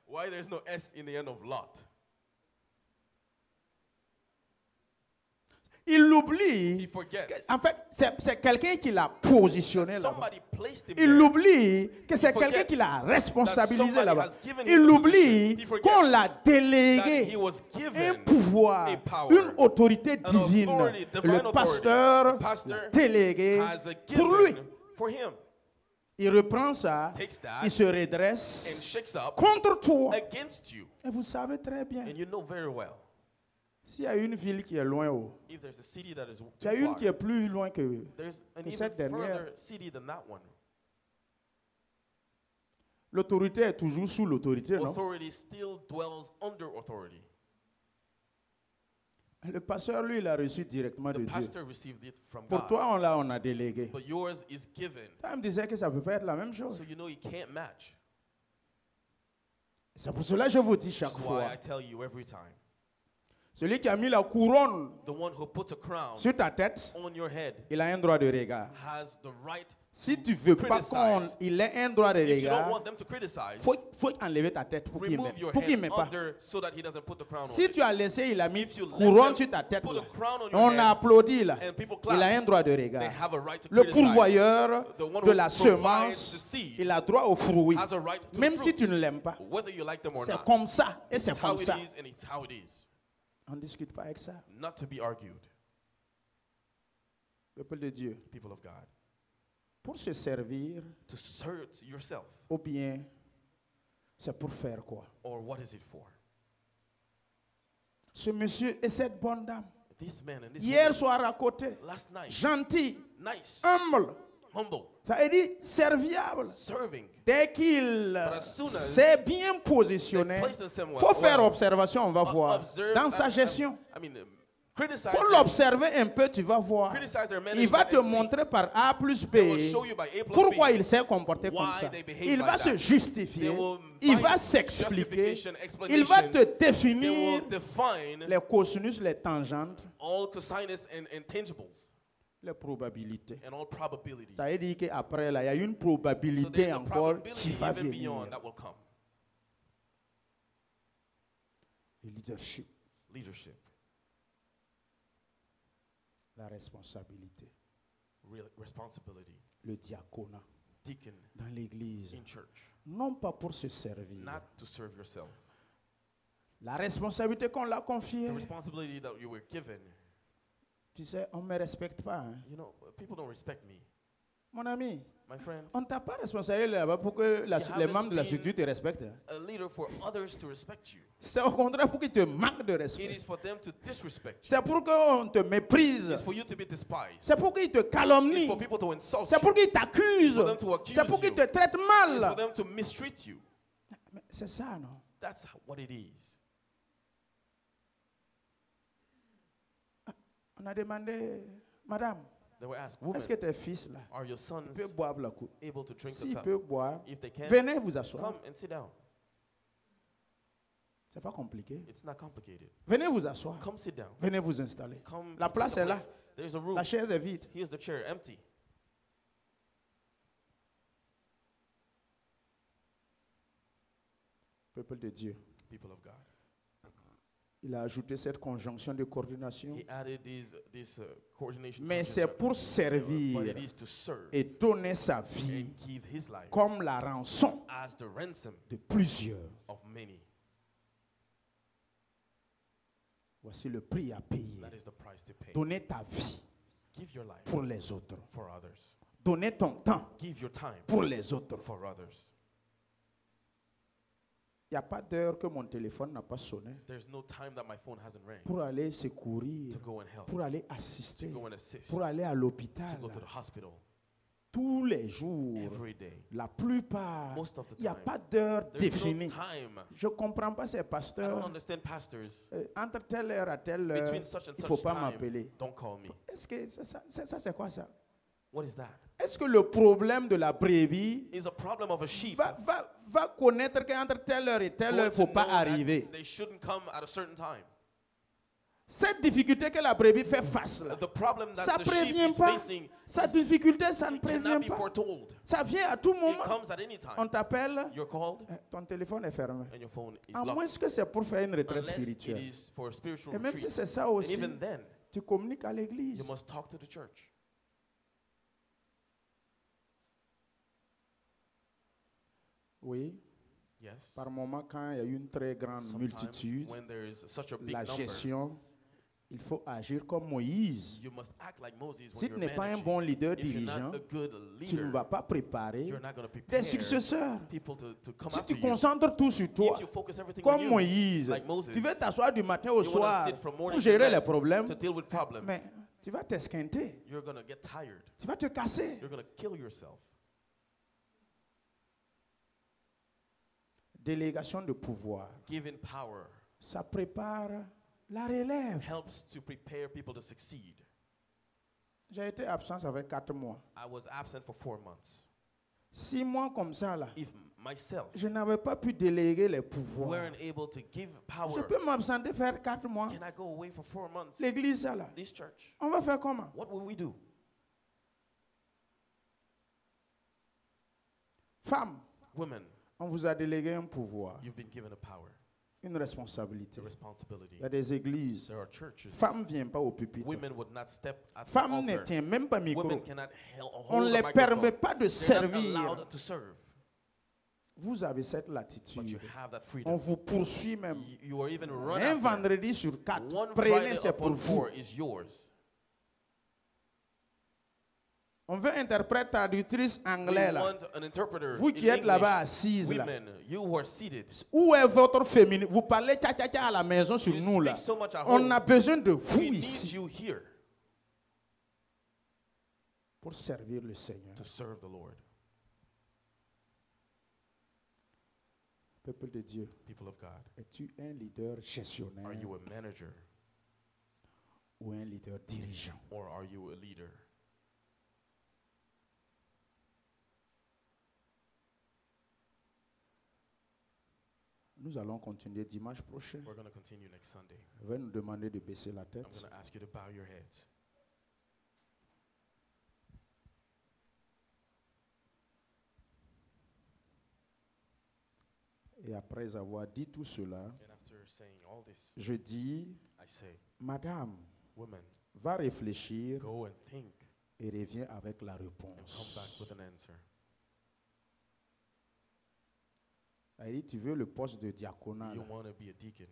S2: why there's no S in the end of Lot.
S1: Il l'oublie.
S2: He forgets.
S1: En fait, c'est quelqu'un qui l'a positionné là-bas.
S2: Somebody placed him
S1: Il
S2: there.
S1: oublie que c'est
S2: He
S1: quelqu'un
S2: forgets
S1: qui l'a responsabilisé
S2: that somebody
S1: là-bas.
S2: has given
S1: Il
S2: him the
S1: oublie
S2: position. He forgets
S1: qu'on l'a
S2: that
S1: délégué
S2: he was
S1: un
S2: given
S1: pouvoir,
S2: a power,
S1: une autorité
S2: an
S1: divine.
S2: authority, divine
S1: Le
S2: authority.
S1: pasteur
S2: The pastor
S1: l'a délégué
S2: has a
S1: pour lui.
S2: given for him.
S1: Il reprend ça,
S2: Takes that
S1: il se
S2: and
S1: redresse
S2: shakes up
S1: contre toi.
S2: against you.
S1: Et vous savez très bien,
S2: And you know very well,
S1: s'il y a une ville qui est loin,
S2: if there's a city that is too
S1: il y a une
S2: far,
S1: qui est plus loin que
S2: there's an
S1: que
S2: even
S1: cette dernière.
S2: further city than that one.
S1: L'autorité est toujours sous l'autorité, non?
S2: Authority still dwells under authority.
S1: Le pasteur, lui, il a reçu directement
S2: The
S1: de Dieu.
S2: pastor received it from
S1: Pour
S2: God,
S1: toi, on a délégué.
S2: but yours is given.
S1: Ça me disait que ça ne peut pas être la même chose.
S2: So you know you can't match.
S1: C'est pour cela que je vous dis
S2: That's
S1: chaque
S2: why
S1: fois.
S2: I tell you every time.
S1: Celui qui a mis la couronne
S2: The one who puts a crown
S1: sur ta tête,
S2: on your head
S1: il a un droit de regard.
S2: has the right.
S1: Si tu ne veux pas qu'il ait un droit de
S2: If you don't
S1: regard,
S2: want them to criticize,
S1: faut enlever ta tête pour qu'il
S2: remove your
S1: ne
S2: head
S1: met pas.
S2: under so that he doesn't put the crown on
S1: Si
S2: it.
S1: tu as laissé, il a mis
S2: If you let
S1: couronne
S2: them
S1: sur ta tête,
S2: put
S1: là,
S2: a crown on your
S1: on
S2: head
S1: a applaudi là.
S2: and people
S1: Il a
S2: clap,
S1: un droit de
S2: they
S1: regard.
S2: have a right to
S1: Le
S2: criticize.
S1: pourvoyeur
S2: The one
S1: de
S2: who
S1: la
S2: provides the
S1: semence,
S2: seed
S1: il a droit au fruit.
S2: has a right to
S1: Même
S2: the
S1: si tu
S2: fruit,
S1: ne l'aimes pas.
S2: whether you like them or
S1: C'est
S2: not.
S1: comme ça et c'est
S2: It's how
S1: comme
S2: it
S1: ça.
S2: is and it's how it is.
S1: On ne discute pas avec ça.
S2: Not to be argued.
S1: Peuple de Dieu,
S2: People of God.
S1: pour se servir,
S2: To serve yourself.
S1: ou bien c'est pour faire quoi?
S2: Or what is it for?
S1: Ce monsieur et cette bonne dame,
S2: This man and this
S1: hier
S2: woman,
S1: soir à côté,
S2: last night,
S1: gentil,
S2: nice,
S1: humble,
S2: humble,
S1: ça veut dire serviable.
S2: serving.
S1: Dès qu'il
S2: as soon as
S1: s'est bien positionné,
S2: they place themselves
S1: il faut faire
S2: well,
S1: observation, on va voir.
S2: observe
S1: Dans sa gestion,
S2: criticize
S1: il faut
S2: them,
S1: l'observer un peu, tu vas voir.
S2: criticize their
S1: Il va
S2: management
S1: te
S2: and see.
S1: montrer par A plus
S2: They will
S1: B
S2: show you by A plus
S1: pourquoi
S2: B
S1: il s'est comporté comme
S2: why
S1: ça.
S2: they behave
S1: Il
S2: like
S1: va
S2: that.
S1: se justifier,
S2: They will
S1: il
S2: find
S1: va s'expliquer,
S2: justification,
S1: il va te
S2: explanations. They
S1: définir
S2: will define
S1: les cosinus, les tangentes,
S2: all cosinus and intangibles
S1: les probabilités.
S2: and all probabilities.
S1: Ça veut dire qu'après, là, il y a une
S2: So
S1: probabilité
S2: there's a
S1: encore qui
S2: probability
S1: va
S2: even
S1: venir.
S2: beyond that will come.
S1: Le leadership,
S2: Leadership,
S1: la responsabilité,
S2: responsibility,
S1: le diaconat
S2: deacon
S1: dans l'église.
S2: in church,
S1: Non pas pour se servir.
S2: not to serve yourself.
S1: La responsabilité qu'on l'a confiée.
S2: The responsibility that you were given.
S1: Tu sais, on ne me respecte pas. Hein.
S2: You know, people don't respect me.
S1: Mon ami,
S2: My friend,
S1: on ne t'a pas responsabilisé là-bas pour que les membres de la structure te respectent. Hein.
S2: a leader for others to respect you.
S1: C'est au contraire pour qu'ils te manquent de
S2: It
S1: respect.
S2: is for them to disrespect you.
S1: C'est pour qu'on te méprise.
S2: It's for you to be despised.
S1: C'est pour qu'ils te
S2: It's
S1: calomnient.
S2: for people to insult
S1: C'est pour
S2: you.
S1: qu'ils t'accusent.
S2: For them to accuse
S1: C'est pour qu'ils
S2: you.
S1: te traitent
S2: It's for
S1: mal.
S2: them to mistreat you.
S1: Mais c'est ça, non?
S2: That's what it is.
S1: On a demandé, madame,
S2: They were asked, woman,
S1: est-ce que tes fils là,
S2: are your
S1: ils
S2: sons
S1: peuvent boire la coupe?
S2: able to drink the
S1: S'ils
S2: cup?
S1: peuvent boire,
S2: If they can,
S1: venez vous asseoir.
S2: come and sit down.
S1: C'est pas compliqué.
S2: It's not complicated.
S1: Venez vous asseoir.
S2: Come sit down.
S1: Venez vous installer.
S2: Come.
S1: La
S2: take
S1: place
S2: a
S1: est là.
S2: place. There's a room.
S1: La chaise est vide.
S2: Here's the chair, empty.
S1: Peuple de Dieu.
S2: People of God.
S1: Il a ajouté cette conjonction de coordination.
S2: He added this coordination.
S1: Mais c'est
S2: concept,
S1: pour
S2: but
S1: servir
S2: it is to serve
S1: et donner sa vie
S2: and give his life
S1: comme la rançon
S2: as the ransom
S1: de plusieurs.
S2: of many.
S1: Voici le prix à payer.
S2: That is the price to pay.
S1: Donner ta vie
S2: Give your life
S1: pour les autres.
S2: for others.
S1: Donner ton temps
S2: Give your time
S1: pour les autres.
S2: for others.
S1: Il n'y a pas d'heure que mon téléphone n'a pas sonné
S2: There's no time that my phone hasn't rang
S1: pour aller secourir,
S2: to go and help,
S1: pour aller
S2: to
S1: assister,
S2: go and assist,
S1: pour aller à l'hôpital.
S2: to go to the hospital
S1: Tous les jours,
S2: every day.
S1: la plupart,
S2: Most of the
S1: il n'y a
S2: time.
S1: pas d'heure
S2: There's no
S1: définie.
S2: time.
S1: Je ne comprends pas ces
S2: I don't
S1: pasteurs.
S2: understand pastors.
S1: Entre telle heure à telle heure,
S2: Between such and
S1: il ne faut
S2: such
S1: pas
S2: time,
S1: m'appeler.
S2: don't call me.
S1: Est-ce que ça c'est quoi ça?
S2: What is that?
S1: Est-ce que le problème de la brebis
S2: Is a problem of a sheep.
S1: va connaître qu'entre telle heure et telle heure, il ne faut
S2: Going to
S1: pas
S2: know that
S1: arriver?
S2: They shouldn't come at a certain time.
S1: Cette difficulté que la brebis fait face, là,
S2: The problem that
S1: ça
S2: the
S1: ne
S2: sheep
S1: prévient
S2: is
S1: pas.
S2: facing
S1: Sa difficulté, ça ne
S2: it cannot
S1: prévient
S2: be
S1: pas.
S2: foretold.
S1: Ça vient à tout
S2: It
S1: moment.
S2: comes at any
S1: On
S2: time.
S1: t'appelle,
S2: You're called
S1: ton téléphone est fermé.
S2: and your phone is
S1: À moins
S2: locked.
S1: que c'est pour faire une retraite
S2: Unless it
S1: spirituelle.
S2: is for a spiritual
S1: Et même si
S2: retreat.
S1: c'est ça
S2: And
S1: aussi,
S2: even then,
S1: tu communiques à
S2: you
S1: l'église.
S2: must talk to the church.
S1: Oui,
S2: Yes.
S1: par moment, quand il y a une très grande
S2: Sometimes
S1: multitude,
S2: when there is such a big
S1: la
S2: number,
S1: gestion, il faut agir comme Moïse.
S2: you must act like Moses when
S1: Si tu
S2: you're
S1: n'es pas un
S2: managing.
S1: bon leader
S2: If you're
S1: dirigeant,
S2: not a good
S1: tu ne
S2: leader,
S1: vas pas préparer
S2: you're not going to
S1: des
S2: prepare
S1: successeurs.
S2: people to come
S1: Si
S2: after
S1: tu
S2: you.
S1: concentres tout sur toi,
S2: If you focus everything on
S1: comme
S2: you,
S1: Moïse,
S2: like Moses,
S1: tu veux t'asseoir du matin au
S2: you want
S1: soir
S2: to sit from morning
S1: pour
S2: to
S1: gérer les
S2: night
S1: problèmes,
S2: to deal with problems,
S1: mais tu vas t'esquinter,
S2: you're going to get tired.
S1: tu vas te casser.
S2: You're going to kill yourself.
S1: Délégation de pouvoir,
S2: Giving power
S1: ça prépare la relève.
S2: helps to prepare people to succeed.
S1: J'ai été absent, ça fait 4 mois.
S2: I was absent for 4 months.
S1: 6 mois comme ça, là,
S2: If myself
S1: je n'avais pas pu déléguer les pouvoirs.
S2: weren't able to give
S1: Je
S2: power,
S1: peux m'absenter faire 4 mois.
S2: can I go away for 4 months?
S1: L'église, ça là,
S2: This church,
S1: on va faire comment?
S2: what will we do?
S1: Femme,
S2: Women,
S1: on vous a délégué un pouvoir,
S2: you've been given a power,
S1: une responsabilité.
S2: a responsibility.
S1: Il y a des églises.
S2: There are churches.
S1: Femme ne vient pas au pupitre.
S2: Women would not step at the
S1: Femme ne
S2: altar.
S1: tient même pas micro.
S2: Women cannot
S1: On
S2: hold
S1: ne
S2: the
S1: les
S2: microphone.
S1: permet pas de
S2: They're not
S1: servir.
S2: allowed to serve,
S1: Vous avez cette
S2: but you
S1: latitude.
S2: have that
S1: On
S2: freedom.
S1: vous poursuit même.
S2: You are even run
S1: Un
S2: after.
S1: vendredi sur 4,
S2: One
S1: prenez,
S2: Friday
S1: c'est pour
S2: upon
S1: vous.
S2: 4 is yours.
S1: On veut interprète traductrice
S2: We
S1: anglais là.
S2: want an interpreter
S1: Vous
S2: in
S1: qui êtes là-bas
S2: English.
S1: assises là.
S2: Women, you who are seated,
S1: Où est votre féminin? Vous parlez tcha-tcha-tcha à la maison sur
S2: you
S1: nous là.
S2: speak so much at
S1: On
S2: home.
S1: a besoin de vous
S2: We need
S1: ici
S2: you here
S1: pour servir le Seigneur.
S2: to serve the Lord.
S1: Peuple de Dieu,
S2: People of God,
S1: es-tu un leader gestionnaire
S2: are you a manager
S1: ou un leader dirigeant?
S2: or are you a leader?
S1: Nous allons continuer dimanche prochain.
S2: We're going to continue next Sunday.
S1: Je vais nous demander de baisser la
S2: I'm
S1: tête.
S2: going to ask you to bow your heads.
S1: Et après avoir dit tout cela,
S2: And after saying all this,
S1: je dis,
S2: I say,
S1: Madame,
S2: women,
S1: va réfléchir
S2: go and think
S1: et reviens avec la
S2: and come
S1: réponse.
S2: back with an answer.
S1: Il dit, tu veux le poste de diaconat,
S2: You
S1: là,
S2: want to be a deacon.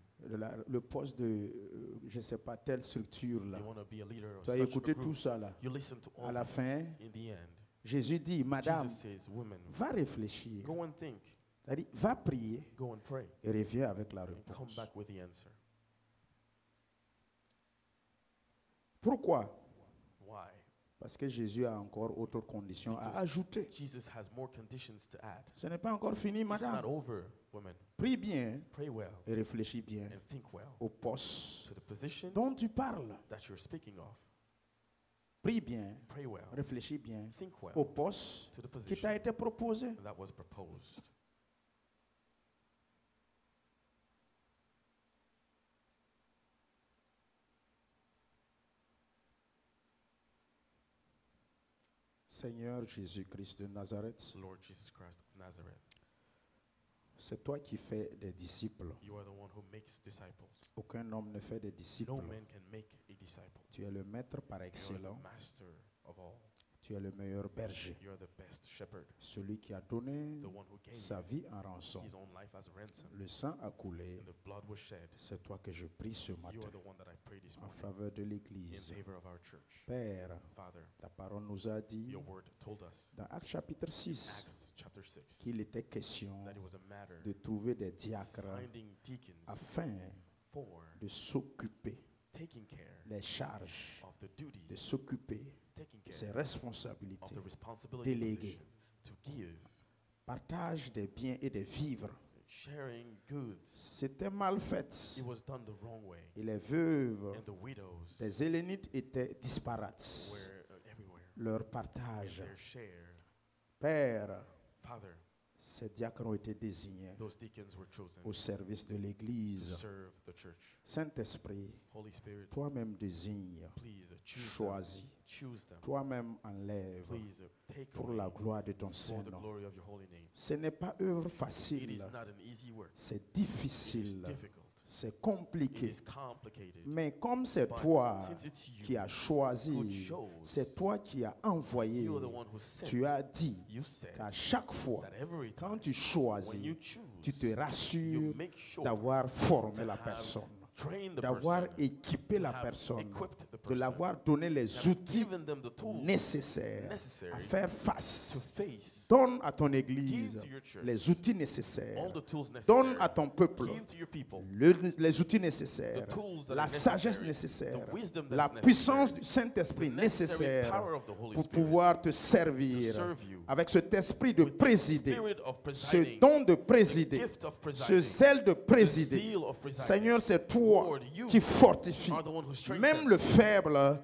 S1: le poste de, je ne sais pas, telle structure là.
S2: You want to be a leader of
S1: Tu as
S2: such a
S1: écouté
S2: group.
S1: tout ça là.
S2: You listen to all
S1: À la
S2: this.
S1: fin,
S2: In the end,
S1: Jésus dit, Madame,
S2: Jesus says, women,
S1: va réfléchir.
S2: go and think,
S1: Il dit, va prier
S2: go and pray,
S1: et reviens avec la
S2: and come
S1: réponse.
S2: back with the answer.
S1: Pourquoi?
S2: Why?
S1: Parce que Jésus a encore autre condition à ajouter.
S2: Jesus has more conditions to add.
S1: Ce n'est pas encore fini,
S2: It's not
S1: madame.
S2: over, women.
S1: Prie bien
S2: Pray well
S1: et réfléchis bien
S2: and think well
S1: au poste
S2: to the position
S1: dont tu parles.
S2: that you're speaking of.
S1: Prie bien,
S2: Pray well,
S1: réfléchis bien
S2: think well
S1: au poste
S2: to the
S1: qui t'a
S2: position
S1: été proposé.
S2: that was proposed.
S1: Seigneur Jésus-Christ de Nazareth,
S2: Lord Jesus Christ of Nazareth,
S1: c'est toi qui fais des disciples.
S2: you are the one who makes disciples.
S1: Aucun homme ne fait des disciples.
S2: No man can make a disciple.
S1: Tu es le maître par
S2: You are
S1: excellence.
S2: the master of all.
S1: Tu es le meilleur berger.
S2: You are the best shepherd,
S1: Celui qui a donné
S2: the one who gave
S1: sa vie en rançon.
S2: his own life as a ransom,
S1: Le sang a coulé.
S2: and the blood was shed.
S1: C'est toi que je prie ce
S2: You
S1: matin
S2: are the one that I pray this
S1: en
S2: morning
S1: faveur de
S2: in
S1: l'Église.
S2: favor of our church.
S1: Père,
S2: Father,
S1: ta parole nous a dit
S2: your word told us
S1: dans Actes chapitre
S2: in
S1: 6
S2: Acts chapter 6
S1: qu'il était question
S2: that it was a matter
S1: de trouver des diacres
S2: finding deacons
S1: afin
S2: for
S1: de s'occuper
S2: taking care
S1: des charges,
S2: of the duty,
S1: de s'occuper
S2: taking
S1: de ses
S2: care
S1: responsabilités.
S2: of the responsibility
S1: Délégué.
S2: position, to give,
S1: Partage des biens et des vivres.
S2: sharing goods.
S1: C'était mal fait.
S2: It was done the wrong way,
S1: Et les veuves
S2: and the widows
S1: des Hélénites étaient disparates.
S2: were everywhere.
S1: Leur partage.
S2: Their share.
S1: Père,
S2: Father,
S1: ces diacres ont été désignés
S2: those deacons were chosen
S1: au service de
S2: to
S1: l'Église.
S2: serve the church.
S1: Saint-Esprit,
S2: Holy Spirit,
S1: toi-même désigne,
S2: please
S1: choisis,
S2: choose them.
S1: toi-même enlève
S2: Please take
S1: pour
S2: away
S1: la gloire de ton
S2: for
S1: Saint
S2: the
S1: nom.
S2: glory of your holy name.
S1: Ce n'est pas œuvre
S2: It is
S1: facile,
S2: not an easy work.
S1: c'est
S2: It is
S1: difficile,
S2: difficult.
S1: c'est
S2: It
S1: compliqué.
S2: is complicated.
S1: Mais comme c'est
S2: But
S1: toi
S2: since it's
S1: qui
S2: you
S1: as choisi,
S2: who chose,
S1: c'est toi qui as envoyé,
S2: you are the one who sent.
S1: tu as dit
S2: You said
S1: qu'à chaque fois,
S2: that every
S1: quand
S2: time
S1: tu
S2: when
S1: choisis,
S2: you choose,
S1: tu te
S2: you
S1: rassures
S2: make sure
S1: d'avoir formé
S2: to
S1: la
S2: have
S1: personne,
S2: trained the
S1: d'avoir
S2: person,
S1: équipé
S2: to
S1: la
S2: have
S1: personne,
S2: equipped the
S1: de
S2: person,
S1: l'avoir donné les
S2: to have
S1: outils
S2: given them the tools
S1: nécessaires
S2: necessary
S1: à faire
S2: to
S1: face.
S2: face.
S1: Donne à ton
S2: Give
S1: Église
S2: to your church
S1: les outils nécessaires.
S2: all the tools
S1: Donne
S2: necessary.
S1: à ton peuple
S2: Give to your people
S1: les outils nécessaires,
S2: the tools that
S1: la
S2: are
S1: sagesse
S2: necessary,
S1: nécessaire,
S2: the wisdom that
S1: la
S2: is
S1: puissance
S2: necessary,
S1: du Saint-Esprit
S2: the necessary
S1: nécessaire
S2: power of the Holy
S1: pour
S2: Spirit
S1: pouvoir te
S2: to
S1: servir
S2: serve you
S1: avec cet esprit de
S2: with the
S1: présider,
S2: spirit of
S1: ce
S2: presiding,
S1: don de
S2: the
S1: présider,
S2: gift of
S1: ce
S2: presiding,
S1: zèle de
S2: the
S1: présider.
S2: zeal of presiding.
S1: Seigneur, c'est toi
S2: Lord, you
S1: qui fortifie.
S2: are the one who strengthens
S1: Même le faible,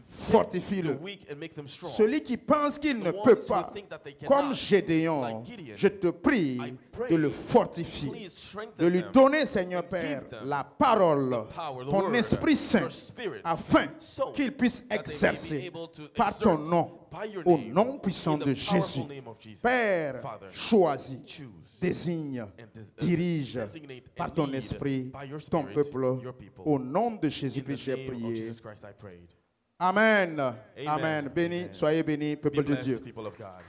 S1: fortifie-le.
S2: the weak and make them strong.
S1: Celui qui pense qu'il
S2: The
S1: ne
S2: ones
S1: peut
S2: who
S1: pas,
S2: think that they
S1: comme
S2: cannot,
S1: Gédéon,
S2: like Gideon,
S1: je te prie
S2: I pray,
S1: de le fortifier,
S2: please strengthen
S1: de lui
S2: them,
S1: donner, Seigneur
S2: and
S1: Père,
S2: give them
S1: la parole,
S2: the power, the
S1: ton
S2: word,
S1: Esprit Saint,
S2: your spirit,
S1: afin
S2: so
S1: qu'il puisse
S2: that they may be
S1: exercer
S2: able to
S1: par ton
S2: exert
S1: nom,
S2: by your
S1: au
S2: name,
S1: nom puissant
S2: in the
S1: de
S2: powerful
S1: Jésus.
S2: name of Jesus.
S1: Père,
S2: Father,
S1: choisis,
S2: choose
S1: désigne,
S2: and
S1: dirige
S2: designate
S1: par
S2: and
S1: ton
S2: lead
S1: esprit
S2: by your
S1: ton
S2: spirit,
S1: peuple.
S2: your people.
S1: Au nom de
S2: In
S1: Jésus-Christ,
S2: the
S1: j'ai
S2: name of
S1: prié.
S2: Jesus Christ, I prayed.
S1: Amen.
S2: Amen.
S1: Amen. Béni,
S2: Amen.
S1: soyez bénis,
S2: Be
S1: peuple de
S2: blessed,
S1: Dieu.
S2: people of God.